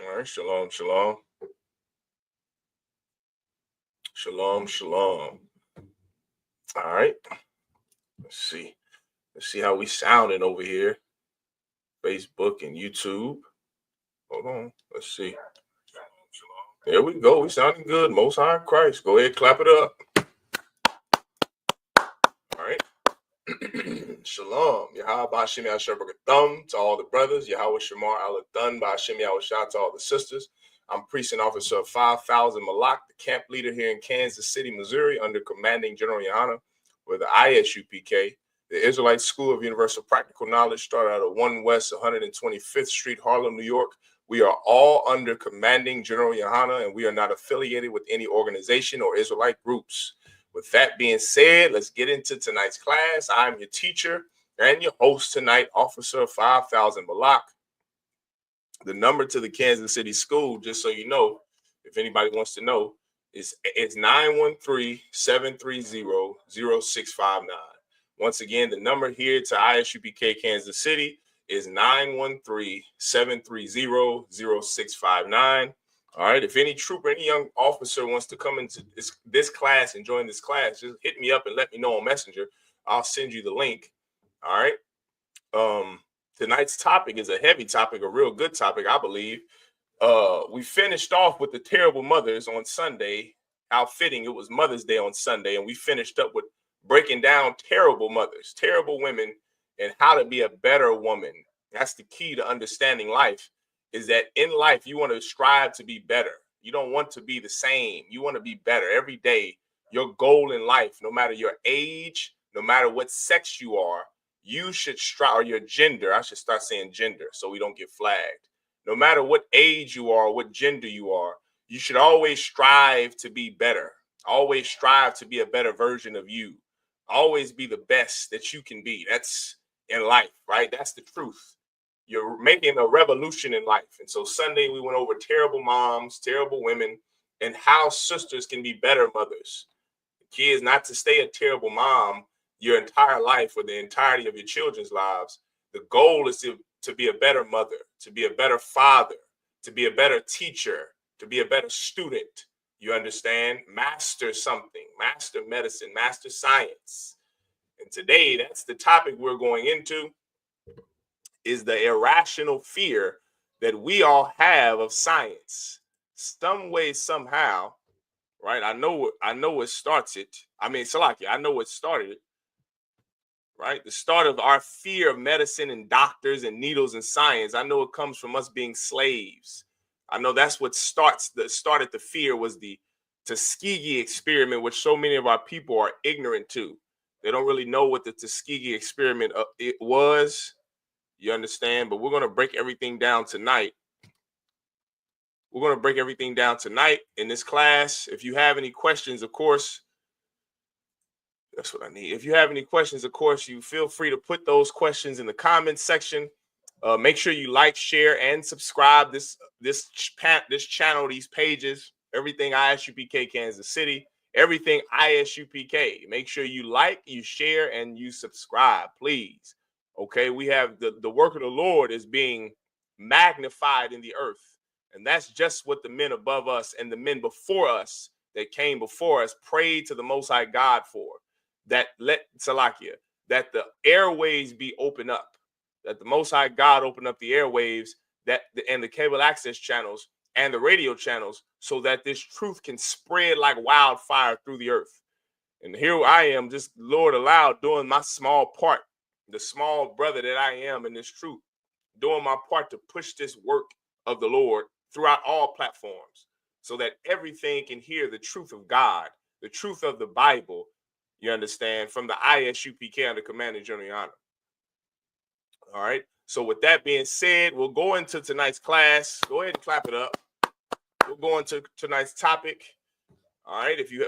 All right, shalom, shalom. Shalom, shalom. All right. Let's see. Let's see how we sounding over here. Facebook and YouTube. Hold on. Let's see. There we go. We sounding good. Most High Christ. Go ahead, clap it up. All right. Shalom. Yahweh Bashim Yahshua to all the brothers. Yahweh Shamar Alathun Bashim Yahweh to all the sisters. I'm priest and officer of 5,000 Malak, the camp leader here in Kansas City, Missouri, under commanding General Yahanna with the I.S.U.P.K. The Israelite School of Universal Practical Knowledge started out of 1 West 125th Street, Harlem, New York. We are all under commanding General Yahanna, and we are not affiliated with any organization or Israelite groups. With that being said, let's get into tonight's class. I'm your teacher and your host tonight, Officer of 5,000 Malak. The number to the Kansas City School, just so you know, if anybody wants to know, it's 913-730-0659. Once again, the number here to I.S.U.P.K. Kansas City is 913-730-0659. All right, if any trooper, any young officer wants to come into this class and join this class, just hit me up and let me know on Messenger. I'll send you the link. All right. Tonight's topic is a heavy topic, a real good topic, I believe. We finished off with the terrible mothers on Sunday. How fitting, it was Mother's Day on Sunday, and we finished up with breaking down terrible mothers, terrible women, and how to be a better woman. That's the key to understanding life, is that in life, you want to strive to be better. You don't want to be the same. You want to be better every day. Your goal in life, no matter your age, no matter what sex you are, you should strive, or your gender. I should start saying gender so we don't get flagged. No matter what age you are, what gender you are, you should always strive to be better. Always strive to be a better version of you. Always be the best that you can be. That's in life, right? That's the truth. You're making a revolution in life. And so Sunday we went over terrible moms, terrible women, and how sisters can be better mothers. The key is not to stay a terrible mom your entire life or the entirety of your children's lives. The goal is to be a better mother, to be a better father, to be a better teacher, to be a better student. You understand? Master something, master medicine, master science. And today, that's the topic we're going into, is the irrational fear that we all have of science. Some way, somehow, right? I know what starts it. I mean, Salakia, I know what started it. Right? The start of our fear of medicine and doctors and needles and science. I know it comes from us being slaves. I know that's what started the fear was the Tuskegee experiment, which so many of our people are ignorant to. They don't really know what the Tuskegee experiment it was. You understand? But we're going to break everything down tonight. We're going to break everything down tonight in this class. If you have any questions, of course, that's what I need. If you have any questions, of course, you feel free to put those questions in the comments section. Make sure you like, share, and subscribe this channel, these pages, everything I.S.U.P.K. Kansas City, everything I.S.U.P.K. Make sure you like, you share, and you subscribe, please. Okay, we have the work of the Lord is being magnified in the earth. And that's just what the men above us and the men before us that came before us prayed to the Most High God for. That that the airways be open up, that the Most High God open up the airwaves and the cable access channels and the radio channels so that this truth can spread like wildfire through the earth. And here I am, just Lord allowed, doing my small part, the small brother that I am in this truth, doing my part to push this work of the Lord throughout all platforms so that everything can hear the truth of God, the truth of the Bible. You understand? From the I.S.U.P.K. under command of General Yahanna. All right. So with that being said, we'll go into tonight's class. Go ahead and clap it up. We'll go into tonight's topic. All right. If you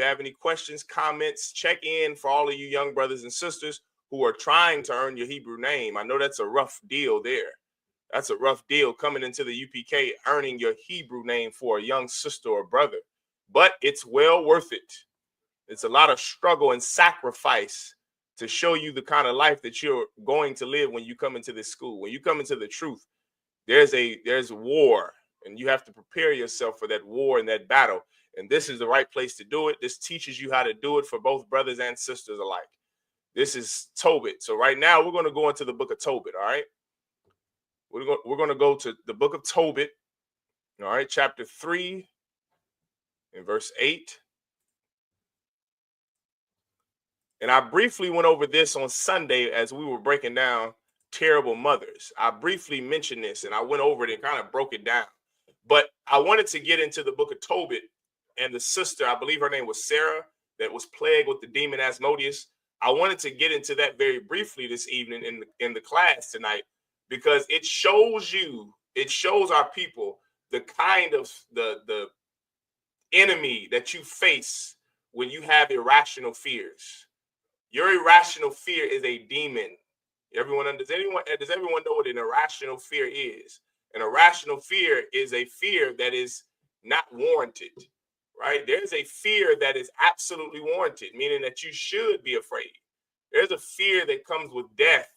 have any questions, comments, check in for all of you young brothers and sisters who are trying to earn your Hebrew name. I know that's a rough deal there. That's a rough deal coming into the UPK, earning your Hebrew name for a young sister or brother. But it's well worth it. It's a lot of struggle and sacrifice to show you the kind of life that you're going to live when you come into this school. When you come into the truth, There's war, and you have to prepare yourself for that war and that battle. And this is the right place to do it. This teaches you how to do it for both brothers and sisters alike. This is Tobit. So right now we're going to go into the book of Tobit. All right. We're going to go to the book of Tobit. All right. Chapter 3 and verse 8. And I briefly went over this on Sunday as we were breaking down terrible mothers. I briefly mentioned this and I went over it and kind of broke it down. But I wanted to get into the book of Tobit and the sister, I believe her name was Sarah, that was plagued with the demon Asmodeus. I wanted to get into that very briefly this evening in the class tonight, because it shows our people the kind of the enemy that you face when you have irrational fears. Your irrational fear is a demon. Does everyone know what an irrational fear is? An irrational fear is a fear that is not warranted, right? There's a fear that is absolutely warranted, meaning that you should be afraid. There's a fear that comes with death.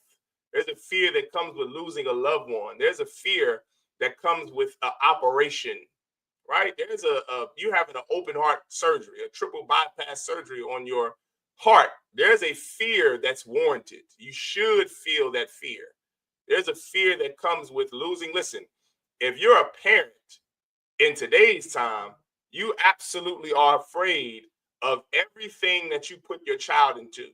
There's a fear that comes with losing a loved one. There's a fear that comes with an operation, right? There's you having an open heart surgery, a triple bypass surgery on your heart. There's a fear that's warranted. You should feel that fear. There's a fear that comes with losing. Listen, if you're a parent in today's time, you absolutely are afraid of everything that you put your child into.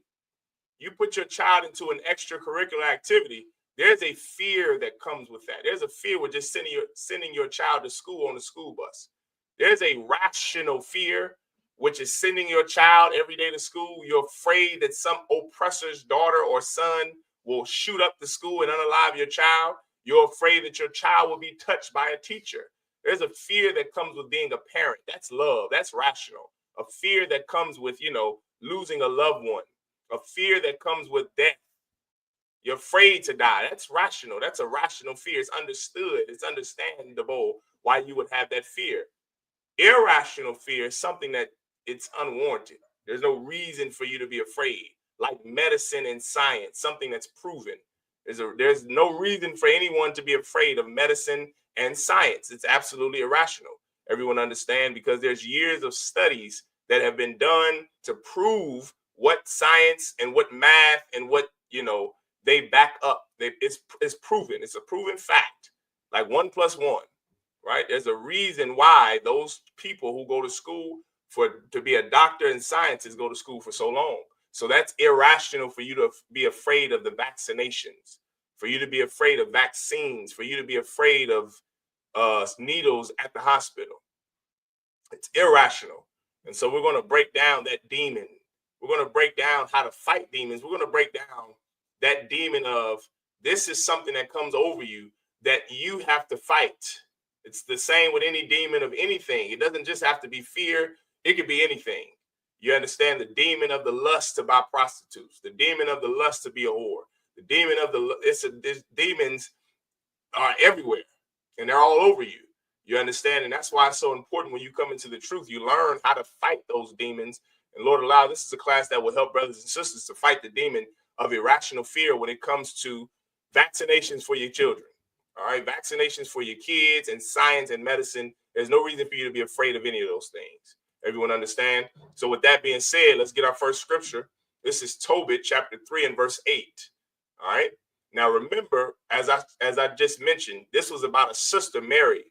You put your child into an extracurricular activity, there's a fear that comes with that. There's a fear with just sending your child to school on the school bus. There's a rational fear, which is sending your child every day to school. You're afraid that some oppressor's daughter or son will shoot up the school and unalive your child. You're afraid that your child will be touched by a teacher. There's a fear that comes with being a parent. That's love. That's rational. A fear that comes with, losing a loved one. A fear that comes with death. You're afraid to die. That's rational. That's a rational fear. It's understood. It's understandable why you would have that fear. Irrational fear is something that it's unwarranted. There's no reason for you to be afraid. Like medicine and science, something that's proven. There's no reason for anyone to be afraid of medicine and science. It's absolutely irrational. Everyone understand, because there's years of studies that have been done to prove what science and what math and what, they back up. It's proven. It's a proven fact. Like 1 + 1, right? There's a reason why those people who go to school to be a doctor and scientist go to school for so long. So that's irrational for you to be afraid of the vaccinations, for you to be afraid of vaccines, for you to be afraid of needles at the hospital. It's irrational. And so we're going to break down that demon. We're going to break down how to fight demons. We're going to break down that demon of this is something that comes over you that you have to fight. It's the same with any demon of anything. It doesn't just have to be fear. It could be anything. You understand, the demon of the lust to buy prostitutes, the demon of the lust to be a whore, the demon of demons are everywhere and they're all over you. You understand? And that's why it's so important when you come into the truth, you learn how to fight those demons. And Lord allow, this is a class that will help brothers and sisters to fight the demon of irrational fear when it comes to vaccinations for your children. All right, vaccinations for your kids and science and medicine. There's no reason for you to be afraid of any of those things. Everyone understand? So with that being said, let's get our first scripture. This is Tobit chapter 3 and verse 8. All right. Now remember, as I just mentioned, this was about a sister Mary,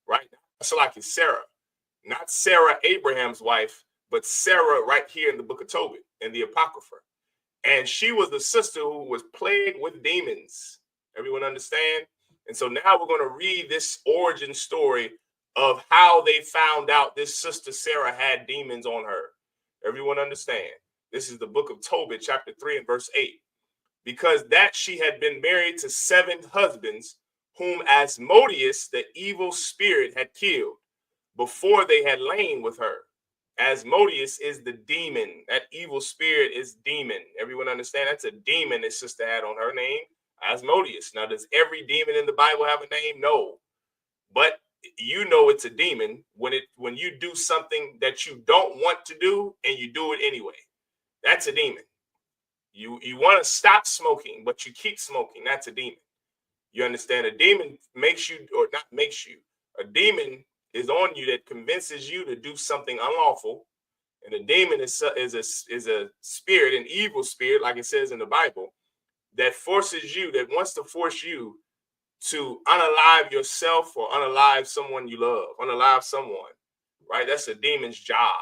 right? So like Sarah, not Sarah, Abraham's wife, but Sarah right here in the book of Tobit in the Apocrypha. And she was the sister who was plagued with demons. Everyone understand? And so now we're going to read this origin story of how they found out this sister Sarah had demons on her. Everyone understand? This is the book of Tobit, chapter 3 and verse 8. Because that she had been married to 7 husbands, whom Asmodeus, the evil spirit, had killed before they had lain with her. Asmodeus is the demon. That evil spirit is demon. Everyone understand? That's a demon this sister had on her name, Asmodeus. Now, does every demon in the Bible have a name? No. But you know it's a demon when you do something that you don't want to do and you do it anyway. That's a demon. You want to stop smoking, but you keep smoking. That's a demon. You understand? A demon makes you, or not makes you, a demon is on you that convinces you to do something unlawful. And a demon is a spirit, an evil spirit, like it says in the Bible, that forces you, that wants to force you to unalive yourself or unalive someone you love, unalive someone, right? That's a demon's job.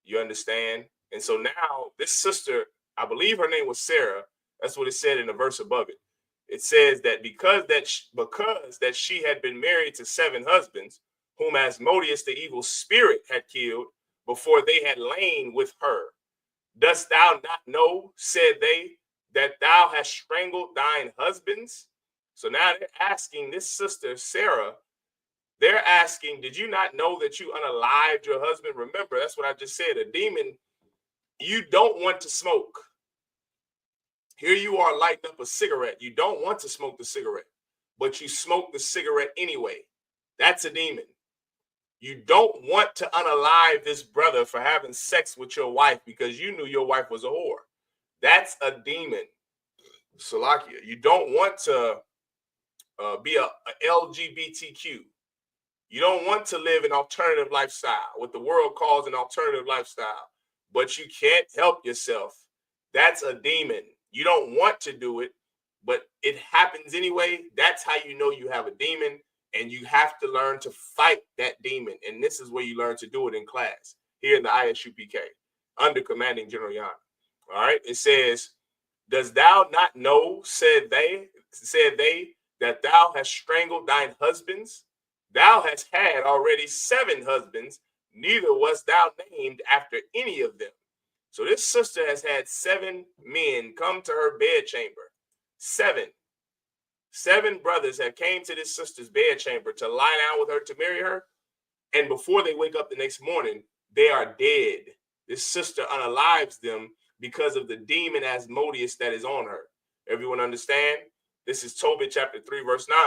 You understand? And so now this sister, I believe her name was Sarah. That's what it said in the verse above it. It says that because that she had been married to 7 husbands, whom Asmodeus the evil spirit had killed before they had lain with her. Dost thou not know, said they, that thou hast strangled thine husbands? So now they're asking this sister, Sarah, they're asking, did you not know that you unalived your husband? Remember, that's what I just said. A demon, you don't want to smoke. Here you are lighting up a cigarette. You don't want to smoke the cigarette, but you smoke the cigarette anyway. That's a demon. You don't want to unalive this brother for having sex with your wife because you knew your wife was a whore. That's a demon. Salakia. You don't want to be a LGBTQ. You don't want to live an alternative lifestyle, what the world calls an alternative lifestyle, but you can't help yourself. That's a demon. You don't want to do it, but it happens anyway. That's how you know you have a demon, and you have to learn to fight that demon. And this is where you learn to do it in class, here in the I.S.U.P.K, under commanding General Yahanna. All right, it says, does thou not know, said they, that thou hast strangled thine husbands? Thou hast had already 7 husbands, neither wast thou named after any of them. So this sister has had 7 men come to her bedchamber. 7 brothers have came to this sister's bedchamber to lie down with her, to marry her. And before they wake up the next morning, they are dead. This sister unalives them because of the demon Asmodeus that is on her. Everyone understand? This is Tobit chapter 3, verse 9.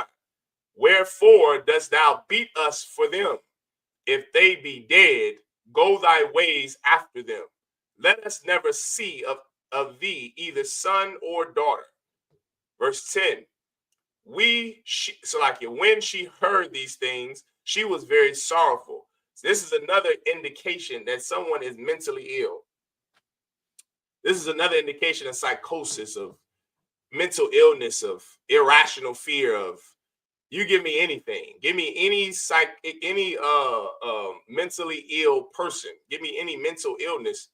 Wherefore dost thou beat us for them? If they be dead, go thy ways after them. Let us never see of thee either son or daughter. Verse 10. When she heard these things, she was very sorrowful. This is another indication that someone is mentally ill. This is another indication of psychosis, of mental illness, of irrational fear, of you give me anything. Give me any mentally ill person. Give me any mental illness.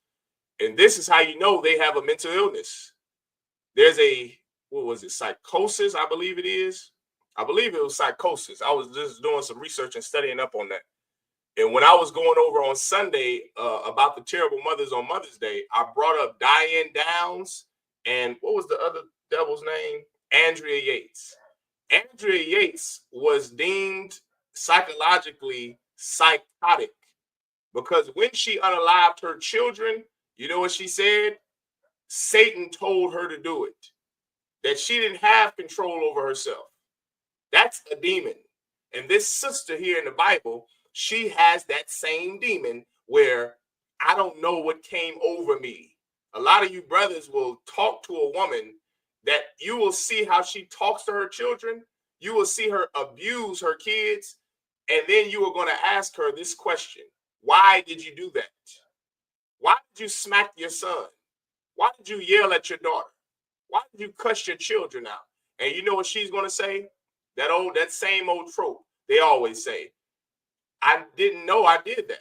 And this is how you know they have a mental illness. There's psychosis, I believe it is. I believe it was psychosis. I was just doing some research and studying up on that. And when I was going over on Sunday about the terrible mothers on Mother's Day, I brought up Diane Downs and what was the other devil's name? Andrea Yates. Andrea Yates was deemed psychologically psychotic because when she unalived her children, you know what she said? Satan told her to do it, that she didn't have control over herself. That's a demon. And this sister here in the Bible, she has that same demon where I don't know what came over me. A lot of you brothers will talk to a woman that you will see how she talks to her children. You will see her abuse her kids. And then you are going to ask her this question. Why did you do that? Why did you smack your son? Why did you yell at your daughter? Why did you cuss your children out? And you know what she's going to say? That same old trope. They always say, I didn't know I did that.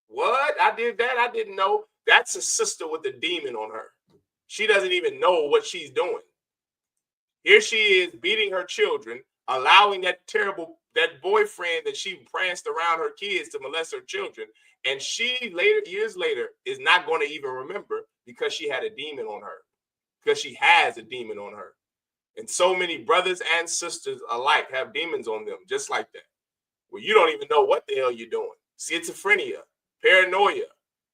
What? I did that? I didn't know. That's a sister with a demon on her. She doesn't even know what she's doing. Here she is beating her children, allowing that boyfriend that she pranced around her kids to molest her children. And she years later, is not going to even remember because she had a demon on her, because she has a demon on her. And so many brothers and sisters alike have demons on them, just like that. Well, you don't even know what the hell you're doing. Schizophrenia, paranoia,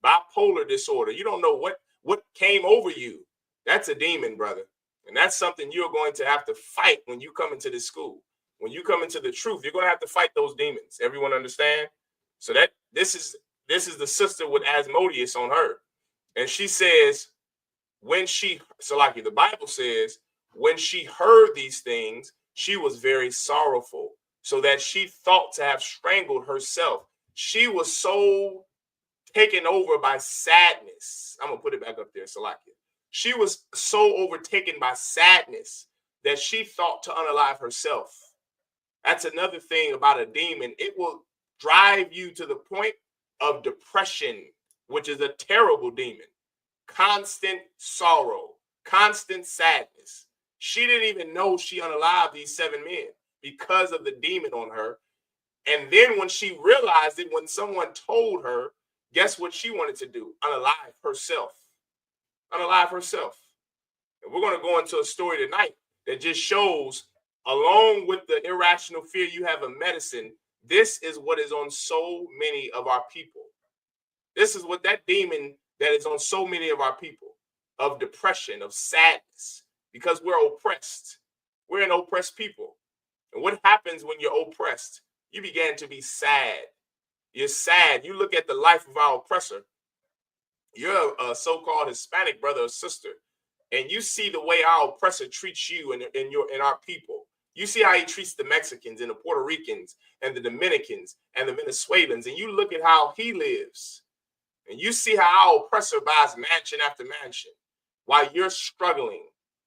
bipolar disorder. You don't know what came over you. That's a demon, brother. And that's something you're going to have to fight when you come into this school. When you come into the truth, you're going to have to fight those demons. Everyone understand? So that this is the sister with Asmodeus on her. And she says, the Bible says, When she heard these things, she was very sorrowful, so that she thought to have strangled herself. She was so taken over by sadness. I'm going to put it back up there, Salakia. She was so overtaken by sadness that she thought to unalive herself. That's another thing about a demon. It will drive you to the point of depression, which is a terrible demon. Constant sorrow, constant sadness. She didn't even know she unalived these 7 men because of the demon on her. And then when she realized it, when someone told her, guess what she wanted to do? Unalive herself. Unalive herself. And we're going to go into a story tonight that just shows, along with the irrational fear you have of medicine, this is what is on so many of our people. This is what that demon that is on so many of our people, of depression, of sadness, because we're oppressed. We're an oppressed people. And what happens when you're oppressed? You begin to be sad. You're sad. You look at the life of our oppressor. You're a so-called Hispanic brother or sister, and you see the way our oppressor treats you and our people. You see how he treats the Mexicans and the Puerto Ricans and the Dominicans and the Venezuelans, and you look at how he lives, and you see how our oppressor buys mansion after mansion while you're struggling,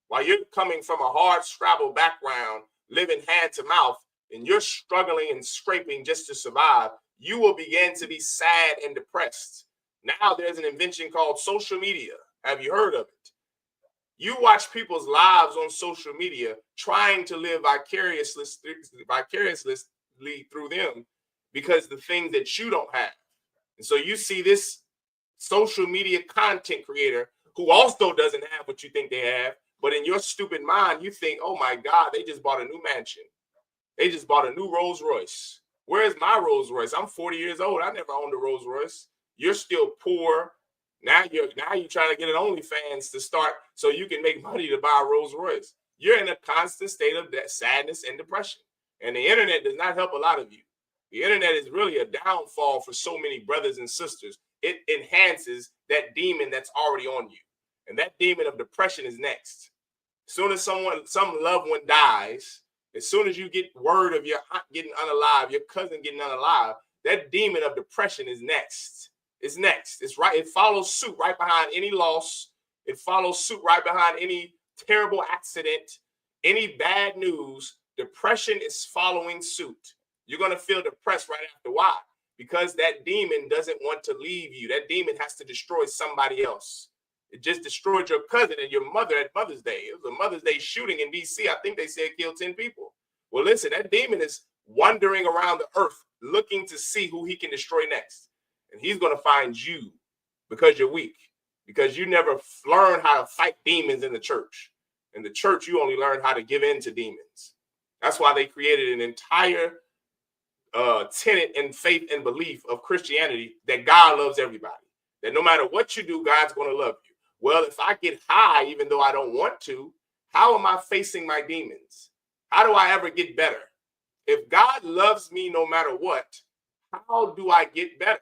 while you're coming from a hard scrabble background, living hand to mouth, and you're struggling and scraping just to survive. You will begin to be sad and depressed. Now there's an invention called social media. Have you heard of it? You watch people's lives on social media trying to live vicariously through them because the things that you don't have. And so you see this social media content creator who also doesn't have what you think they have, but in your stupid mind, you think, oh my God, they just bought a new mansion. They just bought a new Rolls Royce. Where's my Rolls Royce? I'm 40 years old. I never owned a Rolls Royce. You're still poor. Now you're trying to get an OnlyFans to start so you can make money to buy a Rolls Royce. You're in a constant state of that sadness and depression. And the internet does not help a lot of you. The internet is really a downfall for so many brothers and sisters. It enhances that demon that's already on you. And that demon of depression is next. As soon as some loved one dies, as soon as you get word of your aunt getting unalive, your cousin getting unalive, that demon of depression is next. It's next. It's right. It follows suit right behind any loss. It follows suit right behind any terrible accident, any bad news. Depression is following suit. You're going to feel depressed right after. Why? Because that demon doesn't want to leave you. That demon has to destroy somebody else. It just destroyed your cousin and your mother at Mother's Day. It was a Mother's Day shooting in D.C. I think they said it killed 10 people. Well, listen, that demon is wandering around the earth looking to see who he can destroy next. And he's going to find you because you're weak, because you never learned how to fight demons in the church. In the church, you only learn how to give in to demons. That's why they created an entire tenet and faith and belief of Christianity that God loves everybody, that no matter what you do, God's going to love you. Well, if I get high, even though I don't want to, how am I facing my demons? How do I ever get better? If God loves me no matter what, how do I get better?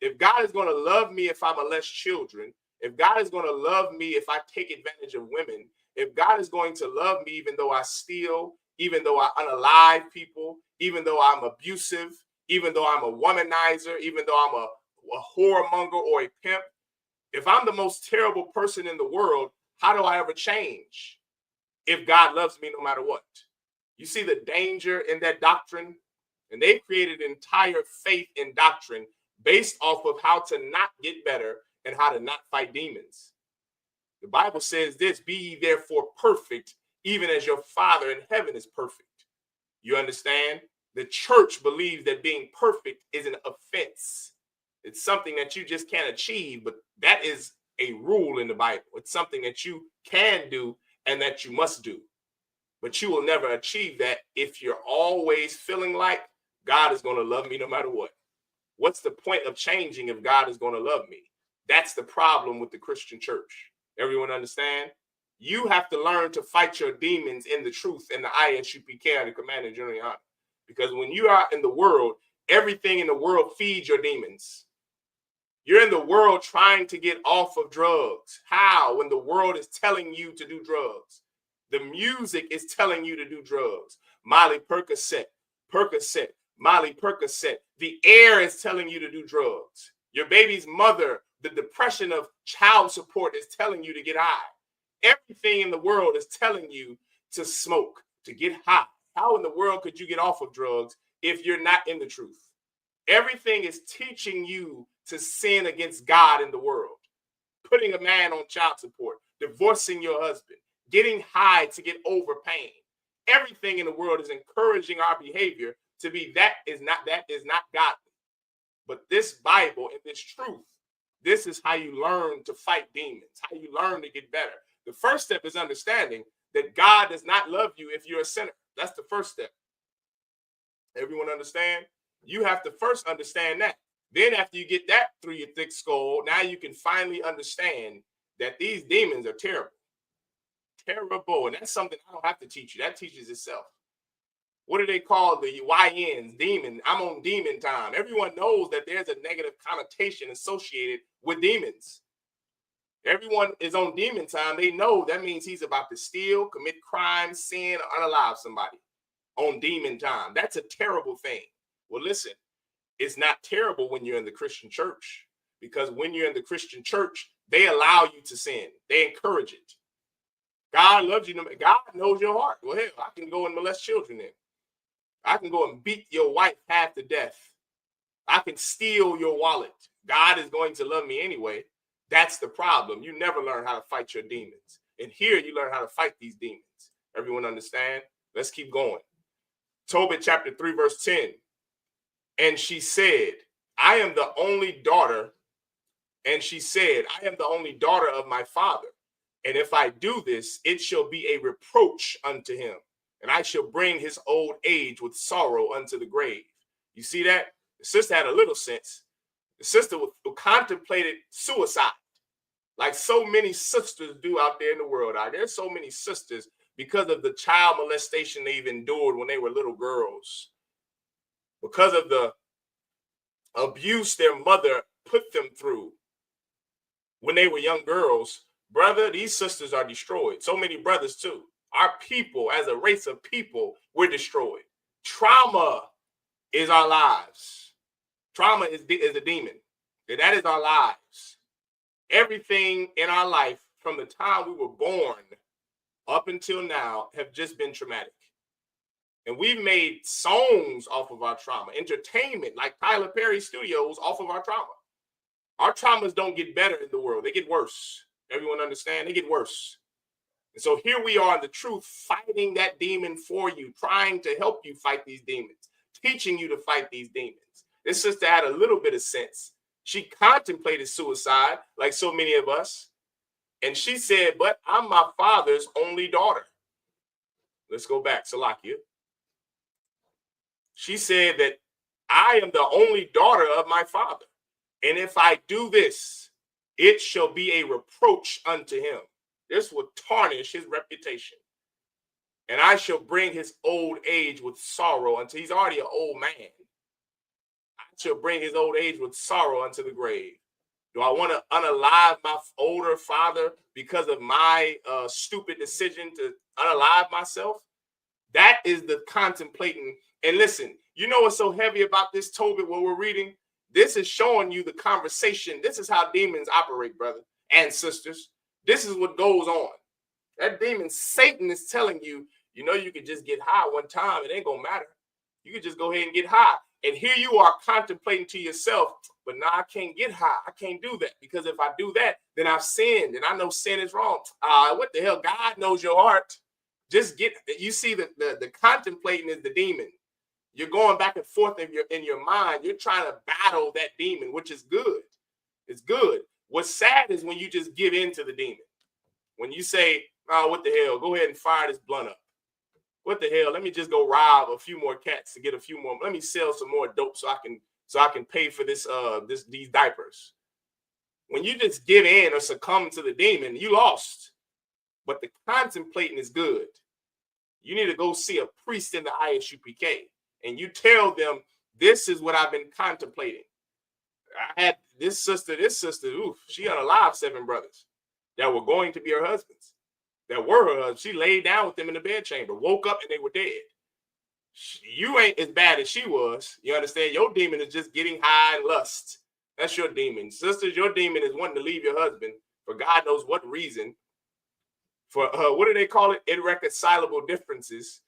If God is going to love me if I molest children, if God is going to love me if I take advantage of women, if God is going to love me even though I steal, even though I unalive people, even though I'm abusive, even though I'm a womanizer, even though I'm a whoremonger or a pimp, if I'm the most terrible person in the world, how do I ever change if God loves me no matter what? You see the danger in that doctrine? And they've created an entire faith in doctrine based off of how to not get better and how to not fight demons. The Bible says this, be ye therefore perfect, even as your Father in heaven is perfect. You understand? The church believes that being perfect is an offense. It's something that you just can't achieve, but that is a rule in the Bible. It's something that you can do and that you must do. But you will never achieve that if you're always feeling like God is going to love me no matter what. What's the point of changing if God is going to love me? That's the problem with the Christian church. Everyone understand? You have to learn to fight your demons in the truth in the I.S.U.P.K, the Commander General Yahanna. Because when you are in the world, everything in the world feeds your demons. You're in the world trying to get off of drugs. How? When the world is telling you to do drugs. The music is telling you to do drugs. Molly Percocet, Percocet, Molly Percocet. The air is telling you to do drugs. Your baby's mother, the depression of child support is telling you to get high. Everything in the world is telling you to smoke, to get high. How in the world could you get off of drugs if you're not in the truth? Everything is teaching you to sin against God in the world. Putting a man on child support, divorcing your husband, getting high to get over pain. Everything in the world is encouraging our behavior to be that is not godly. But this Bible and this truth, this is how you learn to fight demons, how you learn to get better. The first step is understanding that God does not love you if you're a sinner. That's the first step. Everyone understand? You have to first understand that. Then after you get that through your thick skull, now you can finally understand that these demons are terrible. Terrible. And that's something I don't have to teach you. That teaches itself. What do they call the YNs? Demon. I'm on demon time. Everyone knows that there's a negative connotation associated with demons. Everyone is on demon time. They know that means he's about to steal, commit crime, sin, or unalive somebody on demon time. That's a terrible thing. Well, listen, it's not terrible when you're in the Christian church, because when you're in the Christian church, they allow you to sin. They encourage it. God loves you. God knows your heart. Well, hell, I can go and molest children then. I can go and beat your wife half to death. I can steal your wallet. God is going to love me anyway. That's the problem. You never learn how to fight your demons. And here you learn how to fight these demons. Everyone understand? Let's keep going. Tobit chapter 3, verse 10. And she said, I am the only daughter. And she said, I am the only daughter of my father. And if I do this, it shall be a reproach unto him. And I shall bring his old age with sorrow unto the grave. You see that? The sister had a little sense. The sister contemplated suicide, like so many sisters do out there in the world. There's so many sisters because of the child molestation they've endured when they were little girls, because of the abuse their mother put them through when they were young girls. Brother, these sisters are destroyed. So many brothers too. Our people, as a race of people, we're destroyed. Trauma is our lives. Trauma is a demon. And that is our lives. Everything in our life from the time we were born up until now have just been traumatic. And we've made songs off of our trauma, entertainment like Tyler Perry Studios off of our trauma. Our traumas don't get better in the world. They get worse. Everyone understand? They get worse. And so here we are in the truth, fighting that demon for you, trying to help you fight these demons, teaching you to fight these demons. This sister had a little bit of sense. She contemplated suicide like so many of us. And she said, but I'm my father's only daughter. Let's go back, Salakia. She said that I am the only daughter of my father. And if I do this, it shall be a reproach unto him. This will tarnish his reputation. And I shall bring his old age with sorrow until he's already an old man. I shall bring his old age with sorrow unto the grave. Do I want to unalive my older father because of my stupid decision to unalive myself? That is the contemplating. And listen, you know what's so heavy about this, Tobit, what we're reading? This is showing you the conversation. This is how demons operate, brother and sisters. This is what goes on. That demon, Satan, is telling you, you know, you could just get high one time. It ain't going to matter. You could just go ahead and get high. And here you are contemplating to yourself, but now I can't get high. I can't do that because if I do that, then I've sinned and I know sin is wrong. What the hell? God knows your heart. Just get, you see the contemplating is the demon. You're going back and forth in your mind. You're trying to battle that demon, which is good. It's good. What's sad is when you just give in to the demon. When you say, oh, what the hell? Go ahead and fire this blunt up. What the hell? Let me just go rob a few more cats to get a few more. Let me sell some more dope so I can pay for these diapers. When you just give in or succumb to the demon, you lost. But the contemplating is good. You need to go see a priest in the I.S.U.P.K. and you tell them, this is what I've been contemplating. I had this sister, oof, she unalived 7 brothers that were going to be her husbands. that were her husband. She laid down with them in the bedchamber, woke up, and they were dead. You ain't as bad as she was. You understand? Your demon is just getting high and lust. That's your demon. Sisters, your demon is wanting to leave your husband for God knows what reason. For what do they call it? Irreconcilable differences.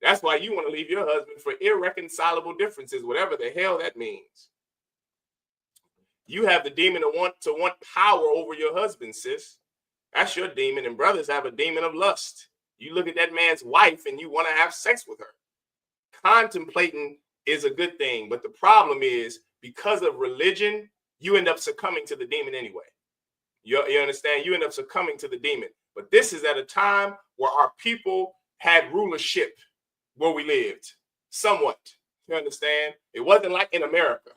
That's why you want to leave your husband for irreconcilable differences, whatever the hell that means. You have the demon to want power over your husband, sis. That's your demon. And brothers have a demon of lust. You look at that man's wife and you want to have sex with her. Contemplating is a good thing, but the problem is because of religion, you end up succumbing to the demon anyway. You understand? You end up succumbing to the demon. But this is at a time where our people had rulership where we lived, somewhat. You understand? It wasn't like in America.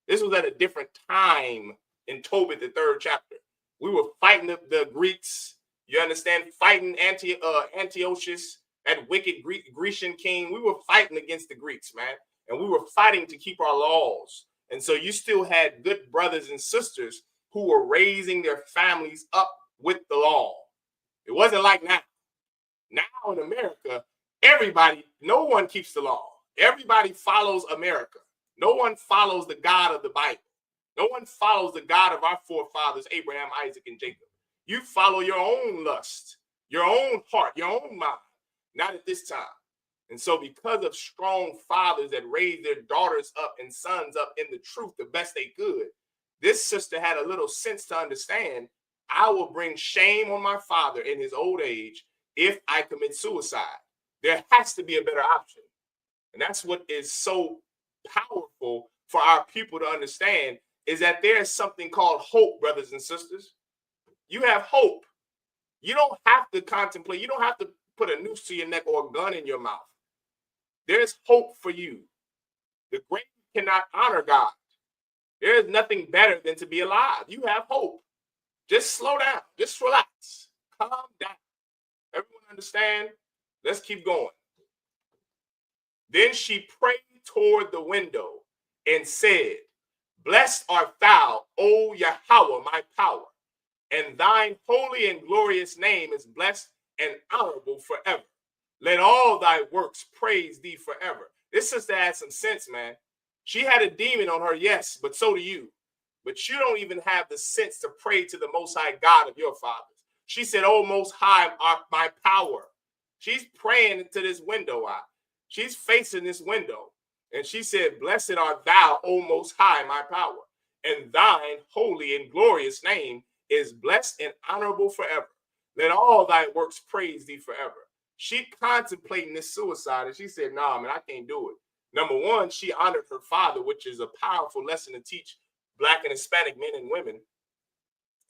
This was at a different time in Tobit, the 3rd chapter. We were fighting the Greeks. You understand? Fighting Antiochus, that wicked Grecian king. We were fighting against the Greeks, man. And we were fighting to keep our laws. And so you still had good brothers and sisters who were raising their families up with the law. It wasn't like now. Now in America, no one keeps the law. Everybody follows America. No one follows the God of the Bible. No one follows the God of our forefathers, Abraham, Isaac, and Jacob. You follow your own lust, your own heart, your own mind. Not at this time. And so because of strong fathers that raised their daughters up and sons up in the truth the best they could, this sister had a little sense to understand, I will bring shame on my father in his old age if I commit suicide. There has to be a better option. And that's what is so powerful for our people to understand, is that there is something called hope, brothers and sisters. You have hope. You don't have to contemplate. You don't have to put a noose to your neck or a gun in your mouth. There's hope for you. The grave cannot honor God. There is nothing better than to be alive. You have hope. Just slow down. Just relax. Calm down. Everyone understand? Let's keep going. Then she prayed toward the window and said, Blessed art thou, O Yahweh, my power, and thine holy and glorious name is blessed and honorable forever. Let all thy works praise thee forever. This sister had some sense, man. She had a demon on her, yes, but so do you. But you don't even have the sense to pray to the Most High God of your fathers. She said, Oh, Most High, my power. She's praying into this window. She's facing this window. And she said, Blessed art thou, O Most High, my power, and thine holy and glorious name is blessed and honorable forever. Let all thy works praise thee forever. She contemplating this suicide, and she said, Nah, man, I can't do it. Number one, she honored her father, which is a powerful lesson to teach Black and Hispanic men and women,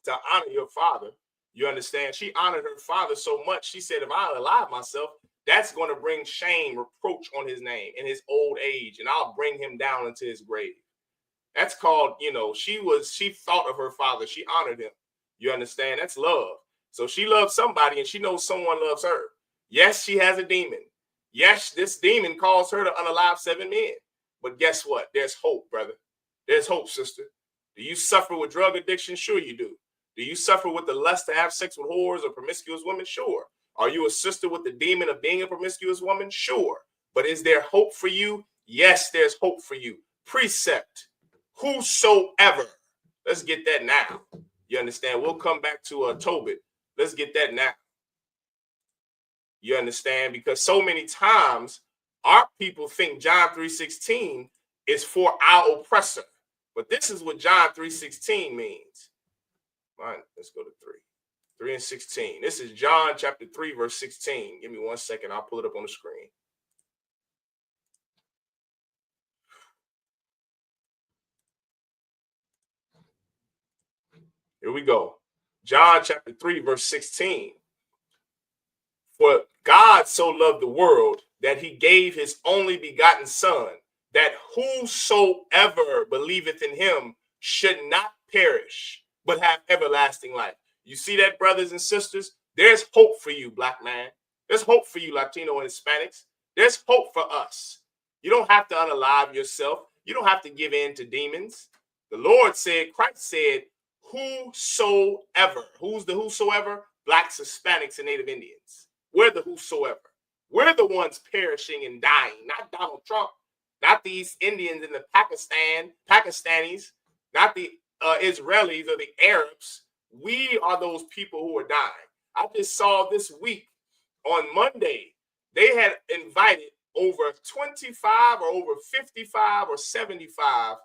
to honor your father. You understand? She honored her father so much, she said, if I alive myself, that's going to bring shame, reproach on his name in his old age, and I'll bring him down into his grave. That's called, she thought of her father. She honored him. You understand? That's love. So she loves somebody, and she knows someone loves her. Yes, she has a demon. Yes, this demon caused her to unalive 7 men. But guess what? There's hope, brother. There's hope, sister. Do you suffer with drug addiction? Sure you do. Do you suffer with the lust to have sex with whores or promiscuous women? Sure. Are you a sister with the demon of being a promiscuous woman? Sure. But is there hope for you? Yes, there's hope for you. Precept. Whosoever. Let's get that now. You understand? We'll come back to Tobit. Let's get that now. You understand? Because so many times our people think John 3:16 is for our oppressor. But this is what John 3:16 means. Fine, let's go to 3 and 16. This is John chapter 3, verse 16. Give me 1 second. I'll pull it up on the screen. Here we go. John chapter 3, verse 16. For God so loved the world that he gave his only begotten son, that whosoever believeth in him should not perish, but have everlasting life. You see that, brothers and sisters? There's hope for you, Black man. There's hope for you, Latino and Hispanics. There's hope for us. You don't have to unalive yourself. You don't have to give in to demons. The Lord said, Christ said, whosoever. Who's the whosoever? blacks, Hispanics, and Native Indians. We're the whosoever. We're the ones perishing and dying, not Donald Trump, not these Indians and the Pakistanis, not the Israelis or the Arabs. We are those people who are dying. I just saw this week on Monday, they had invited over 25 or over 55 or 75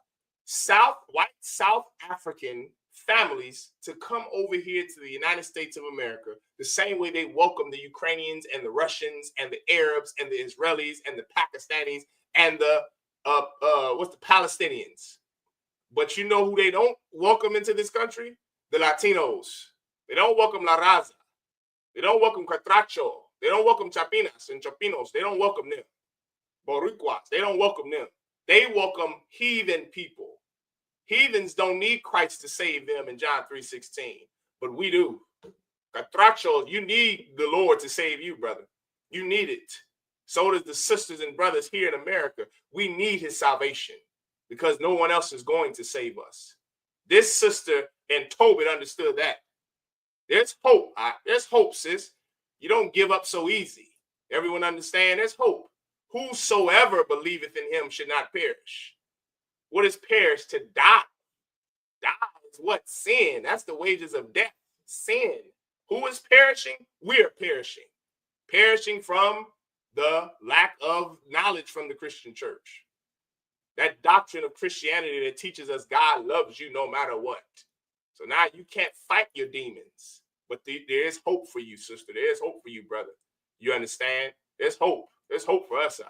white South African families to come over here to the United States of America, the same way they welcome the Ukrainians and the Russians and the Arabs and the Israelis and the Pakistanis and the Palestinians. But you know who they don't welcome into this country? The Latinos. They don't welcome La Raza. They don't welcome Catracho. They don't welcome Chapinas and Chapinos. They don't welcome them. Boricuas. They don't welcome them. They welcome heathen people. Heathens don't need Christ to save them in John 3:16, but we do. Catracho, you need the Lord to save you, brother. You need it. So does the sisters and brothers here in America. We need his salvation because no one else is going to save us. This sister in Tobit understood that. There's hope. There's hope, sis. You don't give up so easy. Everyone understand? There's hope. Whosoever believeth in him should not perish. What is perish? To die. Die is what? Sin. That's the wages of death. Sin. Who is perishing? We're perishing. Perishing from the lack of knowledge from the Christian church. That doctrine of Christianity that teaches us God loves you no matter what. So now you can't fight your demons. But there is hope for you, sister. There is hope for you, brother. You understand? There's hope. There's hope for us.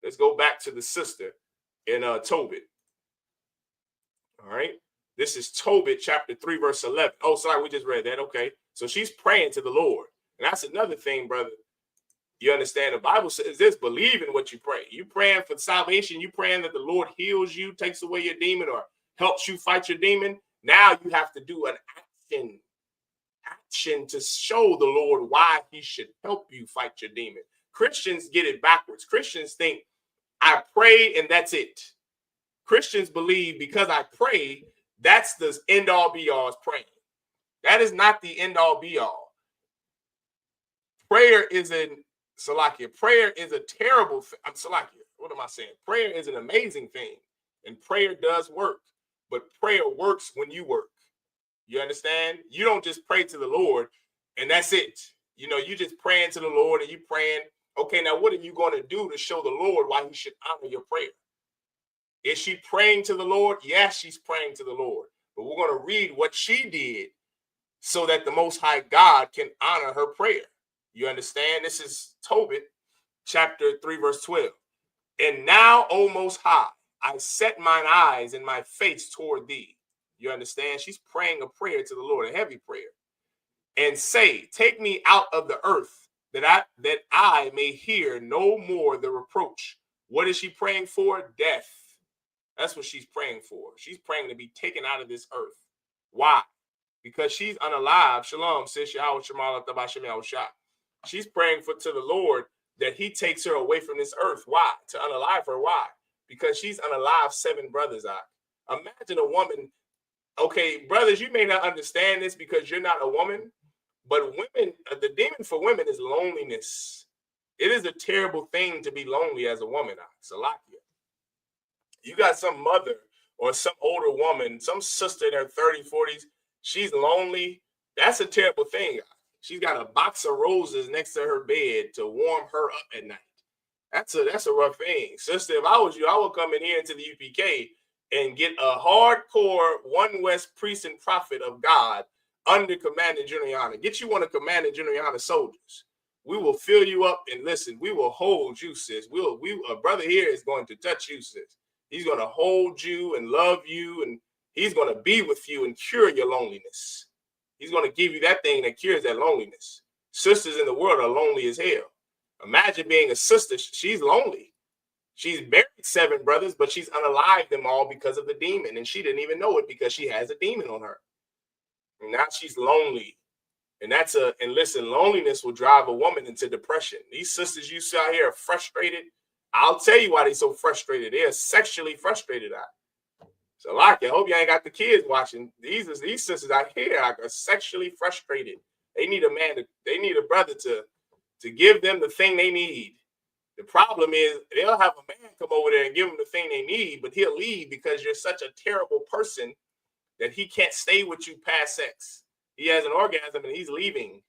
Let's go back to the sister in Tobit. All right. This is Tobit chapter 3, verse 11. Oh, sorry, we just read that. Okay. So she's praying to the Lord. And that's another thing, brother. You understand? The Bible says this: believe in what you pray. You praying for salvation. You praying that the Lord heals you, takes away your demon, or helps you fight your demon. Now you have to do an action to show the Lord why he should help you fight your demon. Christians get it backwards. Christians think, I pray and that's it. Christians believe because I pray, that's the end all be all is praying. That is not the end all be all. Prayer is prayer is a terrible thing. What am I saying? Prayer is an amazing thing, and prayer does work, but prayer works when you work. You understand? You don't just pray to the Lord and that's it. You know, you just praying to the Lord and you praying. Okay, now what are you going to do to show the Lord why he should honor your prayer? Is she praying to the Lord? Yes, she's praying to the Lord. But we're going to read what she did so that the Most High God can honor her prayer. You understand? This is Tobit chapter 3, verse 12. And now, O Most High, I set mine eyes and my face toward thee. You understand? She's praying a prayer to the Lord, a heavy prayer. And say, take me out of the earth, that I may hear no more the reproach. What is she praying for? Death. That's what she's praying for. She's praying to be taken out of this earth. Why? Because she's unalive. Shalom, sis. She's praying to the Lord that he takes her away from this earth. Why? To unalive her. Why? Because she's unalive 7 brothers. Imagine a woman. Okay, brothers, you may not understand this because you're not a woman, but women, the demon for women is loneliness. It is a terrible thing to be lonely as a woman. Salakia. You got some mother or some older woman, some sister in her 30s, 40s, she's lonely. That's a terrible thing. She's got a box of roses next to her bed to warm her up at night. That's a rough thing. Sister, if I was you, I would come in here into the UPK and get a hardcore One West priest and prophet of God under Commander General Yahanna. Get you one of Commander General Yahanna's soldiers. We will fill you up and listen. We will hold you, sis. A brother here is going to touch you, sis. He's going to hold you and love you, and he's going to be with you and cure your loneliness. He's going to give you that thing that cures that loneliness. Sisters in the world are lonely as hell. Imagine being a sister. She's lonely. She's buried 7 brothers, but she's unalived them all because of the demon, and she didn't even know it because she has a demon on her. And now she's lonely. And listen, loneliness will drive a woman into depression. These sisters you see out here are frustrated. I'll tell you why they're so frustrated. They're sexually frustrated out. So I hope you ain't got the kids watching. These sisters out here are sexually frustrated. They need a man. They need a brother to give them the thing they need. The problem is they'll have a man come over there and give them the thing they need, but he'll leave because you're such a terrible person that he can't stay with you past sex. He has an orgasm and he's leaving.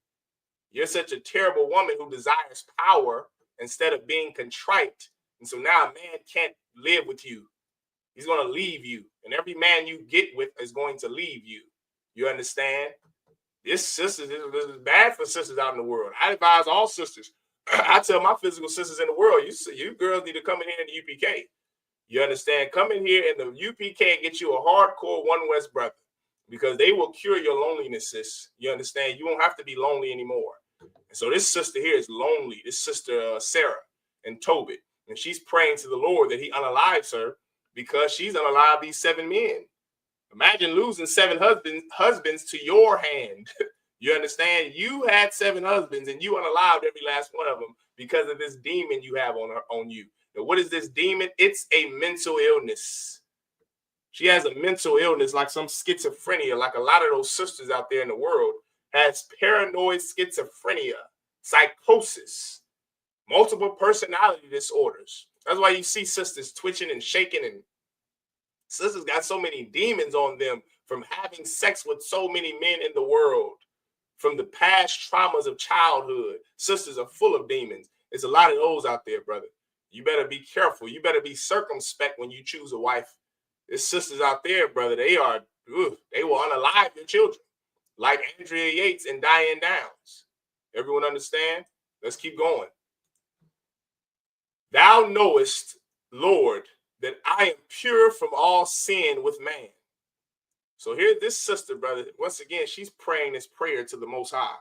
You're such a terrible woman who desires power instead of being contrite. And so now a man can't live with you. He's going to leave you. And every man you get with is going to leave you. You understand? This is bad for sisters out in the world. I advise all sisters. I tell my physical sisters in the world, you girls need to come in here in the UPK. You understand? Come in here in the UPK and get you a hardcore One West brother because they will cure your loneliness, sis. You understand? You won't have to be lonely anymore. And so this sister here is lonely. This sister Sarah and Tobit. And she's praying to the Lord that he unalives her because she's unalived these 7 men. Imagine losing 7 husbands to your hand. You understand? You had 7 husbands and you unalived every last one of them because of this demon you have on you. Now, what is this demon? It's a mental illness. She has a mental illness like some schizophrenia, like a lot of those sisters out there in the world has paranoid schizophrenia, psychosis, multiple personality disorders. That's why you see sisters twitching and shaking, and sisters got so many demons on them from having sex with so many men in the world, from the past traumas of childhood. Sisters are full of demons. There's a lot of those out there, brother. You better be careful. You better be circumspect when you choose a wife. There's sisters out there, brother. They will unalive your children, like Andrea Yates and Diane Downs. Everyone understand? Let's keep going. Thou knowest, Lord, that I am pure from all sin with man. So here, this sister, brother, once again, she's praying this prayer to the Most High.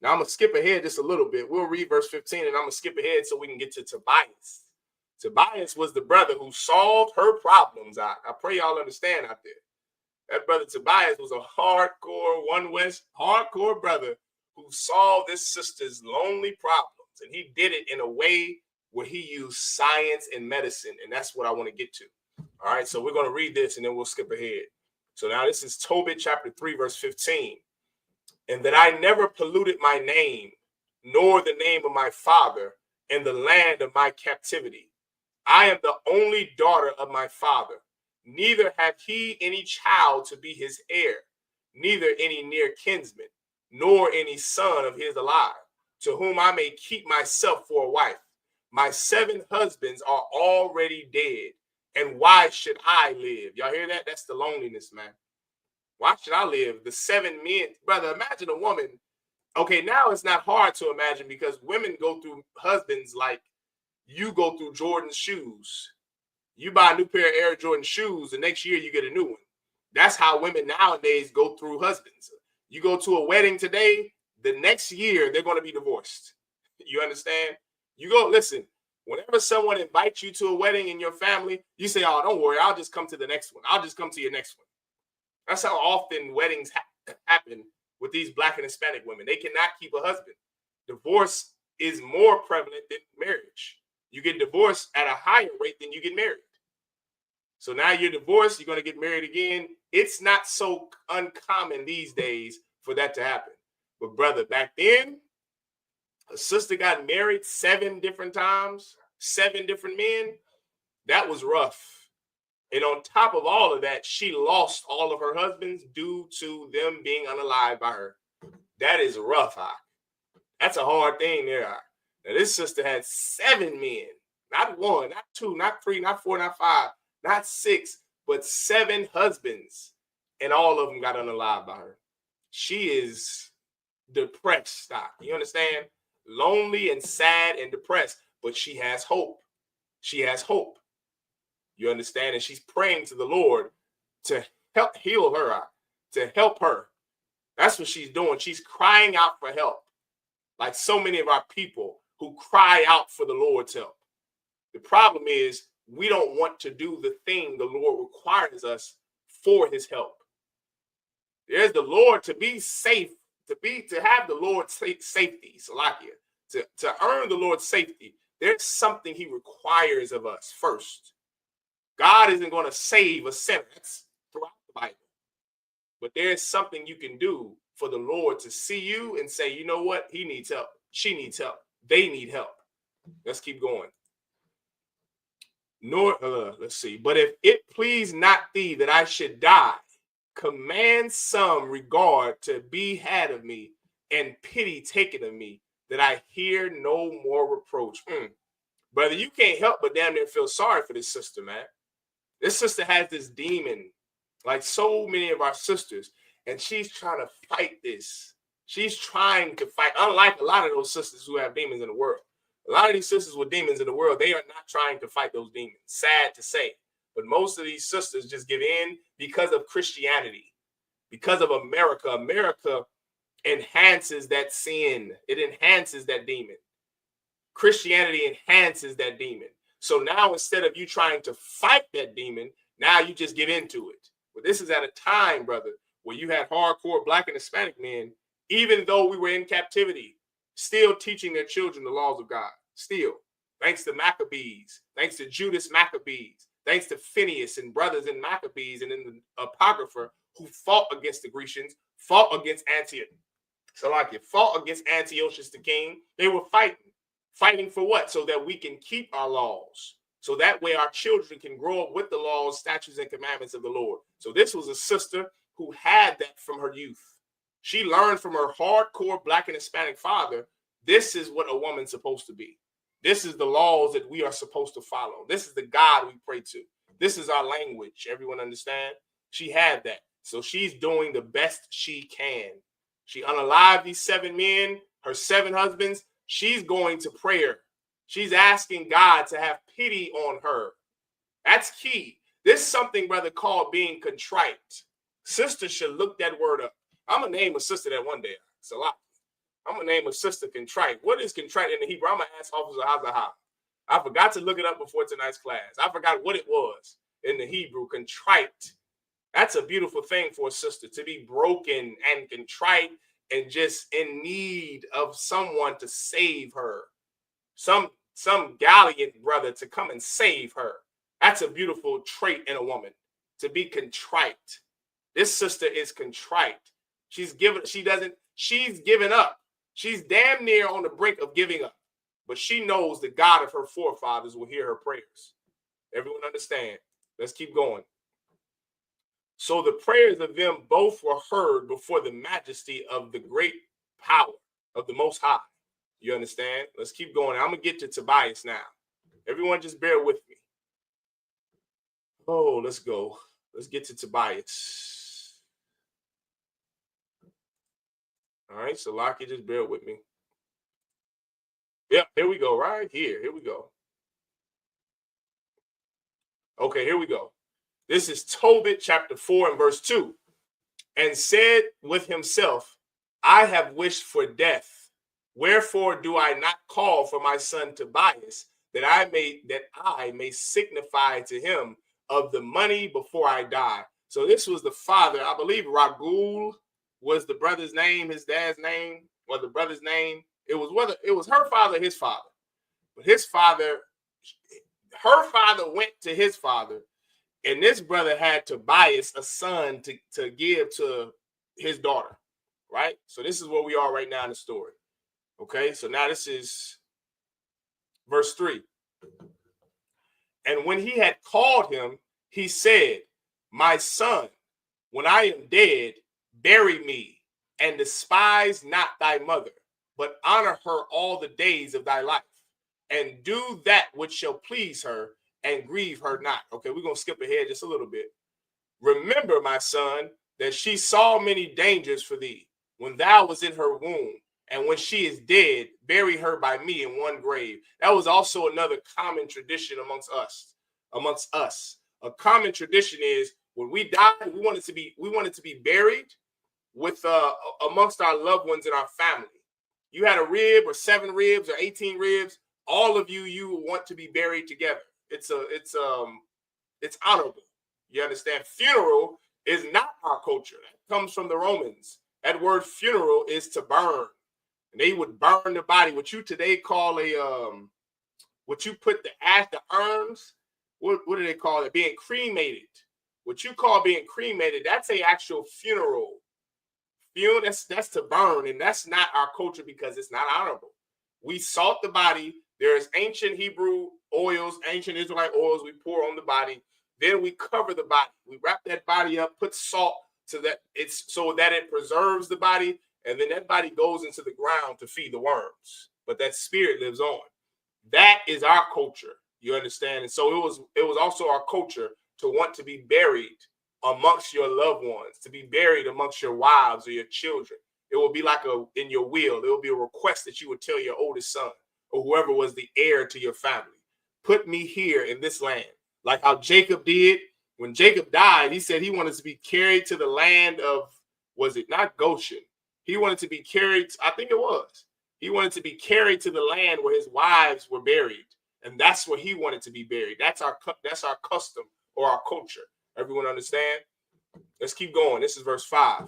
Now I'm going to skip ahead just a little bit. We'll read verse 15 and I'm going to skip ahead so we can get to Tobias. Tobias was the brother who solved her problems. I pray y'all understand out there. That brother Tobias was a hardcore One West, hardcore brother who solved this sister's lonely problems. And he did it in a way where he used science and medicine. And that's what I want to get to. All right, so we're going to read this and then we'll skip ahead. So now this is Tobit chapter 3, verse 15. And that I never polluted my name, nor the name of my father in the land of my captivity. I am the only daughter of my father. Neither hath he any child to be his heir, neither any near kinsman, nor any son of his alive, to whom I may keep myself for a wife. My 7 husbands are already dead, and why should I live? Y'all hear that? That's the loneliness, man. Why should I live? The 7 men, brother, imagine a woman. Okay, now it's not hard to imagine because women go through husbands like you go through Jordan's shoes. You buy a new pair of Air Jordan shoes, the next year you get a new one. That's how women nowadays go through husbands. You go to a wedding today, the next year they're going to be divorced. You understand? You go, listen, whenever someone invites you to a wedding in your family, you say, oh, don't worry, I'll just come to the next one. I'll just come to your next one. That's how often weddings happen with these Black and Hispanic women. They cannot keep a husband. Divorce is more prevalent than marriage. You get divorced at a higher rate than you get married. So now you're divorced, you're going to get married again. It's not so uncommon these days for that to happen. But brother, back then, a sister got married 7 different times, 7 different men. That was rough. And on top of all of that, she lost all of her husbands due to them being unalived by her. That is rough, huh? That's a hard thing there. Now, this sister had 7 men, not 1, not 2, not 3, not 4, not 5, not 6, but 7 husbands. And all of them got unalived by her. She is depressed, Doc. You understand? Lonely and sad and depressed, but she has hope. She has hope. You understand? And she's praying to the Lord to help heal her, to help her. That's what she's doing. She's crying out for help. Like so many of our people who cry out for the Lord's help. The problem is we don't want to do the thing the Lord requires us for his help. There's the Lord to be safe, to have the Lord's safety, Salakia, to earn the Lord's safety. There's something he requires of us first. God isn't going to save a sinner. That's throughout the Bible. But there's something you can do for the Lord to see you and say, you know what? He needs help. She needs help. They need help. Let's keep going. Let's see. But if it please not thee that I should die, command some regard to be had of me, and pity taken of me, that I hear no more reproach. Brother, you can't help but damn near feel sorry for this sister, man. This sister has this demon, like so many of our sisters, and she's trying to fight this. She's trying to fight, unlike a lot of those sisters who have demons in the world. A lot of these sisters with demons in the world, they are not trying to fight those demons. Sad to say. But most of these sisters just give in because of Christianity, because of America. America enhances that sin. It enhances that demon. Christianity enhances that demon. So now instead of you trying to fight that demon, now you just get into it. But this is at a time, brother, where you had hardcore Black and Hispanic men, even though we were in captivity, still teaching their children the laws of God. Still, thanks to Maccabees, thanks to Judas Maccabees, thanks to Phineas and brothers in Maccabees and in the Apocrypha who fought against the Grecians, fought against fought against Antiochus the king. They were fighting for what? So that we can keep our laws. So that way our children can grow up with the laws, statutes, and commandments of the Lord. So this was a sister who had that from her youth. She learned from her hardcore Black and Hispanic father, this is what a woman's supposed to be. This is the laws that we are supposed to follow. This is the God we pray to. This is our language. Everyone understand? She had that. So she's doing the best she can. She unalived these 7 men, her 7 husbands. She's going to prayer. She's asking God to have pity on her. That's key. There's something, brother, called being contrite. Sisters should look that word up. I'm going to name a sister that one day. It's a lot. I'm going to name a sister contrite. What is contrite in the Hebrew? I'm going to ask Officer Hazaha. I forgot to look it up before tonight's class. I forgot what it was in the Hebrew, contrite. That's a beautiful thing for a sister, to be broken and contrite and just in need of someone to save her. Some gallant brother to come and save her. That's a beautiful trait in a woman, to be contrite. This sister is contrite. She's given up. She's damn near on the brink of giving up. But she knows the God of her forefathers will hear her prayers. Everyone understand? Let's keep going. So the prayers of them both were heard before the majesty of the great power of the Most High. You understand? Let's keep going. I'm going to get to Tobias now. Everyone just bear with me. Oh, let's go. Let's get to Tobias. All right, so Lockie, just bear with me. Yeah, here we go, right here. Here we go. Okay, here we go. This is Tobit chapter 4 and verse 2. And said with himself, I have wished for death. Wherefore do I not call for my son Tobias, that I may signify to him of the money before I die. So this was the father, I believe Ragul was the brother's name, his dad's name, or the brother's name. It was her father, his father. But her father went to his father, and this brother had Tobias, a son, to give to his daughter, right? So this is where we are right now in the story. Okay, so now this is verse 3. And when he had called him, he said, my son, when I am dead, bury me, and despise not thy mother, but honor her all the days of thy life, and do that which shall please her, and grieve her not. Okay, we're going to skip ahead just a little bit. Remember, my son, that she saw many dangers for thee when thou was in her womb, and when she is dead, bury her by me in one grave. That was also another common tradition amongst us. A common tradition is when we die, we want it to be buried with amongst our loved ones in our family. You had a rib or 7 ribs or 18 ribs, all of you want to be buried together. It's honorable. You understand? Funeral is not our culture. That comes from the Romans. That word funeral is to burn. And they would burn the body. What you today call what you put the urns, what do they call it? Being cremated. What you call being cremated, that's an actual funeral. fuel, that's to burn, and that's not our culture because it's not honorable. We salt the body. There's ancient Hebrew oils, ancient Israelite oils we pour on the body. Then we cover the body. We wrap that body up, put salt so that it preserves the body, and then that body goes into the ground to feed the worms. But that spirit lives on. That is our culture. You understand? And so it was also our culture to want to be buried amongst your loved ones, to be buried amongst your wives or your children. It will be like in your will. It will be a request that you would tell your oldest son or whoever was the heir to your family. Put me here in this land. Like how Jacob did. When Jacob died, he said he wanted to be carried to the land of, was it not Goshen? He wanted to be carried, I think it was. He wanted to be carried to the land where his wives were buried. And that's where he wanted to be buried. That's our custom or our culture. Everyone understand? Let's keep going. This is verse 5.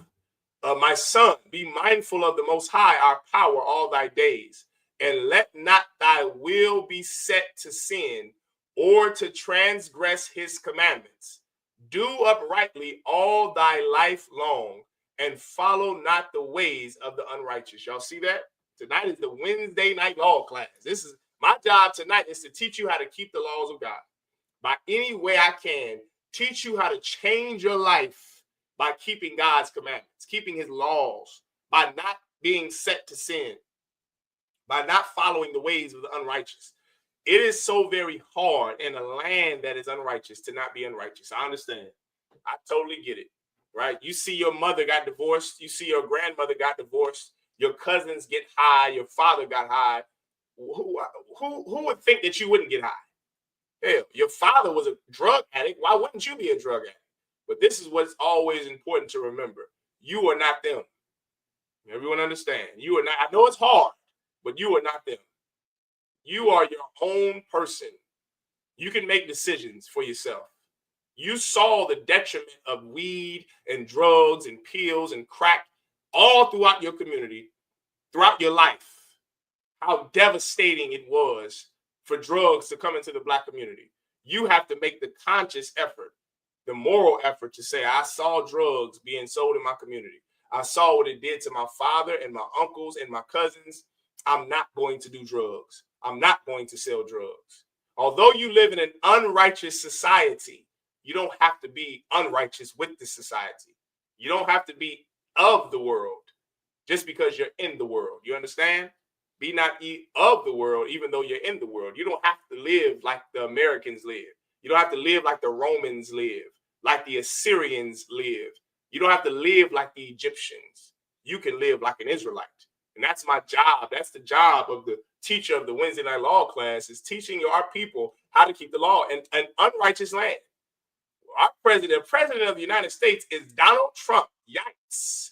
My son, be mindful of the Most High, our power, all thy days, and let not thy will be set to sin or to transgress his commandments. Do uprightly all thy life long, and follow not the ways of the unrighteous. Y'all see that? Tonight is the Wednesday night law class. This is my job tonight, is to teach you how to keep the laws of God. By any way I can, teach you how to change your life by keeping God's commandments, keeping his laws, by not being set to sin, by not following the ways of the unrighteous. It is so very hard in a land that is unrighteous to not be unrighteous. I understand. I totally get it, right? You see your mother got divorced. You see your grandmother got divorced. Your cousins get high. Your father got high. Who would think that you wouldn't get high? Hell, your father was a drug addict. Why wouldn't you be a drug addict? But this is what's always important to remember. You are not them. Everyone understand? You are not. I know it's hard, but you are not them. You are your own person. You can make decisions for yourself. You saw the detriment of weed and drugs and pills and crack all throughout your community, throughout your life. How devastating it was for drugs to come into the Black community. You have to make the conscious effort, the moral effort to say, I saw drugs being sold in my community. I saw what it did to my father and my uncles and my cousins. I'm not going to do drugs. I'm not going to sell drugs. Although you live in an unrighteous society, you don't have to be unrighteous with the society. You don't have to be of the world just because you're in the world. You understand? Be not of the world, even though you're in the world. You don't have to live like the Americans live. You don't have to live like the Romans live, like the Assyrians live. You don't have to live like the Egyptians. You can live like an Israelite. And that's my job. That's the job of the teacher of the Wednesday night law class, is teaching our people how to keep the law in an unrighteous land. Our president of the United States is Donald Trump. Yikes.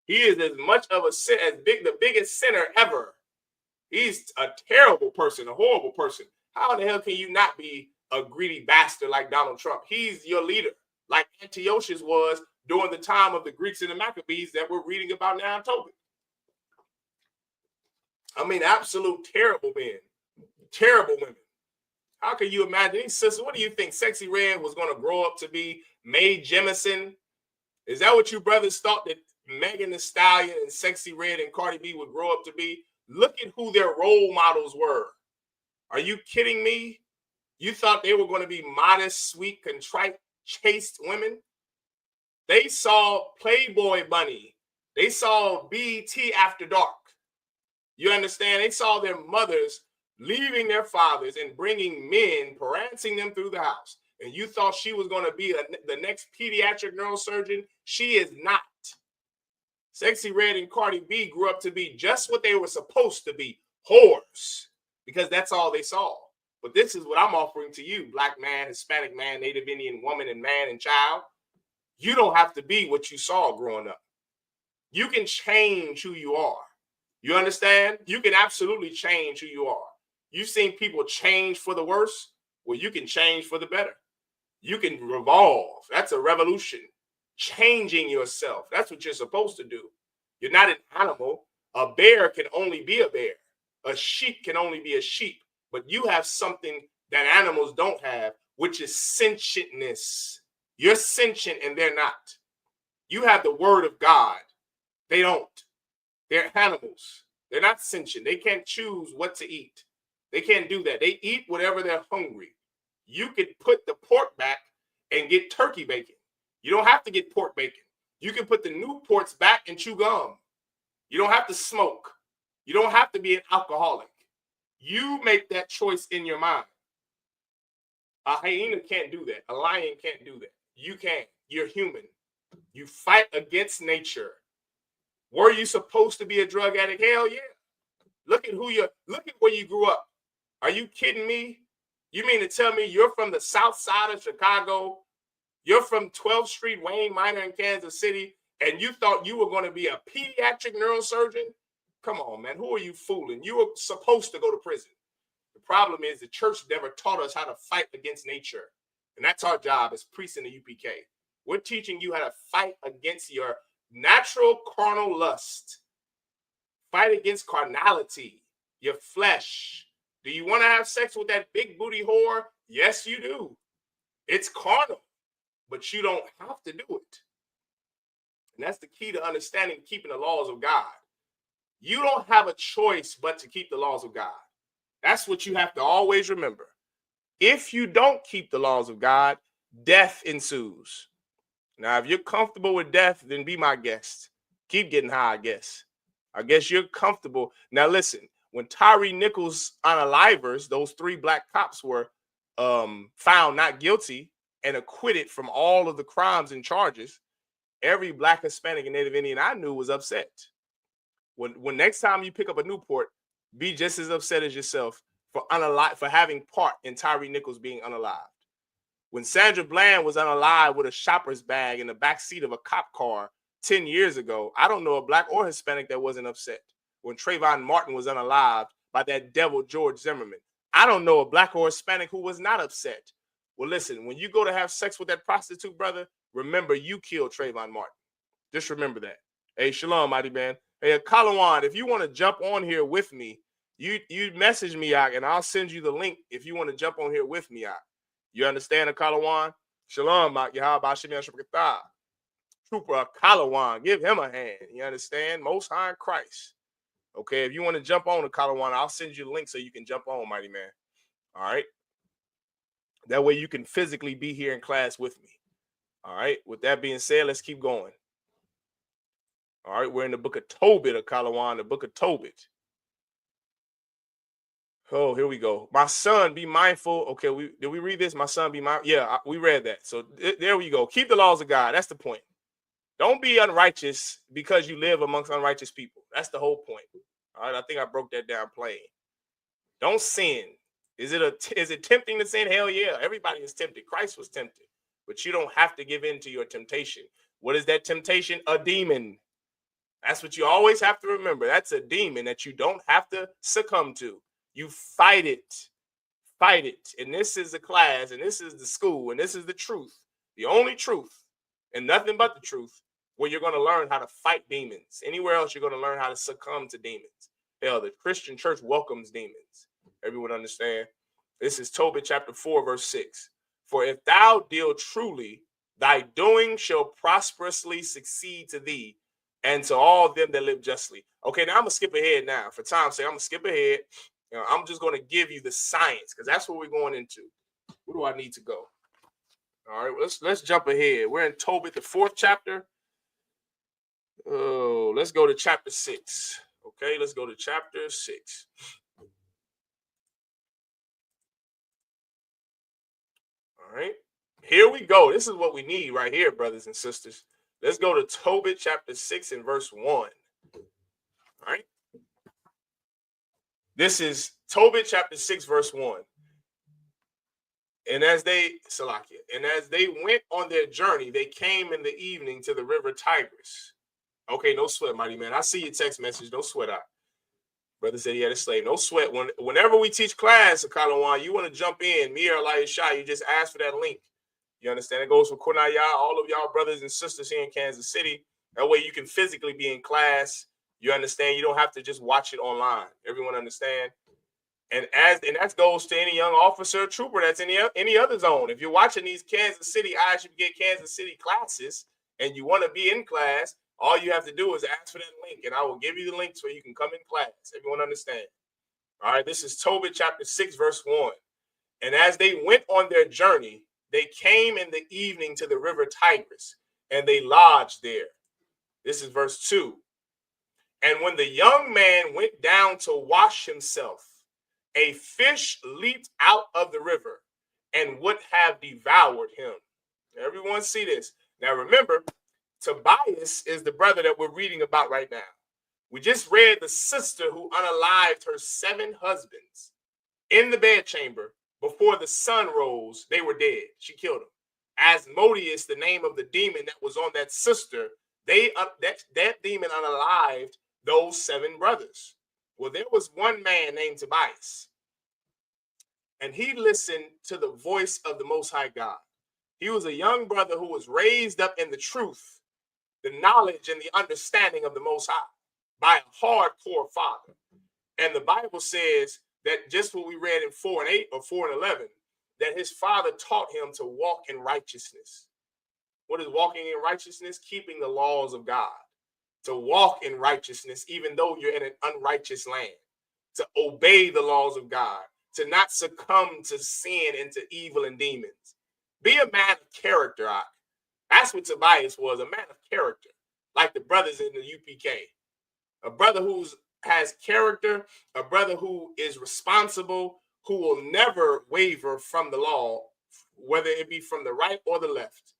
He is as much of the biggest sinner ever. He's a terrible person, a horrible person. How in the hell can you not be a greedy bastard like Donald Trump? He's your leader, like Antiochus was during the time of the Greeks and the Maccabees that we're reading about now in Tobit. I mean, absolute terrible men, terrible women. How can you imagine? Sister, what do you think Sexy Red was going to grow up to be? Mae Jemison? Is that what you brothers thought that Megan Thee Stallion and Sexy Red and Cardi B would grow up to be? Look at who their role models were. Are you kidding me? You thought they were going to be modest, sweet, contrite, chaste women? They saw Playboy Bunny. They saw BET After Dark. You understand? They saw their mothers leaving their fathers and bringing men, prancing them through the house. And you thought she was going to be the next pediatric neurosurgeon? She is not. Sexy Red and Cardi B grew up to be just what they were supposed to be, whores, because that's all they saw. But this is what I'm offering to you, Black man, Hispanic man, Native Indian woman and man and child. You don't have to be what you saw growing up. You can change who you are. You understand? You can absolutely change who you are. You've seen people change for the worse. Well, you can change for the better. You can revolve. That's a revolution. Changing yourself. That's what you're supposed to do. You're not an animal. A bear can only be a bear. A sheep can only be a sheep. But you have something that animals don't have, which is sentientness. You're sentient and they're not. You have the word of God. They don't. They're animals. They're not sentient. They can't choose what to eat. They can't do that. They eat whatever they're hungry. You could put the pork back and get turkey bacon. You don't have to get pork bacon. You can put the Newports back and chew gum. You don't have to smoke. You don't have to be an alcoholic. You make that choice in your mind. A hyena can't do that. A lion can't do that. You can. You're human. You fight against nature. Were you supposed to be a drug addict? Hell yeah. Look at where you grew up. Are you kidding me? You mean to tell me you're from the south side of Chicago? You're from 12th Street, Wayne Minor in Kansas City, and you thought you were going to be a pediatric neurosurgeon? Come on, man. Who are you fooling? You were supposed to go to prison. The problem is the church never taught us how to fight against nature. And that's our job as priests in the UPK. We're teaching you how to fight against your natural carnal lust. Fight against carnality, your flesh. Do you want to have sex with that big booty whore? Yes, you do. It's carnal, but you don't have to do it. And that's the key to understanding keeping the laws of God. You don't have a choice but to keep the laws of God. That's what you have to always remember. If you don't keep the laws of God, death ensues. Now, if you're comfortable with death, then be my guest. Keep getting high, I guess. I guess you're comfortable. Now, listen, when Tyree Nichols' unalivers, those 3 black cops were found not guilty and acquitted from all of the crimes and charges, every black, Hispanic, and Native Indian I knew was upset. When next time you pick up a Newport, be just as upset as yourself for having part in Tyree Nichols being unalived. When Sandra Bland was unalived with a shopper's bag in the back seat of a cop car 10 years ago, I don't know a black or Hispanic that wasn't upset. When Trayvon Martin was unalived by that devil George Zimmerman, I don't know a black or Hispanic who was not upset. Well, listen, when you go to have sex with that prostitute, brother, remember you killed Trayvon Martin. Just remember that. Hey, shalom, mighty man. Hey, Kalawan, if you want to jump on here with me, you message me out and I'll send you the link if you want to jump on here with me out. You understand, Kalawan? Shalom, Yahanna. Trooper Kalawan, give him a hand. You understand? Most High in Christ. Okay, if you want to jump on the Kalawan, I'll send you the link so you can jump on, mighty man. All right. That way you can physically be here in class with me. All right. With that being said, let's keep going. All right, we're in the book of Tobit, of Kalawan, the book of Tobit. Oh, here we go. My son, be mindful. Okay, did we read this? My son, be mindful. Yeah, we read that. So there we go. Keep the laws of God. That's the point. Don't be unrighteous because you live amongst unrighteous people. That's the whole point. All right, I think I broke that down plain. Don't sin. Is it tempting to sin? Hell yeah. Everybody is tempted. Christ was tempted. But you don't have to give in to your temptation. What is that temptation? A demon. That's what you always have to remember. That's a demon that you don't have to succumb to. You fight it. Fight it. And this is the class, and this is the school, and this is the truth. The only truth, and nothing but the truth, where you're going to learn how to fight demons. Anywhere else, you're going to learn how to succumb to demons. Hell, the Christian church welcomes demons. Everyone understand? This is Tobit chapter 4, verse 6. For if thou deal truly, thy doing shall prosperously succeed to thee, and to all them that live justly. Okay, now I'm going to skip ahead now. For time's sake, I'm going to skip ahead. I'm just going to give you the science, because that's what we're going into. Where do I need to go? All right, let's jump ahead. We're in Tobit, the 4th chapter. Oh, let's go to chapter 6. Okay, let's go to chapter 6. All right, here we go. This is what we need right here, brothers and sisters. Let's go to Tobit chapter 6 and verse 1. All right. This is Tobit chapter 6, verse 1. And as they went on their journey, they came in the evening to the river Tigris. Okay, no sweat, mighty man. I see your text message. No sweat out. Brother said he had a slave. No sweat. Whenever we teach class, Kalawan, you want to jump in, me or I.S.U.P.K, you just ask for that link. You understand? It goes for Kunaya, all of y'all brothers and sisters here in Kansas City. That way you can physically be in class. You understand? You don't have to just watch it online. Everyone understand? And that goes to any young officer or trooper that's in any other zone. If you're watching these Kansas City, I.S.U.P.K Kansas City classes, and you want to be in class, All you have to do is ask for that link, and I will give you the link so you can come in class. Everyone understand? All right, this is Tobit chapter 6, verse 1. And as they went on their journey, they came in the evening to the river Tigris, and they lodged there. This is verse 2. And when the young man went down to wash himself, a fish leaped out of the river and would have devoured him. Everyone see this. Now remember, Tobias is the brother that we're reading about right now. We just read the sister who unalived her 7 husbands in the bedchamber. Before the sun rose, they were dead. She killed them. Asmodeus, the name of the demon that was on that sister, that demon unalived those 7 brothers. Well, there was one man named Tobias, and he listened to the voice of the Most High God. He was a young brother who was raised up in the truth, the knowledge and the understanding of the Most High by a hardcore father. And the Bible says that just what we read in 4 and 8 or 4 and 11, that his father taught him to walk in righteousness. What is walking in righteousness? Keeping the laws of God. To walk in righteousness, even though you're in an unrighteous land. To obey the laws of God. To not succumb to sin and to evil and demons. Be a man of character. That's what Tobias was, a man of character. Like the brothers in the UPK. A brother who has character, a brother who is responsible, who will never waver from the law, whether it be from the right or the left.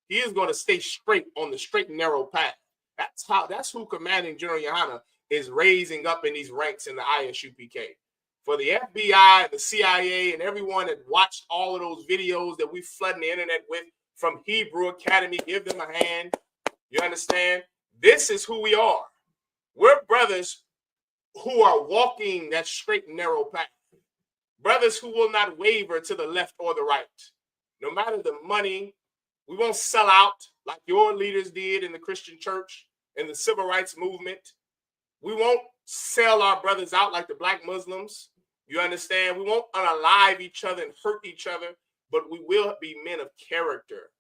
He is going to stay straight on the straight and narrow path. That's who Commanding General Yahanna is raising up in these ranks in the ISUPK. For the FBI, the CIA, and everyone that watched all of those videos that we flooding the internet with from Hebrew Academy, give them a hand. You understand? This is who we are. We're brothers who are walking that straight and narrow path. Brothers who will not waver to the left or the right. No matter the money, we won't sell out like your leaders did in the Christian church, in the civil rights movement. We won't sell our brothers out like the black Muslims. You understand? We won't unalive each other and hurt each other, but we will be men of character.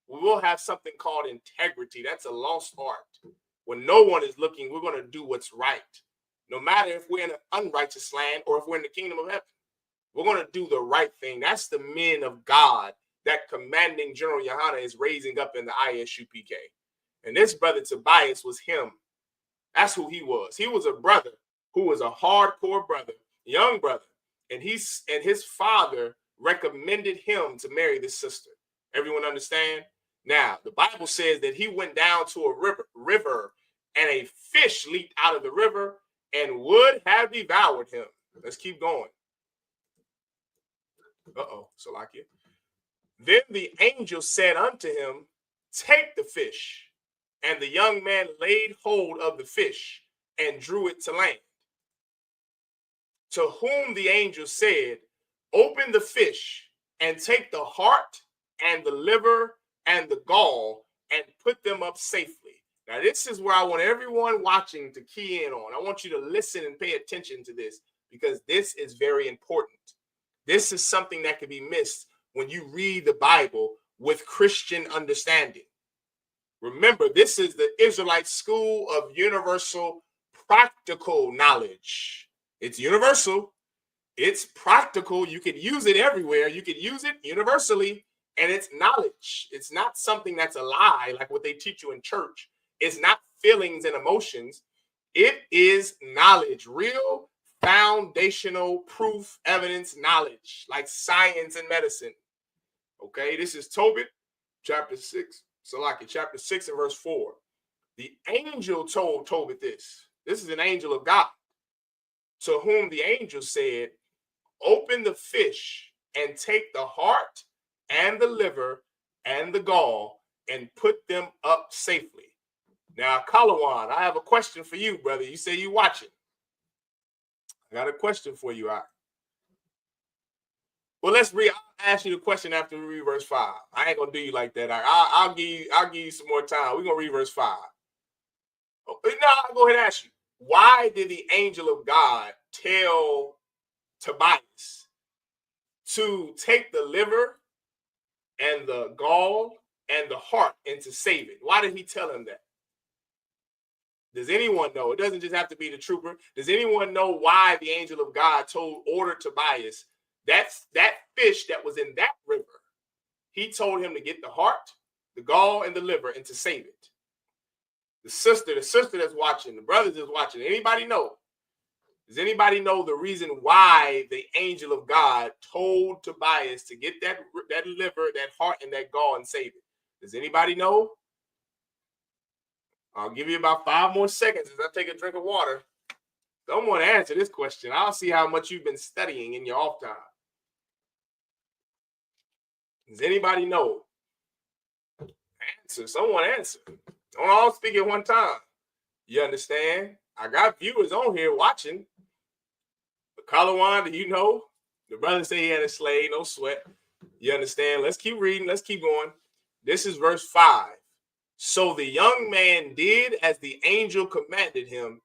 We will have something called integrity. That's a lost art. When no one is looking, we're going to do what's right. No matter if we're in an unrighteous land or if we're in the kingdom of heaven, we're going to do the right thing. That's the men of God that Commanding General Yahanna is raising up in the I.S.U.P.K. And this brother Tobias was him. That's who he was. He was a brother who was a hardcore brother, young brother. And his father recommended him to marry this sister. Everyone understand? Now, the Bible says that he went down to a river and a fish leaped out of the river and would have devoured him. Let's keep going. Salakia. Then the angel said unto him, take the fish. And the young man laid hold of the fish and drew it to land. To whom the angel said, open the fish and take the heart and the liver and the gall and put them up safely. Now, this is where I want everyone watching to key in on. I want you to listen and pay attention to this because this is very important. This is something that can be missed when you read the Bible with Christian understanding. Remember, this is the Israelite school of universal practical knowledge. It's universal. It's practical. You can use it everywhere. You can use it universally. And it's knowledge. It's not something that's a lie like what they teach you in church. It's not feelings and emotions. It is knowledge, real foundational proof, evidence, knowledge, like science and medicine. Okay, this is Tobit, chapter 6. Salaki, chapter 6 and verse 4. The angel told Tobit this. This is an angel of God. To whom the angel said, open the fish and take the heart and the liver and the gall and put them up safely. Now, Kalawan, I have a question for you, brother. You say you watching. I got a question for you. Well, I'll ask you the question after we read verse 5. I ain't gonna do you like that. I'll give you some more time. We're gonna read verse 5. No, I'll go ahead and ask you. Why did the angel of God tell Tobias to take the liver and the gall and the heart and to save it? Why did he tell him that? Does anyone know? It doesn't just have to be the trooper. Does anyone know why the angel of God ordered Tobias that fish that was in that river? He told him to get the heart, the gall, and the liver and to save it. The sister that's watching, the brothers that's watching. Anybody know? Does anybody know the reason why the angel of God told Tobias to get that liver, that heart, and that gall and save it? Does anybody know? I'll give you about 5 more seconds as I take a drink of water. Someone answer this question. I'll see how much you've been studying in your off time. Does anybody know? Answer. Someone answer. Don't all speak at one time. You understand? I got viewers on here watching. Kalawan, do you know? The brother said he had a slave, no sweat. You understand? Let's keep reading. Let's keep going. This is verse 5. So the young man did as the angel commanded him,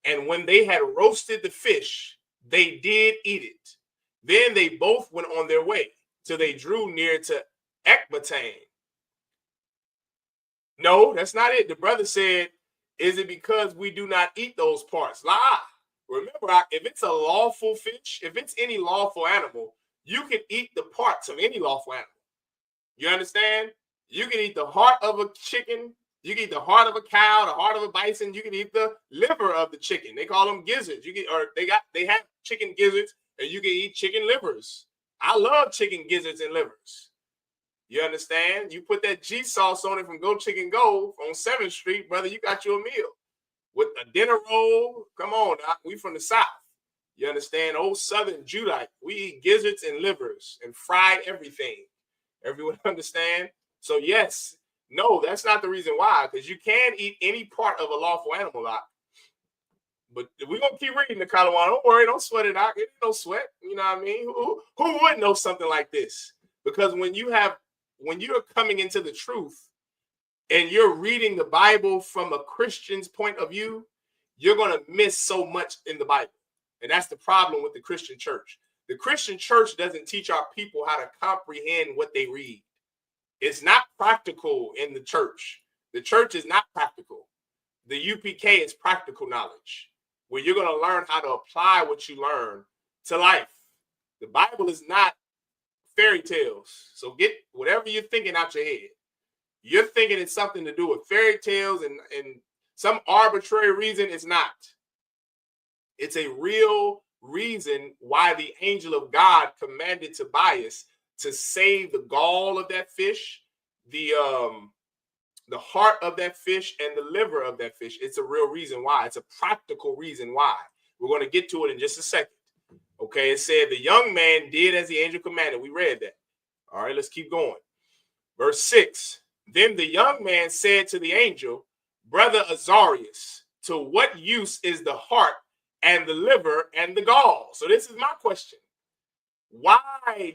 and when they had roasted the fish, they did eat it. Then they both went on their way till they drew near to Ecbatane. No, that's not it. The brother said, is it because we do not eat those parts? Lie. Remember, if it's a lawful fish, if it's any lawful animal, you can eat the parts of any lawful animal. You understand? You can eat the heart of a chicken. You can eat the heart of a cow, the heart of a bison. You can eat the liver of the chicken. They call them gizzards. They have chicken gizzards, and you can eat chicken livers. I love chicken gizzards and livers. You understand? You put that G sauce on it from Go Chicken Go on 7th Street, brother, you got you a meal. With a dinner roll, come on, Doc. We from the South. You understand? Old Southern Judite. We eat gizzards and livers and fried everything. Everyone understand? So yes, no, that's not the reason why, because you can eat any part of a lawful animal, Doc. But we're going to keep reading the Kalawan. Don't worry, don't sweat it, Doc. It ain't no sweat. You know what I mean? Who would know something like this? Because when you're coming into the truth, and you're reading the Bible from a Christian's point of view, you're going to miss so much in the Bible. And that's the problem with the Christian church. The Christian church doesn't teach our people how to comprehend what they read. It's not practical in the church. The church is not practical. The UPK is practical knowledge, where you're going to learn how to apply what you learn to life. The Bible is not fairy tales. So get whatever you're thinking out your head. You're thinking it's something to do with fairy tales and some arbitrary reason. It's not. It's a real reason why the angel of God commanded Tobias to save the gall of that fish, the heart of that fish, and the liver of that fish. It's a real reason why. It's a practical reason why. We're going to get to it in just a second. Okay, it said the young man did as the angel commanded. We read that. All right, let's keep going. Verse 6. Then the young man said to the angel, Brother Azarias, to what use is the heart and the liver and the gall? So this is my question. Why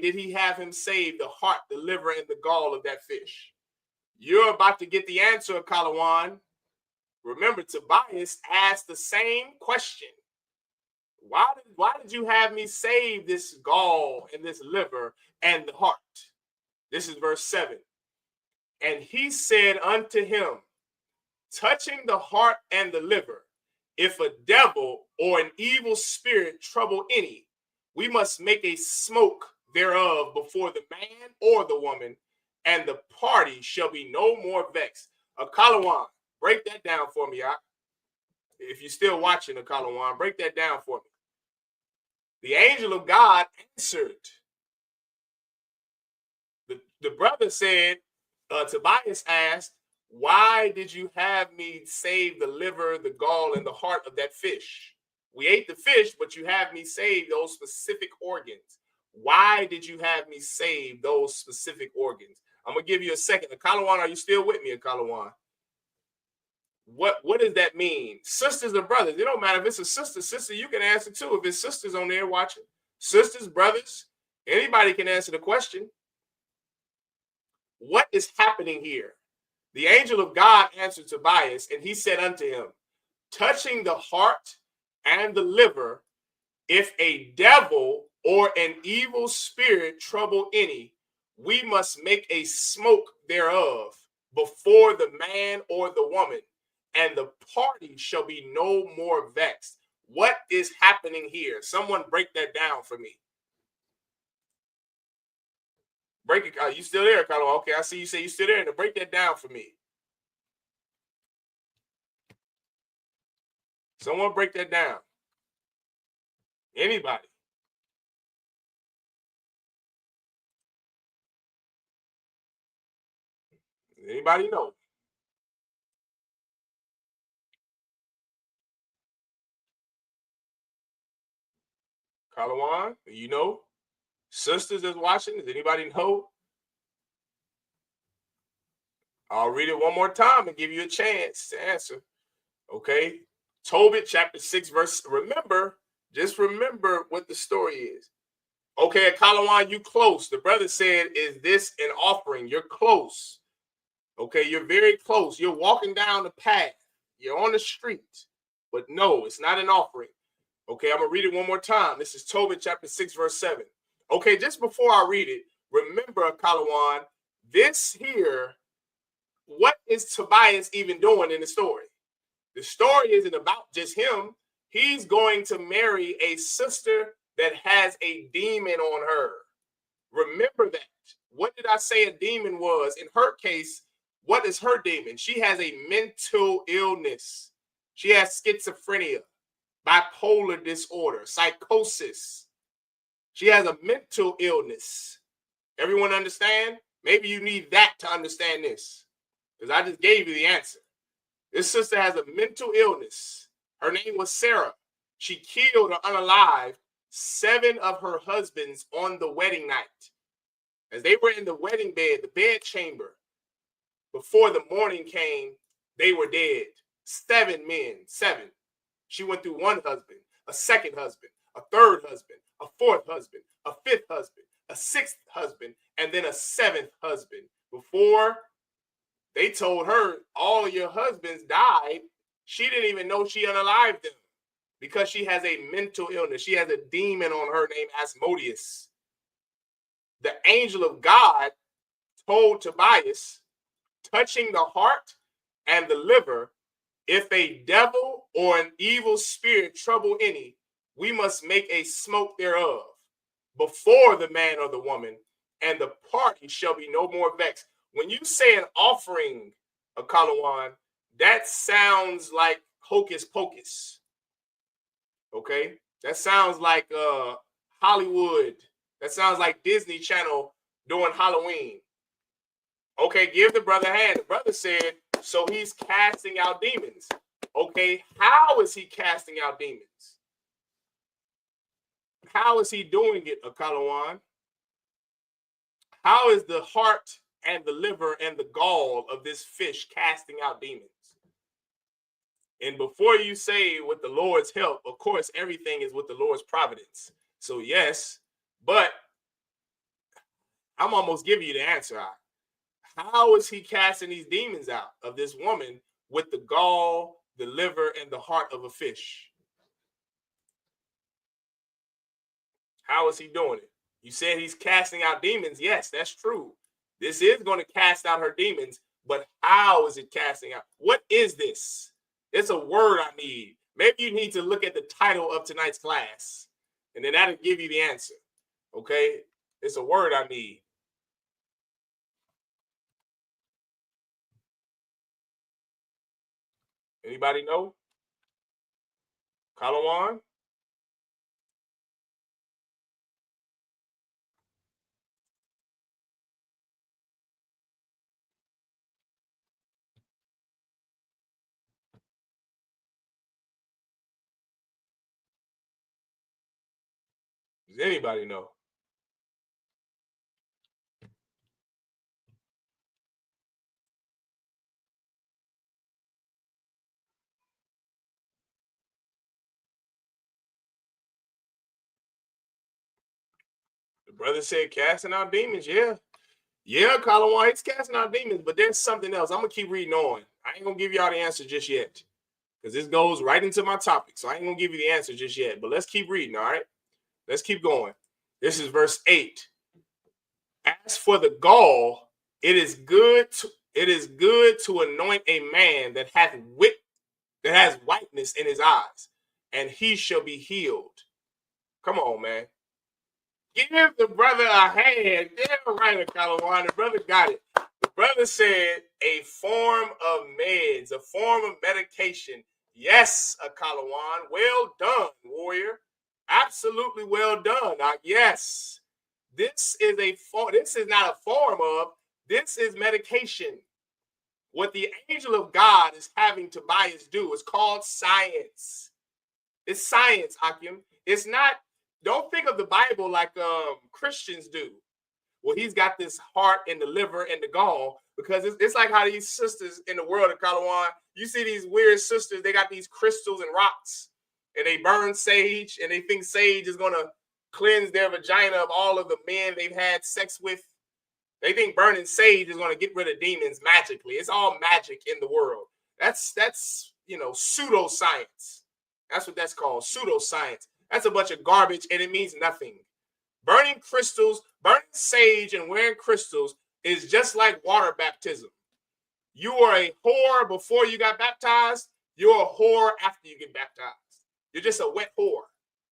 did he have him save the heart, the liver, and the gall of that fish? You're about to get the answer, Kalawan. Remember, Tobias asked the same question. Why did you have me save this gall and this liver and the heart? This is verse 7. And he said unto him, touching the heart and the liver, if a devil or an evil spirit trouble any, we must make a smoke thereof before the man or the woman, and the party shall be no more vexed. Kalawan, break that down for me, if you're still watching, Kalawan, break that down for me. The angel of God answered. The brother said, Tobias asked, why did you have me save the liver, the gall, and the heart of that fish? We ate the fish, but you have me save those specific organs. Why did you have me save those specific organs? I'm going to give you a second. Kalawan, are you still with me, Kalawan? What does that mean? Sisters and brothers. It don't matter if it's a sister, you can answer too. If it's sisters on there watching, sisters, brothers, anybody can answer the question. What is happening here? The angel of God answered Tobias, and he said unto him, touching the heart and the liver, if a devil or an evil spirit trouble any, we must make a smoke thereof before the man or the woman, and the party shall be no more vexed. What is happening here? Someone break that down for me. Break it. You still there, Carlo? Okay, I see you say you still there. Now break that down for me. Someone break that down. Anybody? Anybody know? Kalawan, you know? Sisters that's watching, does anybody know? I'll read it one more time and give you a chance to answer. Okay. Tobit chapter 6, verse. Remember, just remember what the story is. Okay, Kalawan, you close. The brother said, is this an offering? You're close. Okay, you're very close. You're walking down the path. You're on the street. But no, it's not an offering. Okay, I'm going to read it one more time. This is Tobit chapter 6, verse 7. Okay, just before I read it, remember, Kalawan, this here, what is Tobias even doing in the story? The story isn't about just him. He's going to marry a sister that has a demon on her. Remember that. What did I say a demon was? In her case, what is her demon? She has a mental illness. She has schizophrenia, bipolar disorder, psychosis. She has a mental illness. Everyone understand? Maybe you need that to understand this, because I just gave you the answer. This sister has a mental illness. Her name was Sarah. She killed or unalived 7 of her husbands on the wedding night. As they were in the wedding bed, the bed chamber, before the morning came, they were dead. 7 men, 7. She went through 1 husband, a 2nd husband, a 3rd husband, a 4th husband, a 5th husband, a 6th husband, and then a 7th husband. Before they told her all your husbands died, she didn't even know she unalived them because she has a mental illness. She has a demon on her named Asmodeus. The angel of God told Tobias, touching the heart and the liver, if a devil or an evil spirit trouble any, we must make a smoke thereof before the man or the woman, and the party shall be no more vexed. When you say an offering, a Kalawan, that sounds like hocus pocus. Okay? That sounds like Hollywood. That sounds like Disney Channel doing Halloween. Okay, give the brother a hand. The brother said, so he's casting out demons. Okay, how is he casting out demons? How is he doing it, Akalawan? How is the heart and the liver and the gall of this fish casting out demons? And before you say with the Lord's help, of course, everything is with the Lord's providence. So yes, but I'm almost giving you the answer. How is he casting these demons out of this woman with the gall, the liver, and the heart of a fish? How is he doing it? You said he's casting out demons. Yes, that's true. This is going to cast out her demons, but how is it casting out? What is this? It's a word I need. Maybe you need to look at the title of tonight's class, and then that'll give you the answer. Okay? It's a word I need. Anybody know? Kalawan? Does anybody know? The brother said casting out demons. Yeah. Yeah, Kalawan, he's casting out demons, but there's something else. I'm going to keep reading on. I ain't going to give y'all the answer just yet, because this goes right into my topic. So I ain't going to give you the answer just yet, but let's keep reading, all right? Let's keep going. This is verse 8. As for the gall, it is good to anoint a man that hath wit that has whiteness in his eyes, and he shall be healed. Come on, man. Give the brother a hand. Damn right, Kalawan. The brother got it. The brother said a form of meds, a form of medication. Yes, Kalawan. Well done, warrior. Absolutely well done. Yes. This is not a form of, this is medication. What the angel of God is having Tobias do is called science. It's science, Hakim. It's not, don't think of the Bible like Christians do. Well, he's got this heart and the liver and the gall, because it's like how these sisters in the world of Kalawan, you see these weird sisters, they got these crystals and rocks, and they burn sage, and they think sage is going to cleanse their vagina of all of the men they've had sex with. They think burning sage is going to get rid of demons magically. It's all magic in the world. That's pseudoscience. That's what that's called, pseudoscience. That's a bunch of garbage, and it means nothing. Burning crystals, burning sage, and wearing crystals is just like water baptism. You are a whore before you got baptized. You're a whore after you get baptized. You're just a wet whore.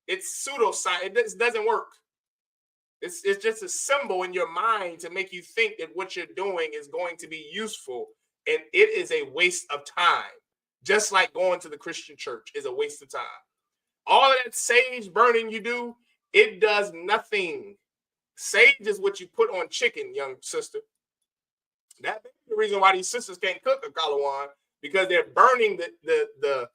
It's pseudoscience. It doesn't work. It's just a symbol in your mind to make you think that what you're doing is going to be useful, and it is a waste of time. Just like going to the Christian church is a waste of time. All of that sage burning you do, it does nothing. Sage is what you put on chicken, young sister. That's the reason why these sisters can't cook a Kalawan, because they're burning the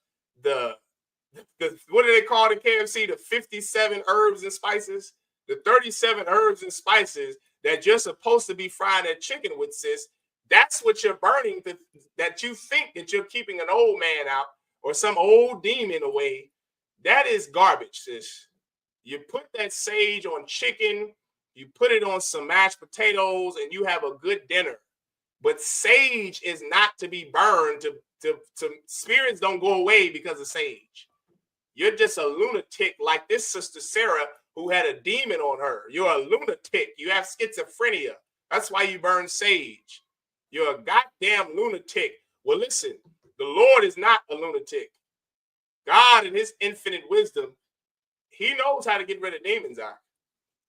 what do they call the KFC? The 57 herbs and spices, the 37 herbs and spices that you're supposed to be frying that chicken with, sis. That's what you're burning, that you think that you're keeping an old man out or some old demon away. That is garbage, sis. You put that sage on chicken, you put it on some mashed potatoes, and you have a good dinner. But sage is not to be burned. To spirits don't go away because of sage. You're just a lunatic like this sister Sarah, who had a demon on her. You're a lunatic. You have schizophrenia. That's why you burn sage. You're a goddamn lunatic. Well, listen, the Lord is not a lunatic. God, in his infinite wisdom, he knows how to get rid of demons out.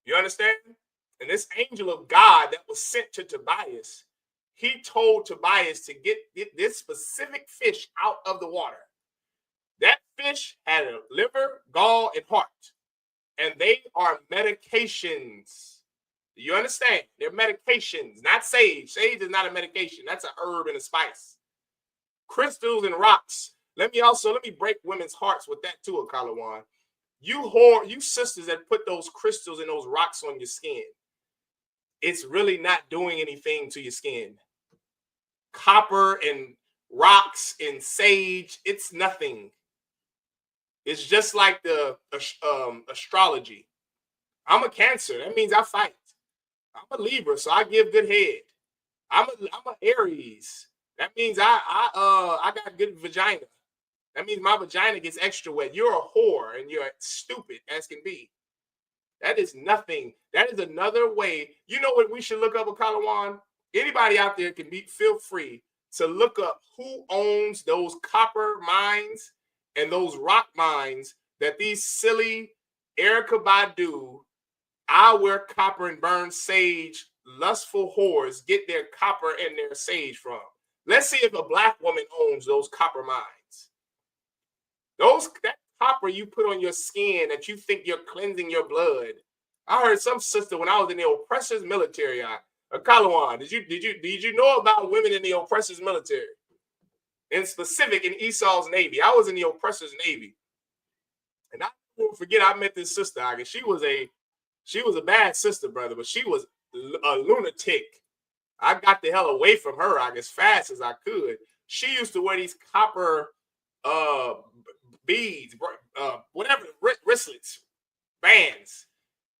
You understand? And this angel of God that was sent to Tobias, he told Tobias to get this specific fish out of the water. That fish had a liver, gall, and heart. And they are medications. Do you understand? They're medications, not sage. Sage is not a medication. That's a herb and a spice. Crystals and rocks. Let me break women's hearts with that too, Kalawan. You sisters that put those crystals and those rocks on your skin, it's really not doing anything to your skin. Copper and rocks and sage, it's nothing. It's just like the astrology. I'm a Cancer. That means I fight. I'm a Libra, so I give good head. I'm a Aries. That means I got good vagina. That means my vagina gets extra wet. You're a whore and you're stupid as can be. That is nothing. That is another way. You know what we should look up, Kalawan? Anybody out there can feel free to look up who owns those copper mines and those rock mines that these silly Erykah Badu, I wear copper and burn sage, lustful whores get their copper and their sage from. Let's see if a black woman owns those copper mines. That copper you put on your skin that you think you're cleansing your blood. I heard some sister when I was in the oppressor's military. Kalawan, did you know about women in the oppressor's military? In specific, in Esau's Navy. I was in the oppressor's Navy. And I won't forget I met this sister. She was a bad sister, brother, but she was a lunatic. I got the hell away from her as fast as I could. She used to wear these copper beads, whatever, wristlets, bands.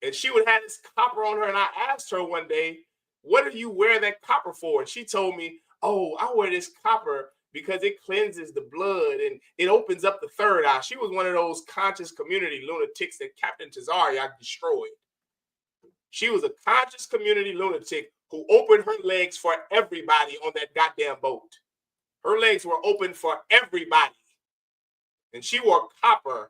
And she would have this copper on her. And I asked her one day, what do you wear that copper for? And she told me, oh, I wear this copper because it cleanses the blood and it opens up the third eye. She was one of those conscious community lunatics that Captain Tazariak destroyed. She was a conscious community lunatic who opened her legs for everybody on that goddamn boat. Her legs were open for everybody. and she wore copper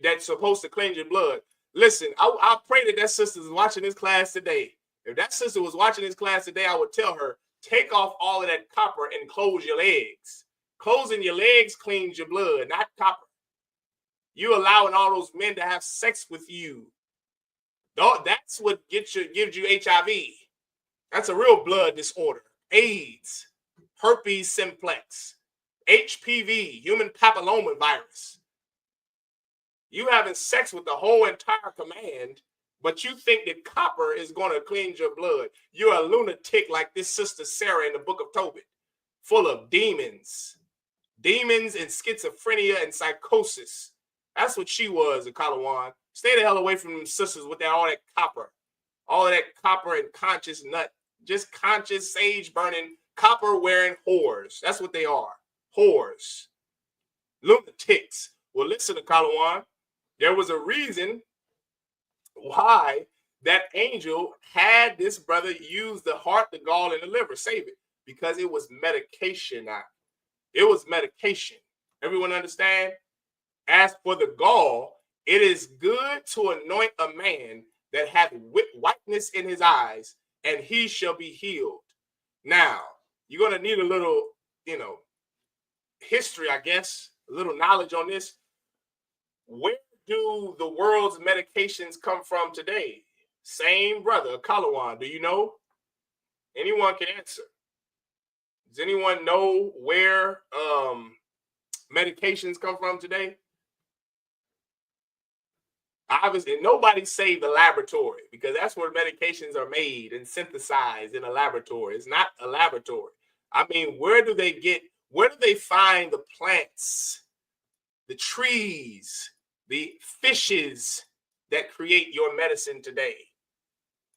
that's supposed to cleanse your blood. Listen, I pray that sister is watching this class today. If that sister was watching this class today, I would tell her, take off all of that copper and close your legs. Closing your legs cleans your blood, not copper. You allowing all those men to have sex with you. That's what gives you HIV. That's a real blood disorder. AIDS, herpes simplex, HPV, human papilloma virus. You having sex with the whole entire command, but you think that copper is going to cleanse your blood. You're a lunatic like this sister Sarah in the book of Tobit, full of demons and schizophrenia and psychosis. That's what she was, a Kalawan. Stay the hell away from them sisters with all that copper and conscious nut, just conscious sage burning, copper wearing whores. That's what they are, whores, lunatics. Well, listen to Kalawan. There was a reason why that angel had this brother use the heart, the gall, and the liver, save it, because it was medication. It was medication. Everyone understand? As for the gall, it is good to anoint a man that hath whiteness in his eyes, and he shall be healed. Now, you're going to need a little, history, I guess, a little knowledge on this. Where do the world's medications come from today? Same brother, Kalawan. Do you know? Anyone can answer. Does anyone know where medications come from today? Obviously, nobody saved the laboratory, because that's where medications are made and synthesized, in a laboratory. It's not a laboratory. I mean, where do they find the plants, the trees, the fishes that create your medicine today?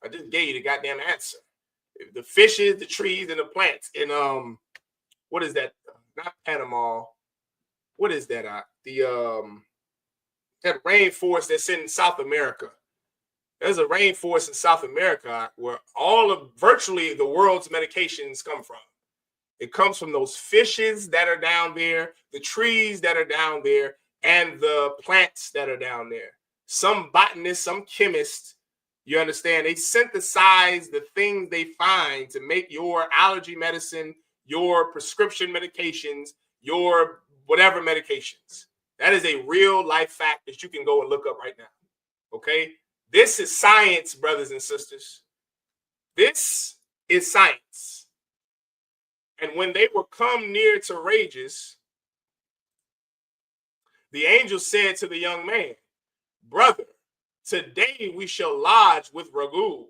I just gave you the goddamn answer. The fishes, the trees, and the plants in what is that? Not Panama. What is that? That rainforest that's in South America. There's a rainforest in South America where virtually the world's medications come from. It comes from those fishes that are down there, the trees that are down there, and the plants that are down there. Some botanists, some chemists, you understand, they synthesize the things they find to make your allergy medicine, your prescription medications, your whatever medications. That is a real life fact that you can go and look up right now. Okay? This is science, brothers and sisters. This is science. And when they were come near to Rages, the angel said to the young man, brother, today we shall lodge with Ragu,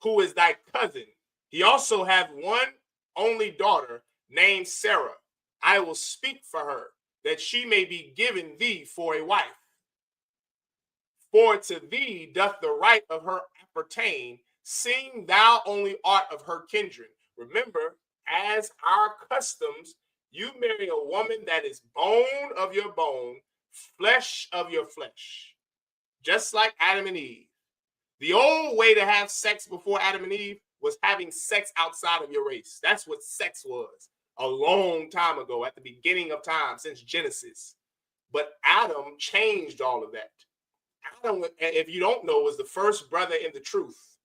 who is thy cousin. He also hath one only daughter named Sarah. I will speak for her, that she may be given thee for a wife. For to thee doth the right of her appertain, seeing thou only art of her kindred. Remember, as our customs, you marry a woman that is bone of your bone, flesh of your flesh. Just like Adam and Eve. The old way to have sex before Adam and Eve was having sex outside of your race. That's what sex was a long time ago, at the beginning of time, since Genesis. But Adam changed all of that. Adam, if you don't know, was the first brother in the truth.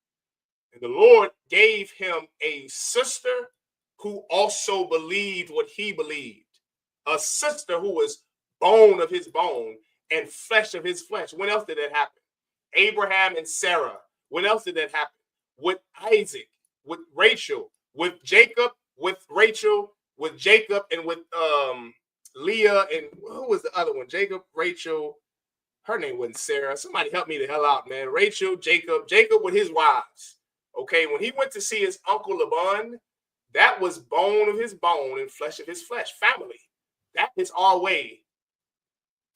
And the Lord gave him a sister who also believed what he believed. A sister who was bone of his bone and flesh of his flesh. When else did that happen? Abraham and Sarah. When else did that happen? With Isaac, with Rachel, with Jacob, with Rachel, with Jacob, and with Leah, and who was the other one? Jacob, Rachel. Her name wasn't Sarah. Somebody help me the hell out, man. Rachel, Jacob with his wives. Okay, when he went to see his uncle Laban, that was bone of his bone and flesh of his flesh. Family. That is our way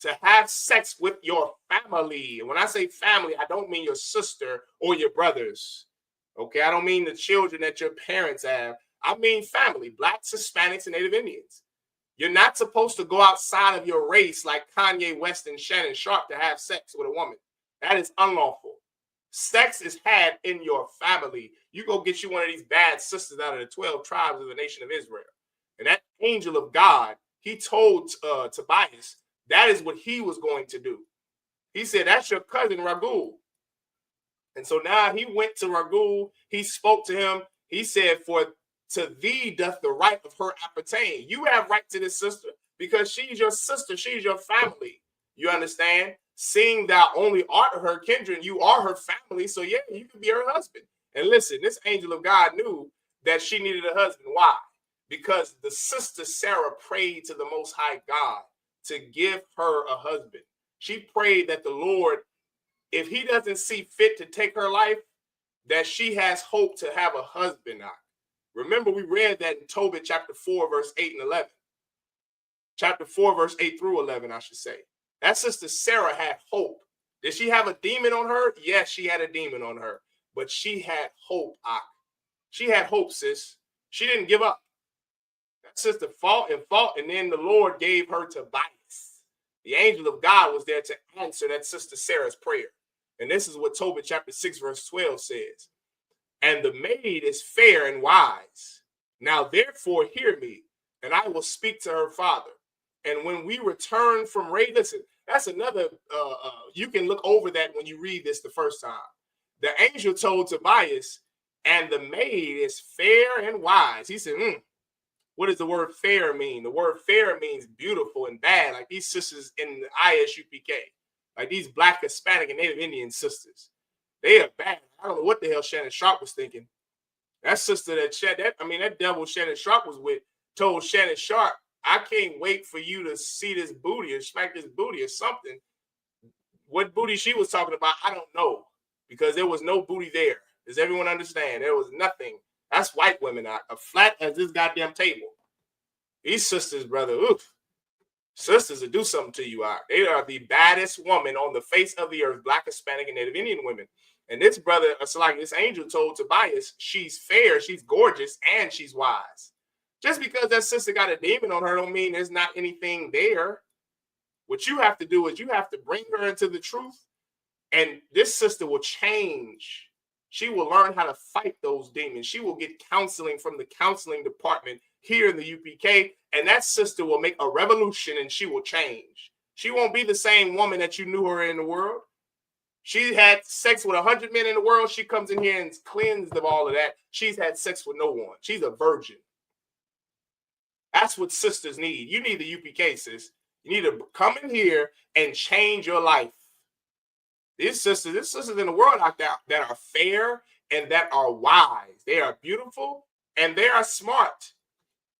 to have sex with your family. And when I say family, I don't mean your sister or your brothers. Okay, I don't mean the children that your parents have. I mean family, Blacks, Hispanics, and Native Indians. You're not supposed to go outside of your race like Kanye West and Shannon Sharp to have sex with a woman. That is unlawful. Sex is had in your family. You go get you one of these bad sisters out of the 12 tribes of the nation of Israel. And that angel of God, he told Tobias, That is what he was going to do. He said, that's your cousin Ragul. And so now he went to Ragul. He spoke to him. He said, for to thee doth the right of her appertain. You have right to this sister because she's your sister. She's your family. You understand? Seeing thou only art her kindred, you are her family. So yeah, you can be her husband. And listen, this angel of God knew that she needed a husband. Why? Because the sister Sarah prayed to the Most High God to give her a husband. She prayed that the Lord, if he doesn't see fit to take her life, that she has hope to have a husband now. Remember, we read that in Tobit chapter 4, verse 8 and 11. Chapter 4, verse 8 through 11, I should say. That sister Sarah had hope. Did she have a demon on her? Yes, she had a demon on her. But she had hope, Ak. She had hope, sis. She didn't give up. That sister fought, and then the Lord gave her Tobias. The angel of God was there to answer that sister Sarah's prayer. And this is what Tobit chapter 6, verse 12 says. And the maid is fair and wise. Now therefore hear me, and I will speak to her father. And when we return from raid, listen, that's another, you can look over that when you read this the first time. The angel told Tobias, and the maid is fair and wise. He said, what does the word fair mean? The word fair means beautiful and bad, like these sisters in the I.S.U.P.K, like these Black, Hispanic, and Native Indian sisters. They are bad. I don't know what the hell Shannon Sharp was thinking. That sister that devil Shannon Sharp was with told Shannon Sharp, I can't wait for you to see this booty or smack this booty or something. What booty she was talking about, I don't know, because there was no booty there. Does everyone understand? There was nothing. That's white women are flat as this goddamn table. These sisters, brother, oof. Sisters will do something to you out. They are the baddest woman on the face of the earth, Black, Hispanic, and Native Indian women. And this brother, it's like this angel told Tobias, she's fair, she's gorgeous, and she's wise. Just because that sister got a demon on her don't mean there's not anything there. What you have to do is you have to bring her into the truth, and this sister will change. She will learn how to fight those demons. She will get counseling from the counseling department here in the UPK, and that sister will make a revolution and she will change. She won't be the same woman that you knew her in the world. She had sex with 100 men in the world. She comes in here and is cleansed of all of that. She's had sex with no one. She's a virgin. That's what sisters need. You need the UPK, sis. You need to come in here and change your life. These sisters in the world out there that are fair and that are wise. They are beautiful and they are smart.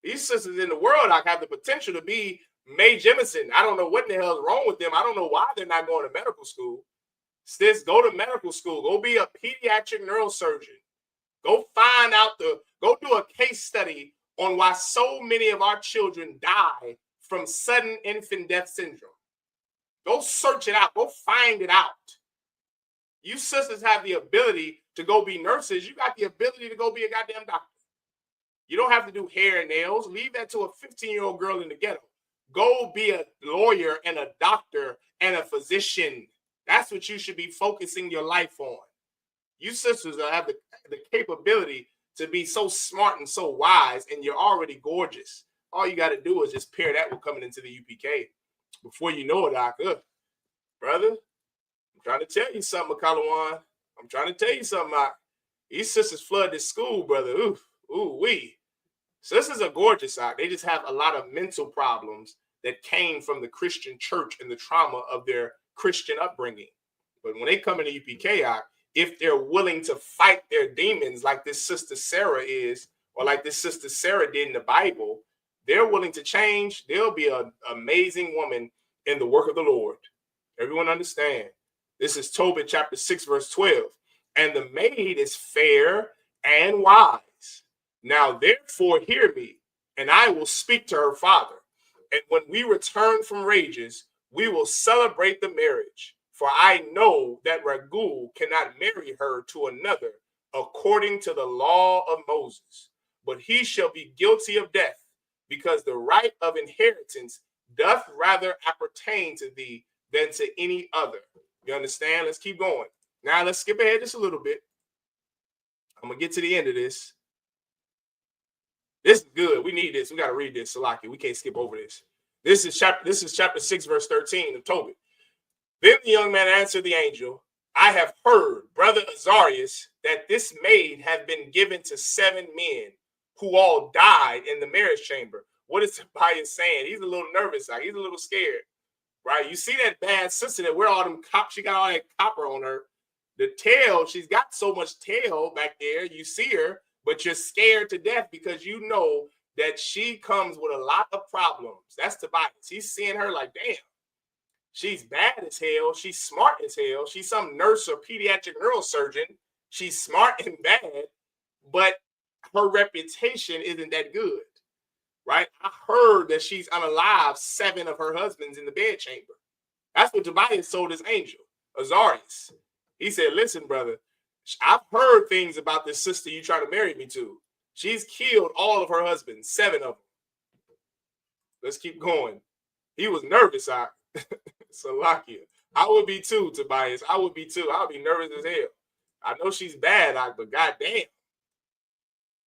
These sisters in the world have the potential to be Mae Jemison. I don't know what the hell is wrong with them. I don't know why they're not going to medical school. Sis, go to medical school. Go be a pediatric neurosurgeon. Go find out go do a case study on why so many of our children die from sudden infant death syndrome. Go search it out. Go find it out. You sisters have the ability to go be nurses. You got the ability to go be a goddamn doctor. You don't have to do hair and nails. Leave that to a 15-year-old girl in the ghetto. Go be a lawyer and a doctor and a physician. That's what you should be focusing your life on. You sisters have the capability to be so smart and so wise, and you're already gorgeous. All you got to do is just pair that with coming into the UPK. Before you know it, brother, I'm trying to tell you something, Makalawan. I'm trying to tell you something. These sisters flood this school, brother. Ooh-wee. Sisters are gorgeous out. They just have a lot of mental problems that came from the Christian church and the trauma of their Christian upbringing. But when they come into UPK out, if they're willing to fight their demons like this sister Sarah is, or like this sister Sarah did in the Bible, they're willing to change. They'll be an amazing woman in the work of the Lord. Everyone understand? This is Tobit chapter 6, verse 12. And the maid is fair and wise. Now, therefore, hear me, and I will speak to her father. And when we return from rages, we will celebrate the marriage. For I know that Ragul cannot marry her to another according to the law of Moses, but he shall be guilty of death, because the right of inheritance doth rather appertain to thee than to any other. You understand? Let's keep going. Now let's skip ahead just a little bit. I'm going to get to the end of this. This is good. We need this. We got to read this, Salaki. We can't skip over this. This is chapter 6, verse 13 of Tobit. Then the young man answered the angel, I have heard, brother Azarias, that this maid have been given to 7 men who all died in the marriage chamber. What is Tobias saying? He's a little nervous. He's a little scared, right? You see that bad sister that wear all them she got all that copper on her. The tail, she's got so much tail back there. You see her, but you're scared to death because you know that she comes with a lot of problems. That's Tobias. He's seeing her like, damn. She's bad as hell. She's smart as hell. She's some nurse or pediatric neurosurgeon. She's smart and bad, but her reputation isn't that good, right? I heard that she's unalived 7 of her husbands in the bedchamber. That's what Tobias told his angel, Azarias. He said, listen, brother, I've heard things about this sister you try to marry me to. She's killed all of her husbands, 7 of them. Let's keep going. He was nervous, Salakia. I would be too, Tobias. I would be too. I would be nervous as hell. I know she's bad, but goddamn.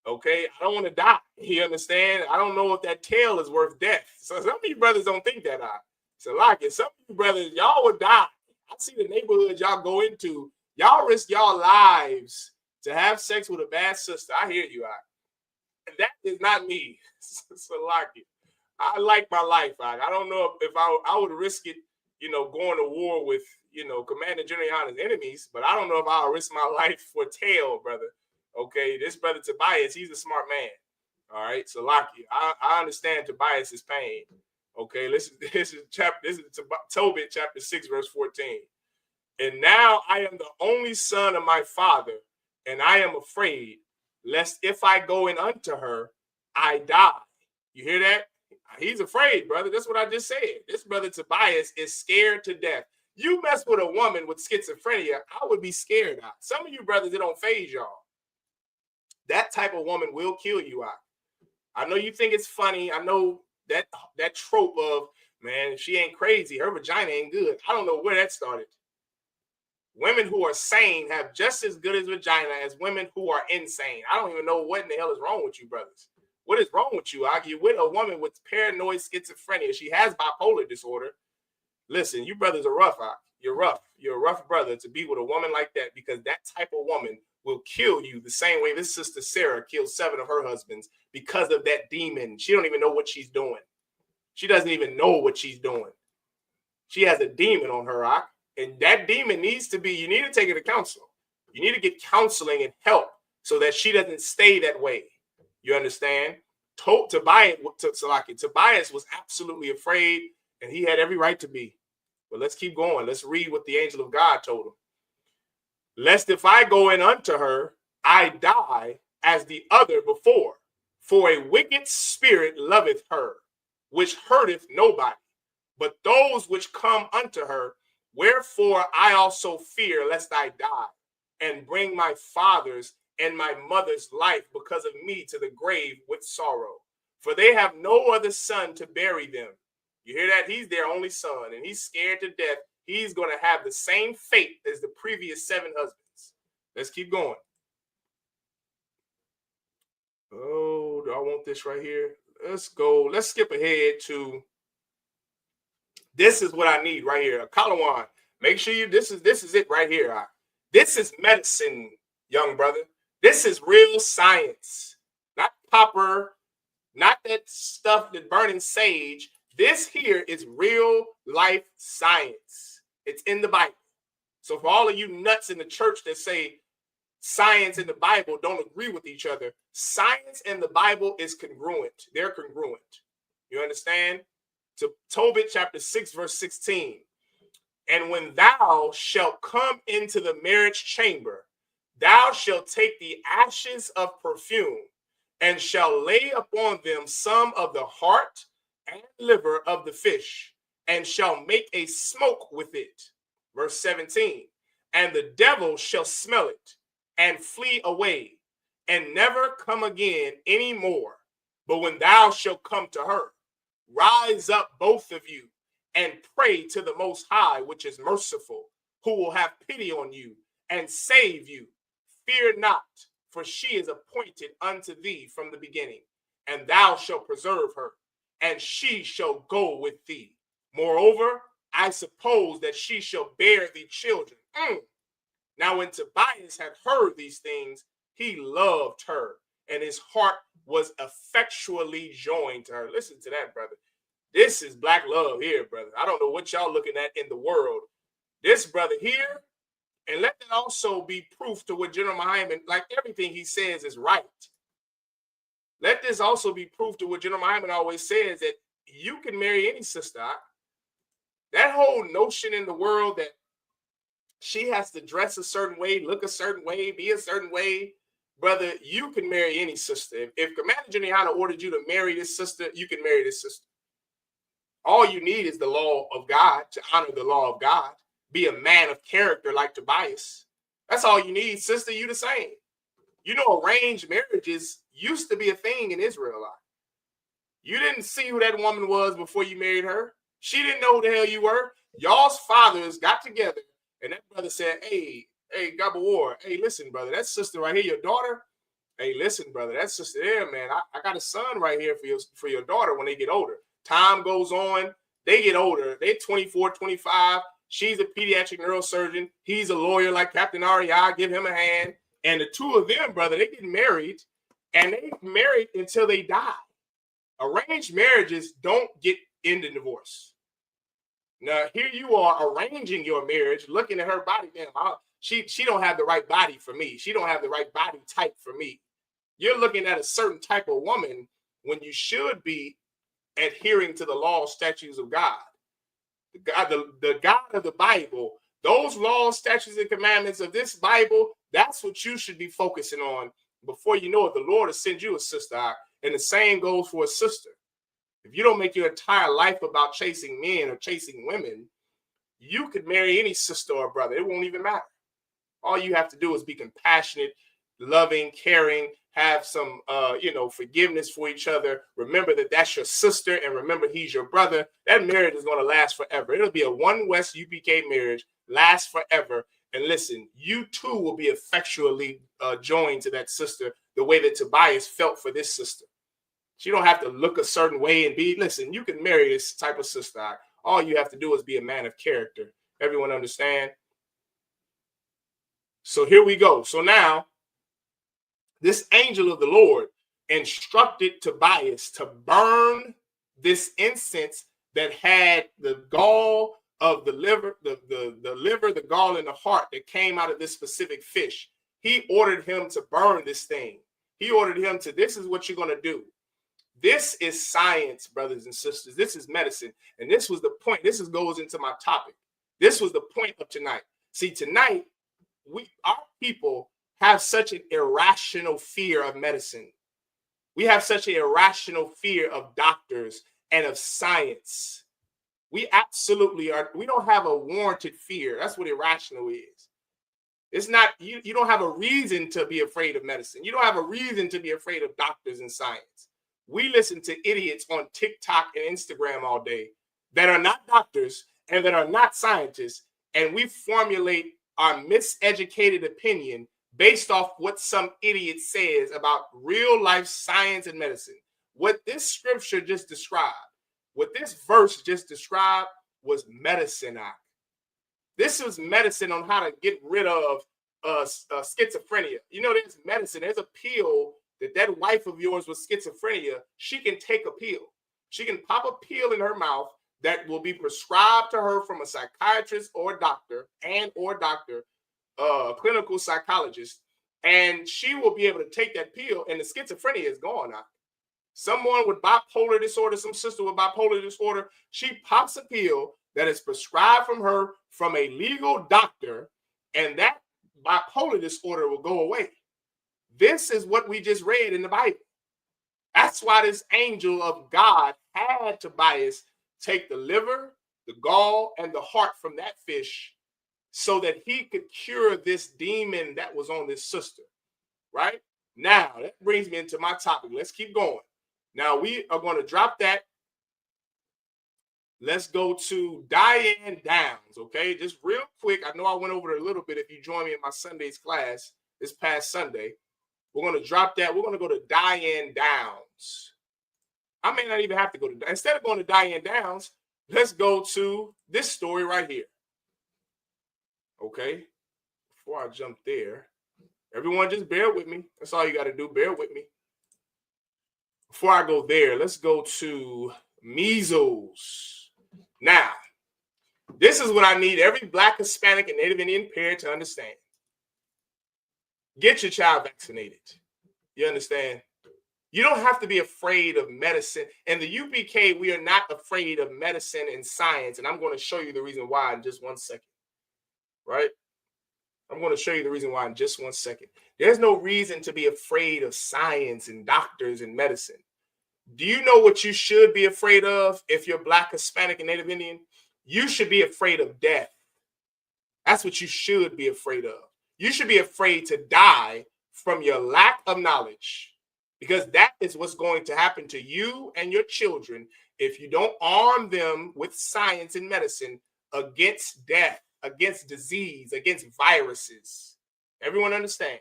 Okay, I don't want to die. You understand? I don't know if that tail is worth death. So some of you brothers don't think that. Salakia. Some of you brothers, y'all would die. I see the neighborhoods y'all go into. Y'all risk y'all lives to have sex with a bad sister. I hear you, And that is not me. Salakia. I like my life. I don't know if I would risk it, going to war with, Commander General Yahanna's enemies, but I don't know if I'll risk my life for tail, brother. Okay, this brother Tobias, he's a smart man. All right, so I understand Tobias's pain. Okay, this is Tobit chapter 6, verse 14. And now I am the only son of my father, and I am afraid, lest if I go in unto her, I die. You hear that? He's afraid, brother. That's what I just said. This brother Tobias is scared to death. You mess with a woman with schizophrenia, I would be scared. Some of you brothers, it don't phase y'all. That type of woman will kill you out. I know you think it's funny. I know that trope of, man, she ain't crazy. Her vagina ain't good. I don't know where that started. Women who are sane have just as good as vagina as women who are insane. I don't even know what in the hell is wrong with you, brothers. What is wrong with you? You're with a woman with paranoid schizophrenia. She has bipolar disorder. Listen, you brothers are rough. You're rough. You're a rough brother to be with a woman like that, because that type of woman will kill you the same way this sister Sarah killed 7 of her husbands because of that demon. She don't even know what she's doing. She doesn't even know what she's doing. She has a demon on her, and that demon needs to be, you need to take her to counsel. You need to get counseling and help so that she doesn't stay that way. You understand? Tobias was absolutely afraid, and he had every right to be. But let's keep going. Let's read what the angel of God told him. Lest if I go in unto her, I die as the other before. For a wicked spirit loveth her, which hurteth nobody, but those which come unto her. Wherefore I also fear lest I die, and bring my father's and my mother's life because of me to the grave with sorrow. For they have no other son to bury them. You hear that? He's their only son, and he's scared to death. He's going to have the same fate as the previous 7 husbands. Let's keep going. Oh, do I want this right here? Let's go. Let's skip ahead to, this is what I need right here. Kalawan, make sure this is it right here. This is medicine, young brother. This is real science, not copper, not that stuff that burning sage. This here is real life science. It's in the Bible. So for all of you nuts in the church that say science and the Bible don't agree with each other, science and the Bible is congruent. They're congruent. You understand? To Tobit chapter 6, verse 16. And when thou shalt come into the marriage chamber, thou shalt take the ashes of perfume and shall lay upon them some of the heart and liver of the fish, and shall make a smoke with it. Verse 17. And the devil shall smell it and flee away, and never come again any more. But when thou shalt come to her, rise up both of you and pray to the Most High, which is merciful, who will have pity on you and save you. Fear not, for she is appointed unto thee from the beginning, and thou shalt preserve her. and she shall go with thee. Moreover, I suppose that she shall bear thee children. Now when Tobias had heard these things, he loved her, and his heart was effectually joined to her. Listen to that, brother. This is black love here, brother. I don't know what y'all looking at in the world. This brother here, and let that also be proof to what General Muhammad, like everything he says is right. Let this also be proof to what General Muhammad always says, that you can marry any sister. That whole notion in the world that she has to dress a certain way, look a certain way, be a certain way, brother, you can marry any sister. If Commander General Yahanna ordered you to marry this sister, you can marry this sister. All you need is the law of God, to honor the law of God. Be a man of character like Tobias. That's all you need, sister. You the same. You know, arranged marriages used to be a thing in Israel. You didn't see who that woman was before you married her. She didn't know who the hell you were. Y'all's fathers got together, and that brother said, hey, Gabawar, hey, listen, brother, that sister right here, your daughter. Hey, listen, brother, that sister there, man, I got a son right here for your daughter when they get older. Time goes on, they get older. They're 24, 25. She's a pediatric neurosurgeon. He's a lawyer like Captain REI. Give him a hand. And the two of them, brother, they get married, and they married until they die. Arranged marriages don't get into divorce. Now, here you are arranging your marriage, looking at her body. Man, she don't have the right body for me. She don't have the right body type for me. You're looking at a certain type of woman when you should be adhering to the law, statutes of God. The God of the Bible, those laws, statutes, and commandments of this Bible, that's what you should be focusing on. Before you know it, the Lord will send you a sister. And the same goes for a sister. If you don't make your entire life about chasing men or chasing women, you could marry any sister or brother. It won't even matter. All you have to do is be compassionate, loving, caring, have some, forgiveness for each other. Remember that that's your sister, and remember he's your brother. That marriage is going to last forever. It'll be a one West UPK marriage, last forever. And listen, you too will be effectually joined to that sister the way that Tobias felt for this sister. She don't have to look a certain way and be, listen, you can marry this type of sister. All you have to do is be a man of character. Everyone understand? So here we go. So now, this angel of the Lord instructed Tobias to burn this incense that had the gall of the liver, the liver, the gall, and the heart that came out of this specific fish. He ordered him to burn this thing. He ordered him to, this is what you're going to do. This is science, brothers and sisters. This is medicine. And this was the point. This goes into my topic. This was the point of tonight. See, tonight, our people have such an irrational fear of medicine. We have such an irrational fear of doctors and of science. We absolutely are. We don't have a warranted fear. That's what irrational is. It's not, you don't have a reason to be afraid of medicine. You don't have a reason to be afraid of doctors and science. We listen to idiots on TikTok and Instagram all day that are not doctors and that are not scientists, and we formulate our miseducated opinion based off what some idiot says about real life science and medicine. What this scripture just described, what this verse just described, was medicine. This was medicine on how to get rid of schizophrenia. You know, there's medicine. There's a pill that wife of yours with schizophrenia, she can take a pill. She can pop a pill in her mouth that will be prescribed to her from a psychiatrist or doctor clinical psychologist, and she will be able to take that pill, and the schizophrenia is gone now. Someone with bipolar disorder, some sister with bipolar disorder, she pops a pill that is prescribed from her from a legal doctor, and that bipolar disorder will go away. This is what we just read in the Bible. That's why this angel of God had Tobias take the liver, the gall, and the heart from that fish so that he could cure this demon that was on this sister, right? Now, that brings me into my topic. Let's keep going. Now, we are going to drop that. Let's go to Diane Downs, okay? Just real quick. I know I went over it a little bit if you join me in my Sunday's class this past Sunday. We're going to drop that. We're going to go to Diane Downs. I may not even have to go to, instead of going to Diane Downs, let's go to this story right here. Okay, before I jump there, everyone just bear with me. That's all you got to do, bear with me. Before I go there, let's go to measles. Now, this is what I need every Black, Hispanic, and Native Indian parent to understand. Get your child vaccinated. You understand? You don't have to be afraid of medicine. In the UPK, we are not afraid of medicine and science. And I'm going to show you the reason why in just 1 second. Right? I'm going to show you the reason why in just 1 second. There's no reason to be afraid of science and doctors and medicine. Do you know what you should be afraid of if you're Black, Hispanic, and Native Indian? You should be afraid of death. That's what you should be afraid of. You should be afraid to die from your lack of knowledge, because that is what's going to happen to you and your children if you don't arm them with science and medicine against death, against disease, against viruses. Everyone understand?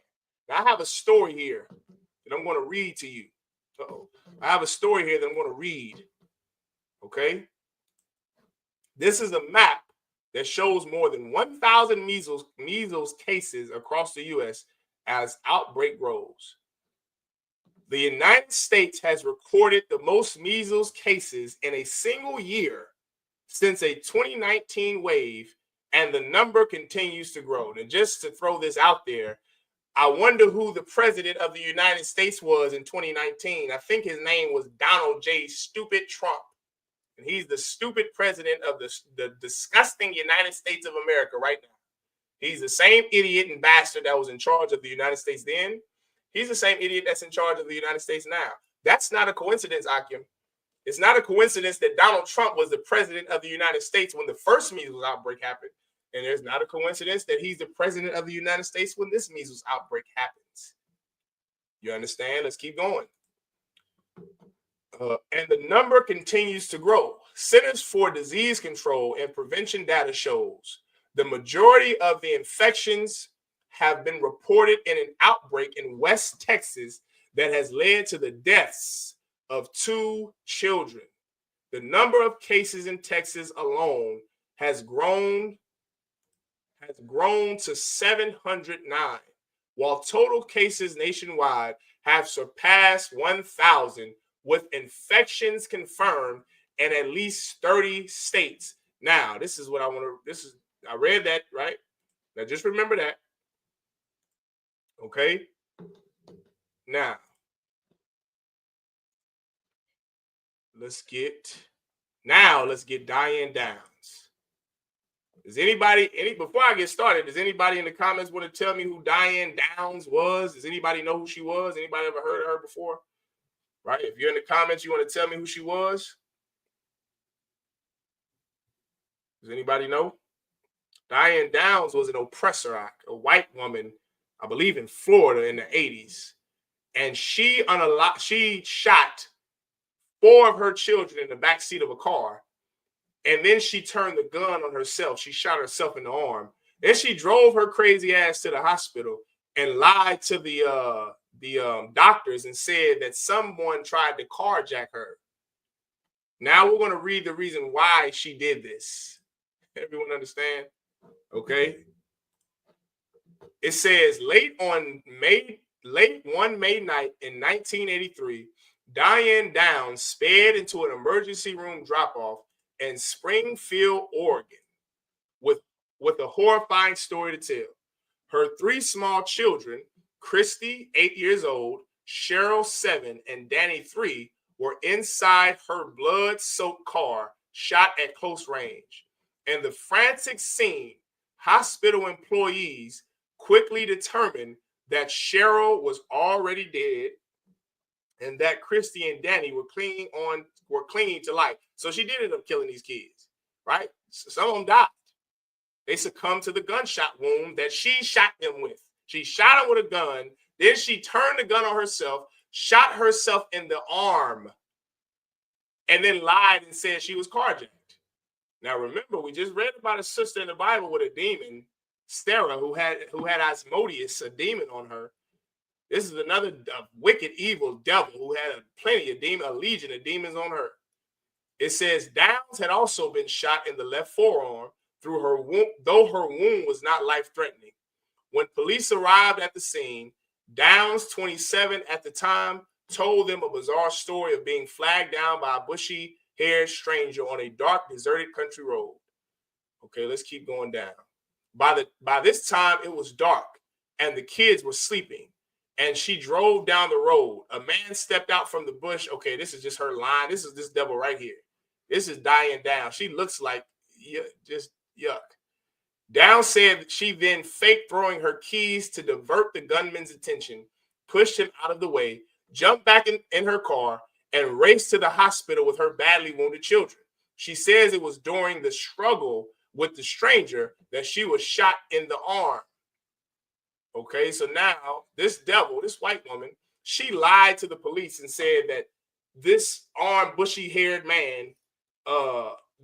Now, I have a story here that I'm going to read to you. I have a story here that I'm going to read. Okay? This is a map that shows more than 1,000 measles cases across the U.S. as outbreak grows. The United States has recorded the most measles cases in a single year since a 2019 wave, and the number continues to grow. And just to throw this out there, I wonder who the president of the United States was in 2019. I think his name was Donald J. Stupid Trump. And he's the stupid president of the disgusting United States of America right now. He's the same idiot and bastard that was in charge of the United States then. He's the same idiot that's in charge of the United States now. That's not a coincidence, Akim. It's not a coincidence that Donald Trump was the president of the United States when the first measles outbreak happened. And there's not a coincidence that he's the president of the United States when this measles outbreak happens. You understand? Let's keep going. And the number continues to grow. Centers for Disease Control and Prevention data shows the majority of the infections have been reported in an outbreak in West Texas that has led to the deaths of 2 children. The number of cases in Texas alone has grown to 709, while total cases nationwide have surpassed 1,000, with infections confirmed in at least 30 states. Now, this is what I want to, I read that, right? Now, just remember that. Okay? Now, let's get Diane Downs. Does anybody, before I get started, does anybody in the comments want to tell me who Diane Downs was? Does anybody know who she was? Anybody ever heard of her before? Right? If you're in the comments, you want to tell me who she was? Does anybody know? Diane Downs was an oppressor act, a white woman, I believe in Florida in the 80s. And she shot 4 of her children in the back seat of a car. And then she turned the gun on herself. She shot herself in the arm. Then she drove her crazy ass to the hospital and lied to the doctors and said that someone tried to carjack her. Now we're going to read the reason why she did this. Everyone understand? Okay. It says late one May night in 1983, Diane Downs sped into an emergency room drop-off in Springfield, Oregon, with a horrifying story to tell. Her 3 small children, Christy, 8 years old, Cheryl, 7, and Danny, 3, were inside her blood-soaked car, shot at close range. In the frantic scene, hospital employees quickly determined that Cheryl was already dead and that Christy and Danny were clinging to life. So she did end up killing these kids, right? Some of them died. They succumbed to the gunshot wound that she shot them with. She shot them with a gun. Then she turned the gun on herself, shot herself in the arm, and then lied and said she was carjacked. Now, remember, we just read about a sister in the Bible with a demon, Sarah, who had Asmodeus, a demon on her. This is another wicked, evil devil who had plenty of a legion of demons on her. It says Downs had also been shot in the left forearm through her wound, though her wound was not life-threatening. When police arrived at the scene, Downs, 27 at the time, told them a bizarre story of being flagged down by a bushy-haired stranger on a dark, deserted country road. Okay, let's keep going down. By this time, it was dark, and the kids were sleeping, and she drove down the road. A man stepped out from the bush. Okay, this is just her line. This is this devil right here. This is Diane Downs. She looks like just yuck. Downs said that she then faked throwing her keys to divert the gunman's attention, pushed him out of the way, jumped back in her car, and raced to the hospital with her badly wounded children. She says it was during the struggle with the stranger that she was shot in the arm. Okay, so now this devil, this white woman, she lied to the police and said that this armed, bushy-haired man,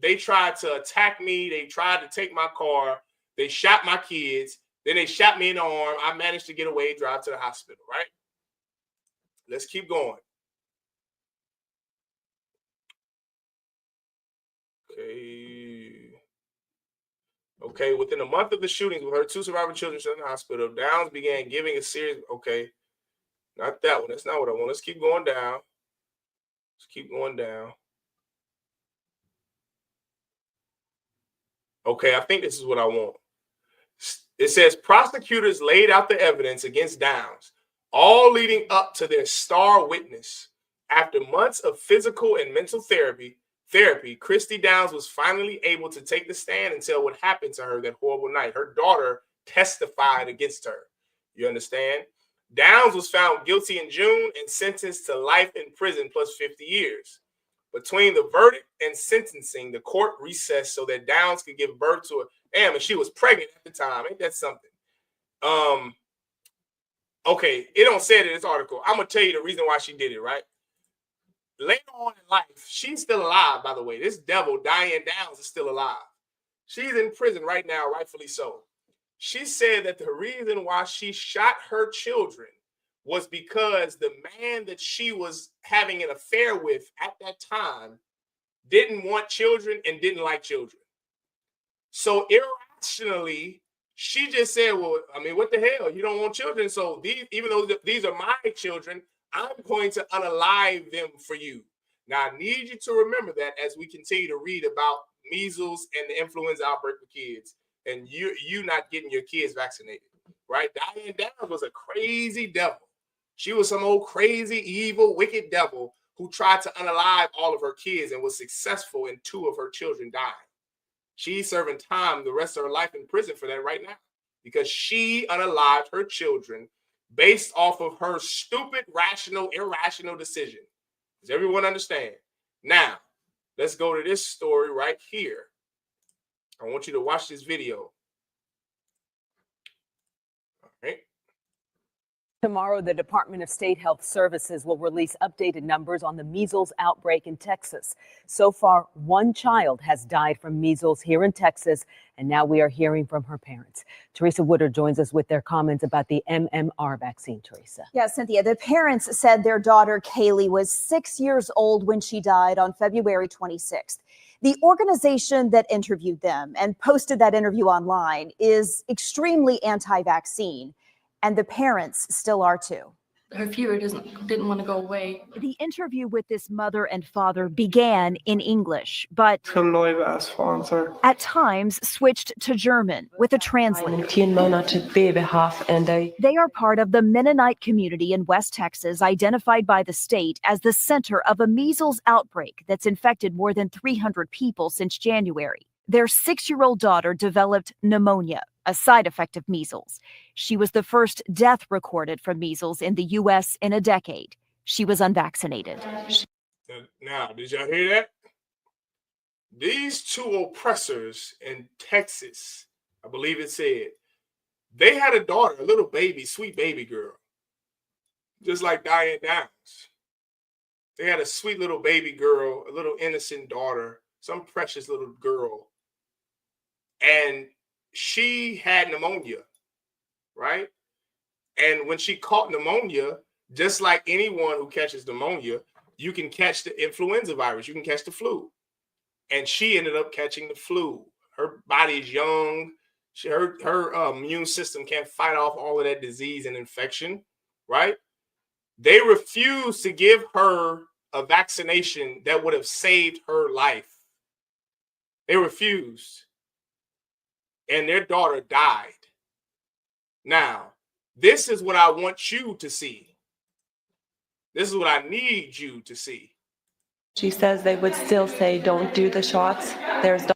they tried to attack me. They tried to take my car. They shot my kids. Then they shot me in the arm. I managed to get away, drive to the hospital, right? Let's keep going. Okay, within a month of the shootings with her 2 surviving children in the hospital, Downs began giving a series. Okay, not that one. That's not what I want. Let's keep going down. Let's keep going down. Okay, I think this is what I want. It says prosecutors laid out the evidence against Downs, all leading up to their star witness. After months of physical and mental therapy, Christy Downs was finally able to take the stand and tell what happened to her that horrible night. Her daughter testified against her. You understand? Downs was found guilty in June and sentenced to life in prison plus 50 years. Between the verdict and sentencing, the court recessed so that Downs could give birth to and she was pregnant at the time. Ain't that something? Okay, it don't say it in this article. I'm gonna tell you the reason why she did it, right? Later on in life, she's still alive, by the way. This devil, Diane Downs, is still alive. She's in prison right now, rightfully so. She said that the reason why she shot her children was because the man that she was having an affair with at that time didn't want children and didn't like children. So irrationally, she just said, well, I mean, what the hell? You don't want children. So even though these are my children, I'm going to unalive them for you. Now, I need you to remember that as we continue to read about measles and the influenza outbreak for kids, and you not getting your kids vaccinated, right? Diane Downs was a crazy devil. She was some old crazy, evil, wicked devil who tried to unalive all of her kids and was successful in 2 of her children dying. She's serving time the rest of her life in prison for that right now because she unalived her children based off of her stupid, irrational decision. Does everyone understand? Now, let's go to this story right here. I want you to watch this video. All right. Tomorrow, the Department of State Health Services will release updated numbers on the measles outbreak in Texas. So far, 1 child has died from measles here in Texas, and now we are hearing from her parents. Teresa Woodard joins us with their comments about the MMR vaccine, Teresa. Yeah, Cynthia, the parents said their daughter Kaylee was 6 years old when she died on February 26th. The organization that interviewed them and posted that interview online is extremely anti-vaccine. And the parents still are too. Her fever didn't want to go away. The interview with this mother and father began in English, but at times switched to German with a translator. They are part of the Mennonite community in West Texas, identified by the state as the center of a measles outbreak that's infected more than 300 people since January. Their 6-year-old daughter developed pneumonia, a side effect of measles. She was the first death recorded from measles in the U.S. in a decade. She was unvaccinated. Now, did y'all hear that? These 2 oppressors in Texas, I believe it said, they had a daughter, a little baby, sweet baby girl, just like Diane Downs. They had a sweet little baby girl, a little innocent daughter, some precious little girl. And she had pneumonia, right? And when she caught pneumonia, just like anyone who catches pneumonia, you can catch the influenza virus, you can catch the flu. And she ended up catching the flu. Her body is young. Her immune system can't fight off all of that disease and infection, right? They refused to give her a vaccination that would have saved her life. They refused. And their daughter died. Now, this is what I want you to see. This is what I need you to see. She says they would still say, don't do the shots.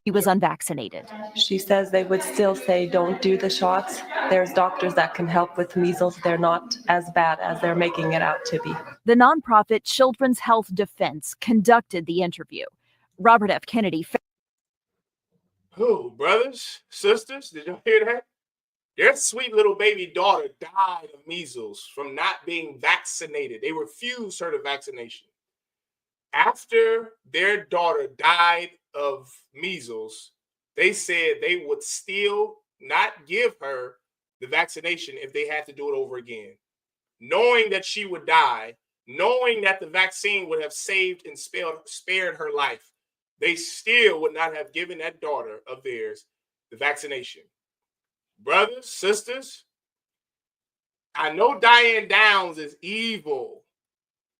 He was unvaccinated. She says they would still say, don't do the shots. There's doctors that can help with measles. They're not as bad as they're making it out to be. The nonprofit Children's Health Defense conducted the interview. Robert F. Kennedy. Oh, brothers, sisters, did y'all hear that? Their sweet little baby daughter died of measles from not being vaccinated. They refused her the vaccination. After their daughter died of measles, they said they would still not give her the vaccination if they had to do it over again. Knowing that she would die, knowing that the vaccine would have saved and spared her life, they still would not have given that daughter of theirs the vaccination. Brothers, sisters, I know Diane Downs is evil.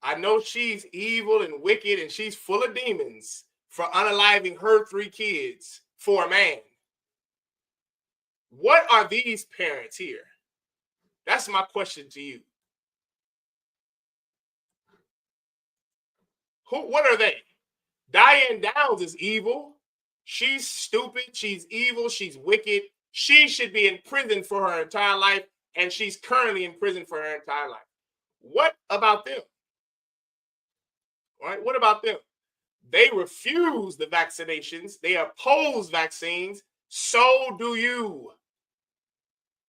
I know she's evil and wicked and she's full of demons for unaliving her 3 kids for a man. What are these parents here? That's my question to you. What are they? Diane Downs is evil. She's stupid. She's evil. She's wicked. She should be in prison for her entire life, and she's currently in prison for her entire life. What about them? All right, what about them? They refuse the vaccinations. They oppose vaccines. So do you.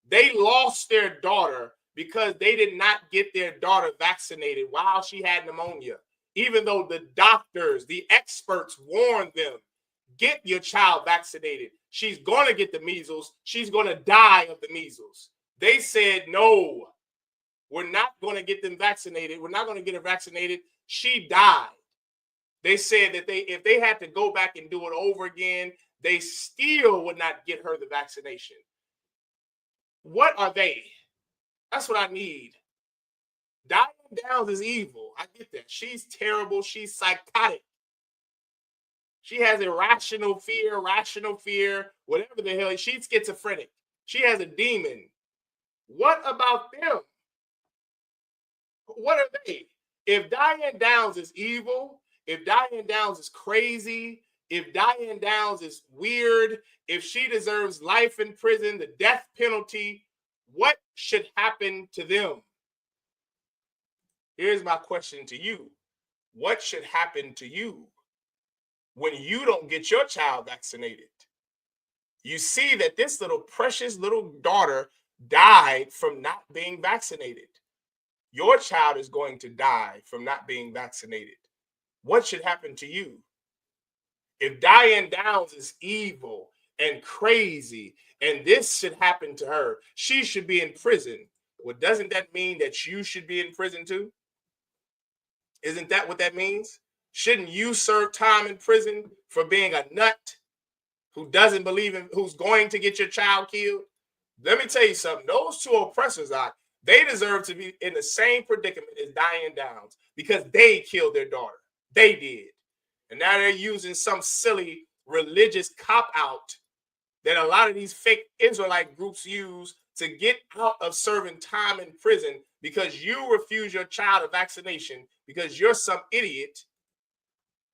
They lost their daughter because they did not get their daughter vaccinated while she had pneumonia, even though the doctors, the experts warned them, get your child vaccinated. She's going to get the measles. She's going to die of the measles. They said, no, we're not going to get them vaccinated. We're not going to get her vaccinated. She died. They said that if they had to go back and do it over again, they still would not get her the vaccination. What are they? That's what I need. Diane Downs is evil. I get that. She's terrible. She's psychotic. She has irrational fear, rational fear, whatever the hell. She's schizophrenic. She has a demon. What about them? What are they? If Diane Downs is evil, if Diane Downs is crazy, if Diane Downs is weird, if she deserves life in prison, the death penalty, what should happen to them? Here's my question to you. What should happen to you when you don't get your child vaccinated? You see that this little precious little daughter died from not being vaccinated. Your child is going to die from not being vaccinated. What should happen to you? If Diane Downs is evil and crazy and this should happen to her, she should be in prison. Well, doesn't that mean that you should be in prison too? Isn't that what that means? Shouldn't you serve time in prison for being a nut who doesn't believe in, who's going to get your child killed? Let me tell you something. Those 2 oppressors, they deserve to be in the same predicament as Diane Downs because they killed their daughter. They did. And now they're using some silly religious cop-out that a lot of these fake Israelite groups use to get out of serving time in prison because you refuse your child a vaccination because you're some idiot.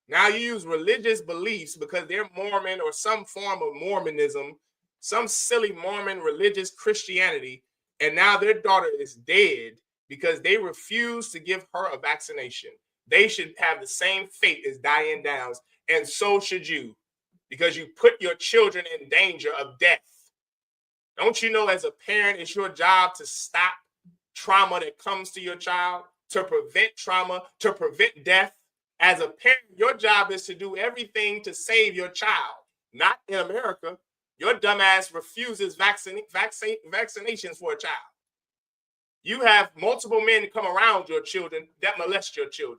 Now you use religious beliefs because they're Mormon or some form of Mormonism, some silly Mormon religious Christianity, and now their daughter is dead because they refuse to give her a vaccination. They should have the same fate as Diane Downs, and so should you, because you put your children in danger of death. Don't you know as a parent, it's your job to stop trauma that comes to your child, to prevent trauma, to prevent death? As a parent, your job is to do everything to save your child. Not in America. Your dumbass refuses vaccinations for a child. You have multiple men come around your children that molest your children.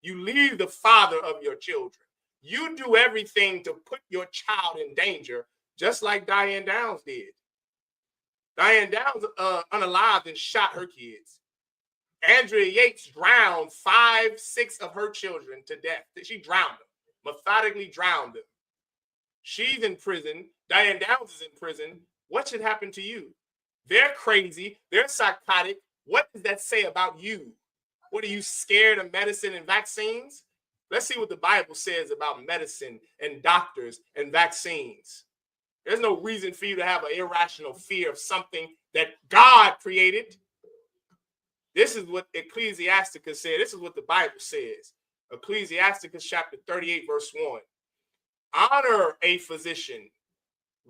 You leave the father of your children. You do everything to put your child in danger, just like Diane Downs did. Diane Downs unalived and shot her kids. Andrea Yates drowned 5, 6 of her children to death. She drowned them, methodically drowned them. She's in prison. Diane Downs is in prison. What should happen to you? They're crazy. They're psychotic. What does that say about you? What, are you scared of medicine and vaccines? Let's see what the Bible says about medicine and doctors and vaccines. There's no reason for you to have an irrational fear of something that God created. This is what Ecclesiasticus said. This is what the Bible says. Ecclesiasticus chapter 38, verse 1. Honor a physician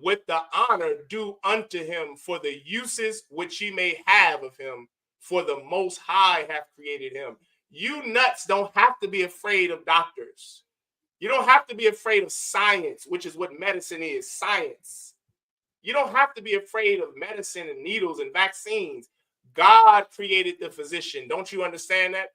with the honor due unto him for the uses which he may have of him, for the Most High hath created him. You nuts don't have to be afraid of doctors. You don't have to be afraid of science, which is what medicine is, science. You don't have to be afraid of medicine and needles and vaccines. God created the physician. Don't you understand that?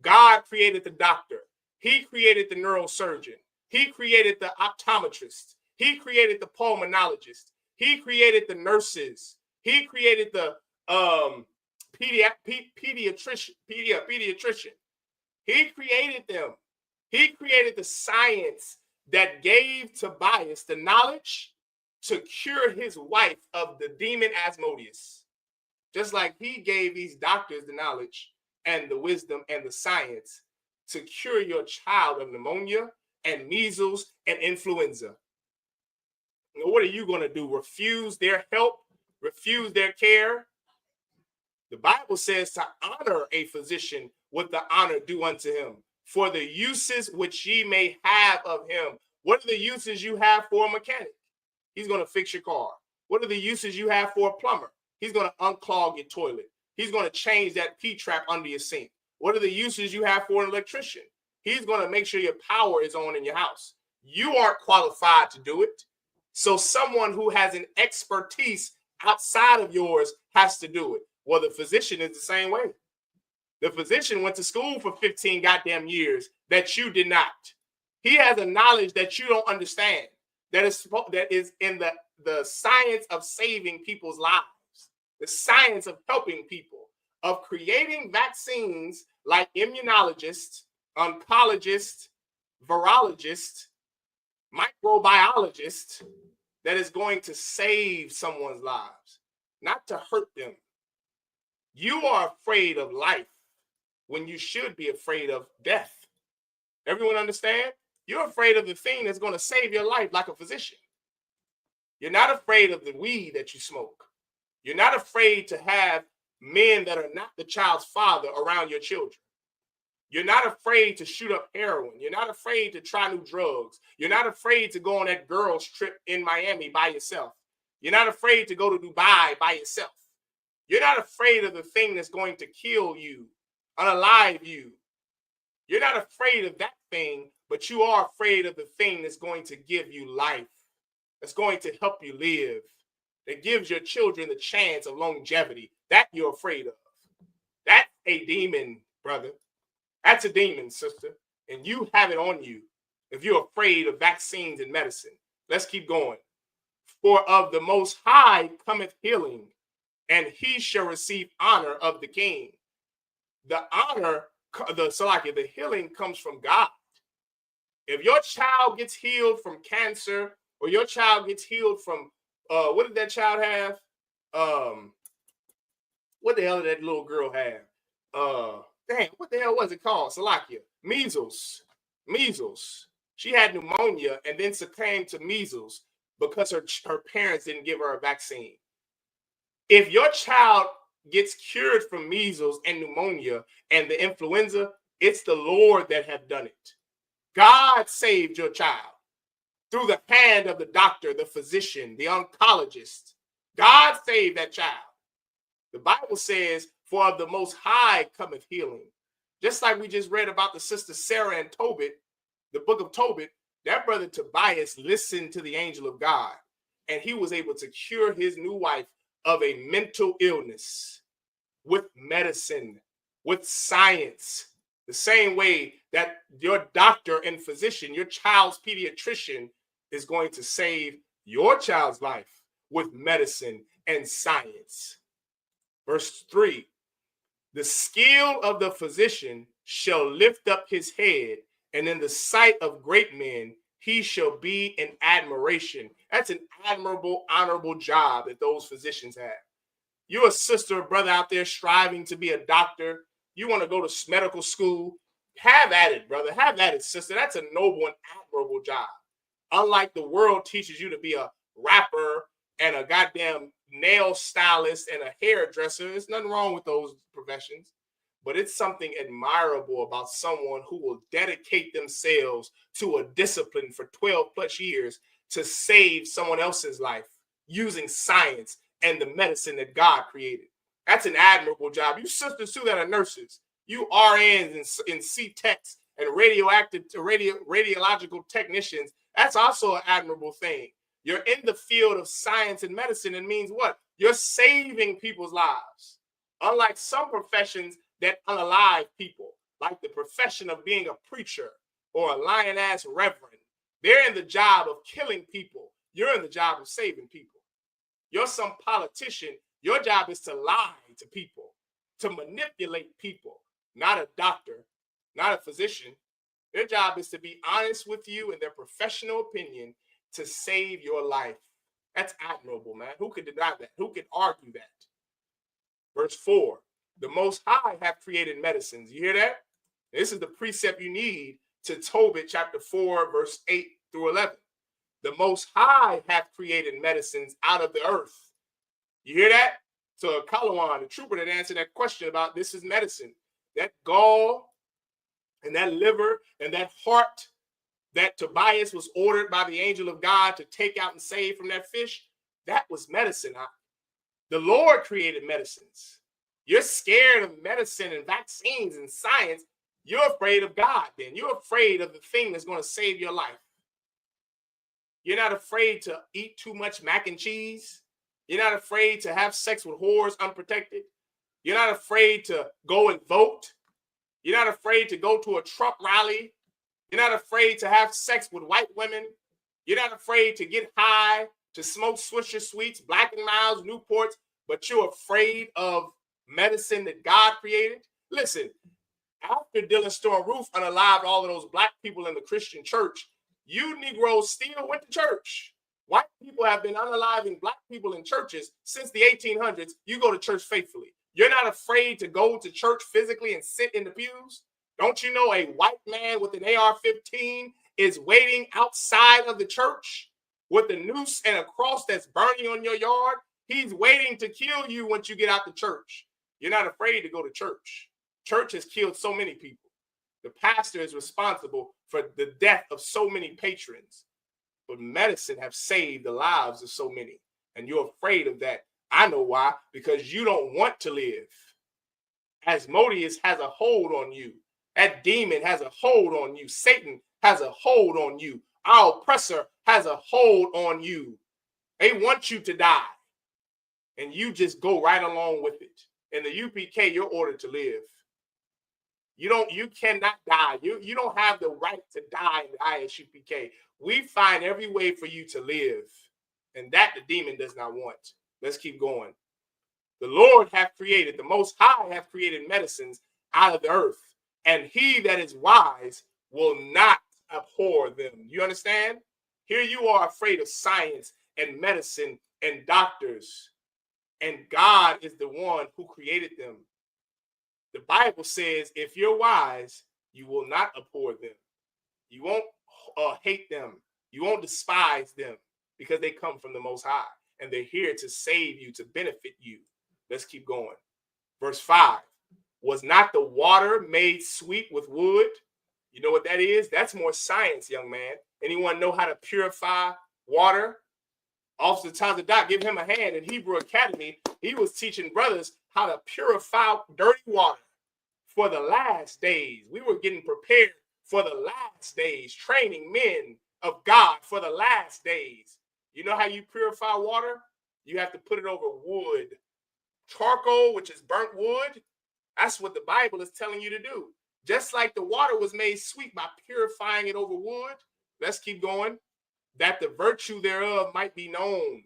God created the doctor. He created the neurosurgeon. He created the optometrist. He created the pulmonologist. He created the nurses. He created the pediatrician. He created them. He created the science that gave Tobias the knowledge to cure his wife of the demon Asmodeus. Just like he gave these doctors the knowledge and the wisdom and the science to cure your child of pneumonia and measles and influenza. Now, what are you going to do? Refuse their help? Refuse their care? The Bible says to honor a physician with the honor due unto him, for the uses which ye may have of him. What are the uses you have for a mechanic? He's going to fix your car. What are the uses you have for a plumber? He's going to unclog your toilet. He's going to change that P-trap under your sink. What are the uses you have for an electrician? He's going to make sure your power is on in your house. You aren't qualified to do it. So someone who has an expertise outside of yours has to do it. Well, the physician is the same way. The physician went to school for 15 goddamn years that you did not. He has a knowledge that you don't understand, that is in the science of saving people's lives, the science of helping people, of creating vaccines like immunologists, oncologists, virologists, microbiologists, that is going to save someone's lives, not to hurt them. You are afraid of life when you should be afraid of death. Everyone understand? You're afraid of the thing that's going to save your life, like a physician. You're not afraid of the weed that you smoke. You're not afraid to have men that are not the child's father around your children. You're not afraid to shoot up heroin. You're not afraid to try new drugs. You're not afraid to go on that girls' trip in Miami by yourself. You're not afraid to go to Dubai by yourself. You're not afraid of the thing that's going to kill you, unalive you. You're not afraid of that thing, but you are afraid of the thing that's going to give you life, that's going to help you live, that gives your children the chance of longevity. That you're afraid of. That's a demon, brother. That's a demon, sister. And you have it on you if you're afraid of vaccines and medicine. Let's keep going. For of the Most High cometh healing, and he shall receive honor of the king. The honor, the healing comes from God. If your child gets healed from cancer, or your child gets healed from, what did that child have? What the hell did that little girl have? What the hell was it called? Salakia. Measles. She had pneumonia and then succumbed to measles because her parents didn't give her a vaccine. If your child gets cured from measles and pneumonia and the influenza, it's the Lord that have done it. God saved your child through the hand of the doctor, the physician, the oncologist. God saved that child. The Bible says, for of the Most High cometh healing. Just like we just read about the sister Sarah and Tobit, the book of Tobit, that brother Tobias listened to the angel of God, and he was able to cure his new wife of a mental illness. with medicine, with science, the same way that your doctor and physician, your child's pediatrician, is going to save your child's life with medicine and science. Verse 3, the skill of the physician shall lift up his head, and in the sight of great men he shall be in admiration. That's an admirable, honorable job that those physicians have. You're a sister or brother out there striving to be a doctor. You want to go to medical school. Have at it, brother. Have at it, sister. That's a noble and admirable job. Unlike the world teaches you to be a rapper and a goddamn nail stylist and a hairdresser. There's nothing wrong with those professions. But it's something admirable about someone who will dedicate themselves to a discipline for 12 plus years to save someone else's life using science and the medicine that God created. That's an admirable job. You sisters too that are nurses, you RNs and C-techs and radiological technicians, that's also an admirable thing. You're in the field of science and medicine. It means what? You're saving people's lives. Unlike some professions that unalive people, like the profession of being a preacher or a lion-ass reverend, they're in the job of killing people. You're in the job of saving people. You're some politician. Your job is to lie to people, to manipulate people, not a doctor, not a physician. Their job is to be honest with you in their professional opinion to save your life. That's admirable, man. Who could deny that? Who could argue that? Verse 4, the Most High have created medicines. You hear that? This is the precept you need to Tobit chapter 4, verse 8 through 11. The Most High have created medicines out of the earth. You hear that? So Kalawan, the trooper that answered that question about this is medicine. That gall and that liver and that heart that Tobias was ordered by the angel of God to take out and save from that fish, that was medicine. The Lord created medicines. You're scared of medicine and vaccines and science. You're afraid of God then. You're afraid of the thing that's going to save your life. You're not afraid to eat too much mac and cheese. You're not afraid to have sex with whores unprotected. You're not afraid to go and vote. You're not afraid to go to a Trump rally. You're not afraid to have sex with white women. You're not afraid to get high, to smoke Swisher Sweets, Black & Milds, Newports, but you're afraid of medicine that God created. Listen, after Dylan Storm Roof unalived all of those black people in the Christian church, you Negroes still went to church. White people have been unaliving black people in churches since the 1800s. You go to church faithfully. You're not afraid to go to church physically and sit in the pews. Don't you know a white man with an AR-15 is waiting outside of the church with a noose and a cross that's burning on your yard? He's waiting to kill you once you get out the church. You're not afraid to go to church. Church has killed so many people. The pastor is responsible for the death of so many patrons. But medicine have saved the lives of so many. And you're afraid of that. I know why. Because you don't want to live. Asmodeus has a hold on you. That demon has a hold on you. Satan has a hold on you. Our oppressor has a hold on you. They want you to die. And you just go right along with it. In the UPK, you're ordered to live. You cannot die. You don't have the right to die in the I.S.U.P.K. We find every way for you to live. And that the demon does not want. Let's keep going. The Lord hath created, the Most High hath created medicines out of the earth. And he that is wise will not abhor them. You understand? Here you are afraid of science and medicine and doctors. And God is the one who created them. The Bible says, if you're wise, you will not abhor them. You won't hate them. You won't despise them because they come from the Most High. And they're here to save you, to benefit you. Let's keep going. Verse 5. Was not the water made sweet with wood? You know what that is? That's more science, young man. Anyone know how to purify water? Officer Townsend Doc, give him a hand. In Hebrew Academy, he was teaching brothers how to purify dirty water for the last days. We were getting prepared for the last days, training men of God for the last days. You know how you purify water? You have to put it over wood charcoal, which is burnt wood. That's what the Bible is telling you to do. Just like the water was made sweet by purifying it over wood. Let's keep going. That the virtue thereof might be known.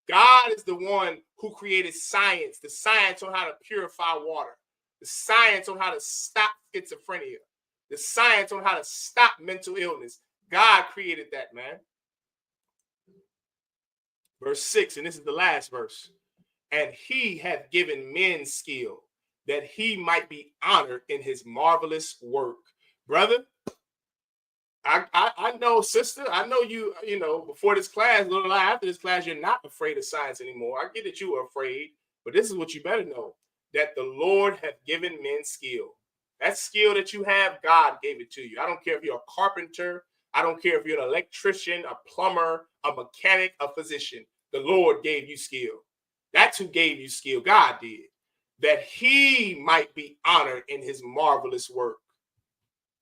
God is the one who created science, the science on how to purify water, the science on how to stop schizophrenia, the science on how to stop mental illness. God created that, man. Verse 6, and this is the last verse. And he hath given men skill, that he might be honored in his marvelous work. Brother, I know, sister, I know you know, before this class, a little after this class, you're not afraid of science anymore. I get that you are afraid, but this is what you better know, that the Lord hath given men skill. That skill that you have, God gave it to you. I don't care if you're a carpenter. I don't care if you're an electrician, a plumber, a mechanic, a physician. The Lord gave you skill. That's who gave you skill. God did. That he might be honored in his marvelous work.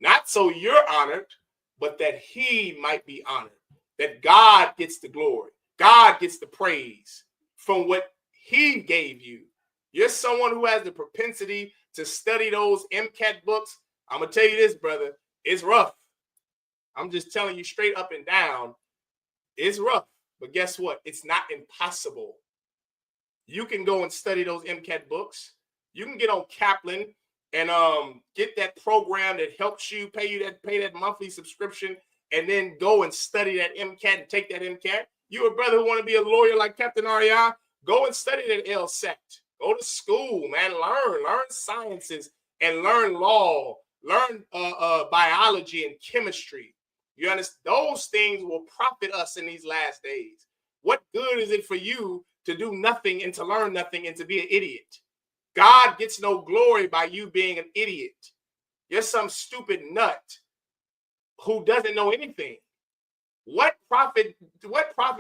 Not so you're honored, but that he might be honored. That God gets the glory. God gets the praise from what he gave you. You're someone who has the propensity to study those MCAT books. I'm going to tell you this, brother. It's rough. I'm just telling you straight up and down. It's rough. But guess what? It's not impossible. You can go and study those MCAT books. You can get on Kaplan and get that program that helps you pay that monthly subscription, and then go and study that MCAT and take that MCAT. You a brother who want to be a lawyer like Captain REI, go and study that LSAT. Go to school, man. Learn sciences and learn law, learn biology and chemistry. You understand? Those things will profit us in these last days. What good is it for you to do nothing and to learn nothing and to be an idiot? God gets no glory by you being an idiot. You're some stupid nut who doesn't know anything. What profit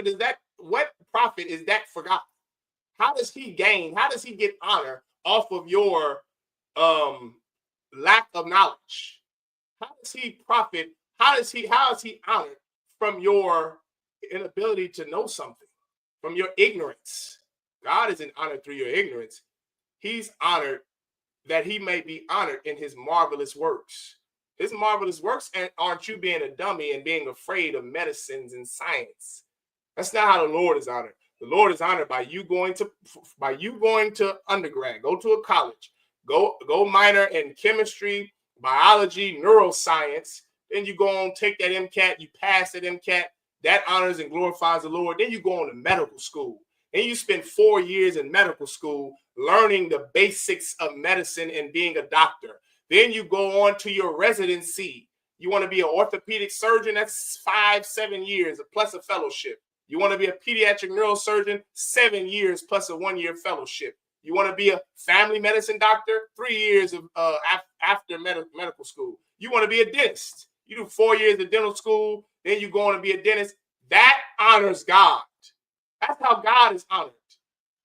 is that? What profit is that for God? How does he gain? How does he get honor off of your lack of knowledge? How does he profit? How is he honored from your inability to know something, from your ignorance? God isn't honored through your ignorance. He's honored that he may be honored in his marvelous works. His marvelous works aren't you being a dummy and being afraid of medicines and science. That's not how the Lord is honored. The Lord is honored by you going to undergrad, go to a college, go minor in chemistry, biology, neuroscience. Then you go on, take that MCAT, you pass that MCAT, that honors and glorifies the Lord. Then you go on to medical school. And you spend 4 years in medical school learning the basics of medicine and being a doctor. Then you go on to your residency. You want to be an orthopedic surgeon? That's 5-7 years plus a fellowship. You want to be a pediatric neurosurgeon? 7 years plus a 1-year fellowship. You want to be a family medicine doctor? 3 years of after medical school. You want to be a dentist? You do 4 years of dental school, then you go on to be a dentist. That honors God. That's how God is honored,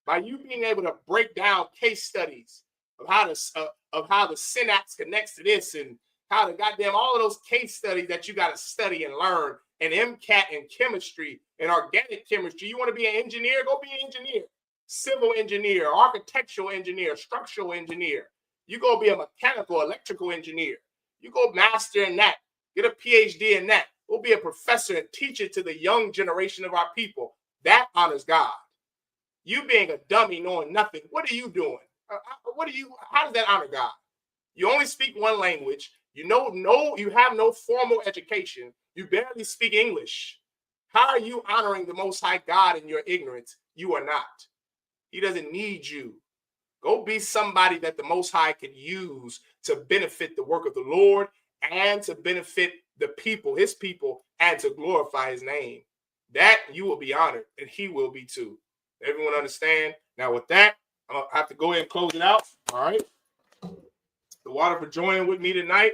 by you being able to break down case studies of how the synapse connects to this, and how the goddamn all of those case studies that you got to study and learn, and MCAT and chemistry and organic chemistry. You want to be an engineer? Go be an engineer, civil engineer, architectural engineer, structural engineer. You go be a mechanical, electrical engineer. You go master in that, get a PhD in that. Go be a professor and teach it to the young generation of our people. That honors God. You being a dummy, knowing nothing, what are you doing? How does that honor God? You only speak one language. You have no formal education. You barely speak English. How are you honoring the Most High God in your ignorance? You are not. He doesn't need you. Go be somebody that the Most High can use to benefit the work of the Lord and to benefit the people, his people, and to glorify his name. That you will be honored, and he will be too. Everyone understand? Now with that, I have to go ahead and close it out. All right. The water for joining with me tonight.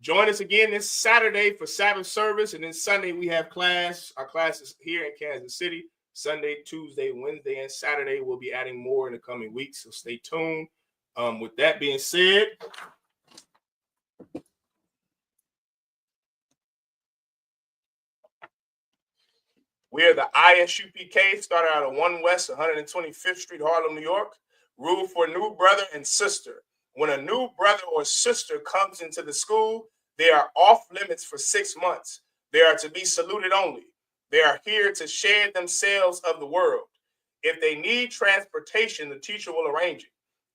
Join us again this Saturday for Sabbath service, and then Sunday we have class. Our class is here in Kansas City. Sunday, Tuesday, Wednesday, and Saturday. We'll be adding more in the coming weeks, so stay tuned. With that being said, we are the I.S.U.P.K, started out at 1 West 125th Street, Harlem, New York. Rule for new brother and sister. When a new brother or sister comes into the school, they are off limits for 6 months. They are to be saluted only. They are here to share themselves of the world. If they need transportation, the teacher will arrange it.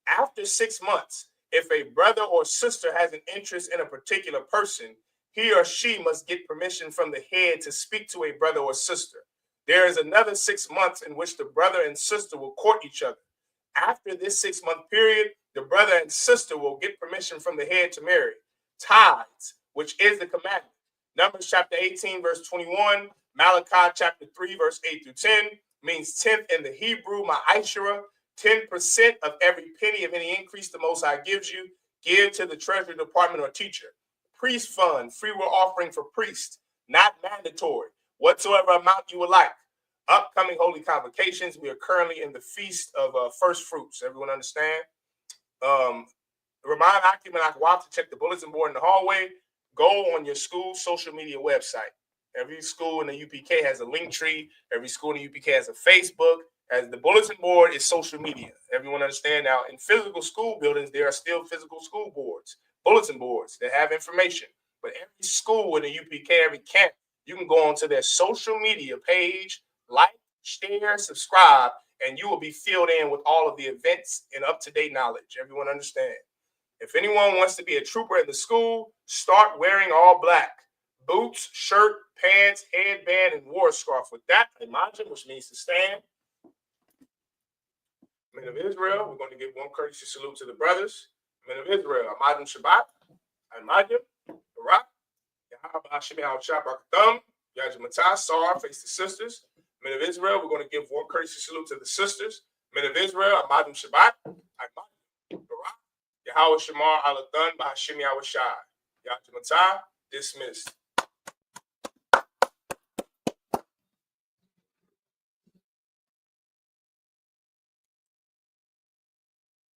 After 6 months, if a brother or sister has an interest in a particular person, he or she must get permission from the head to speak to a brother or sister. There is another 6 months in which the brother and sister will court each other. After this 6 month period, the brother and sister will get permission from the head to marry. Tithes, which is the commandment. Numbers chapter 18, verse 21, Malachi chapter 3, verse 8 through 10, means 10th in the Hebrew, ma'ashera, 10% of every penny of any increase the Most High gives you, give to the treasury department or teacher. Priest fund, free will offering for priests, not mandatory, whatsoever amount you would like. Upcoming holy convocations. We are currently in the feast of first fruits. Everyone understand? Remind Akim and Akwab to check the bulletin board in the hallway. Go on your school social media website. Every school in the UPK has a link tree. Every school in the UPK has a Facebook. As the bulletin board is social media. Everyone understand? Now, in physical school buildings, there are still physical school boards, bulletin boards that have information. But every school in the UPK, every camp, you can go onto their social media page, like, share, subscribe, and you will be filled in with all of the events and up-to-date knowledge. Everyone understand? If anyone wants to be a trooper at the school, start wearing all black. Boots, shirt, pants, headband, and war scarf. With that, imagine, which means to stand. Men of Israel, we're going to give one courtesy salute to the brothers. Men of Israel, Amadim Shabbat, Amadim, Barak, Yahanna, Shebakathum, Yajamatah, Sar, face the sisters. Men of Israel, we're going to give one courtesy salute to the sisters. Men of Israel, Amadim Shabbat, Amadim, Barak, Yahweh Shamar, Alathan, Bahashim Yahweh Shai. Yajamatah, dismissed.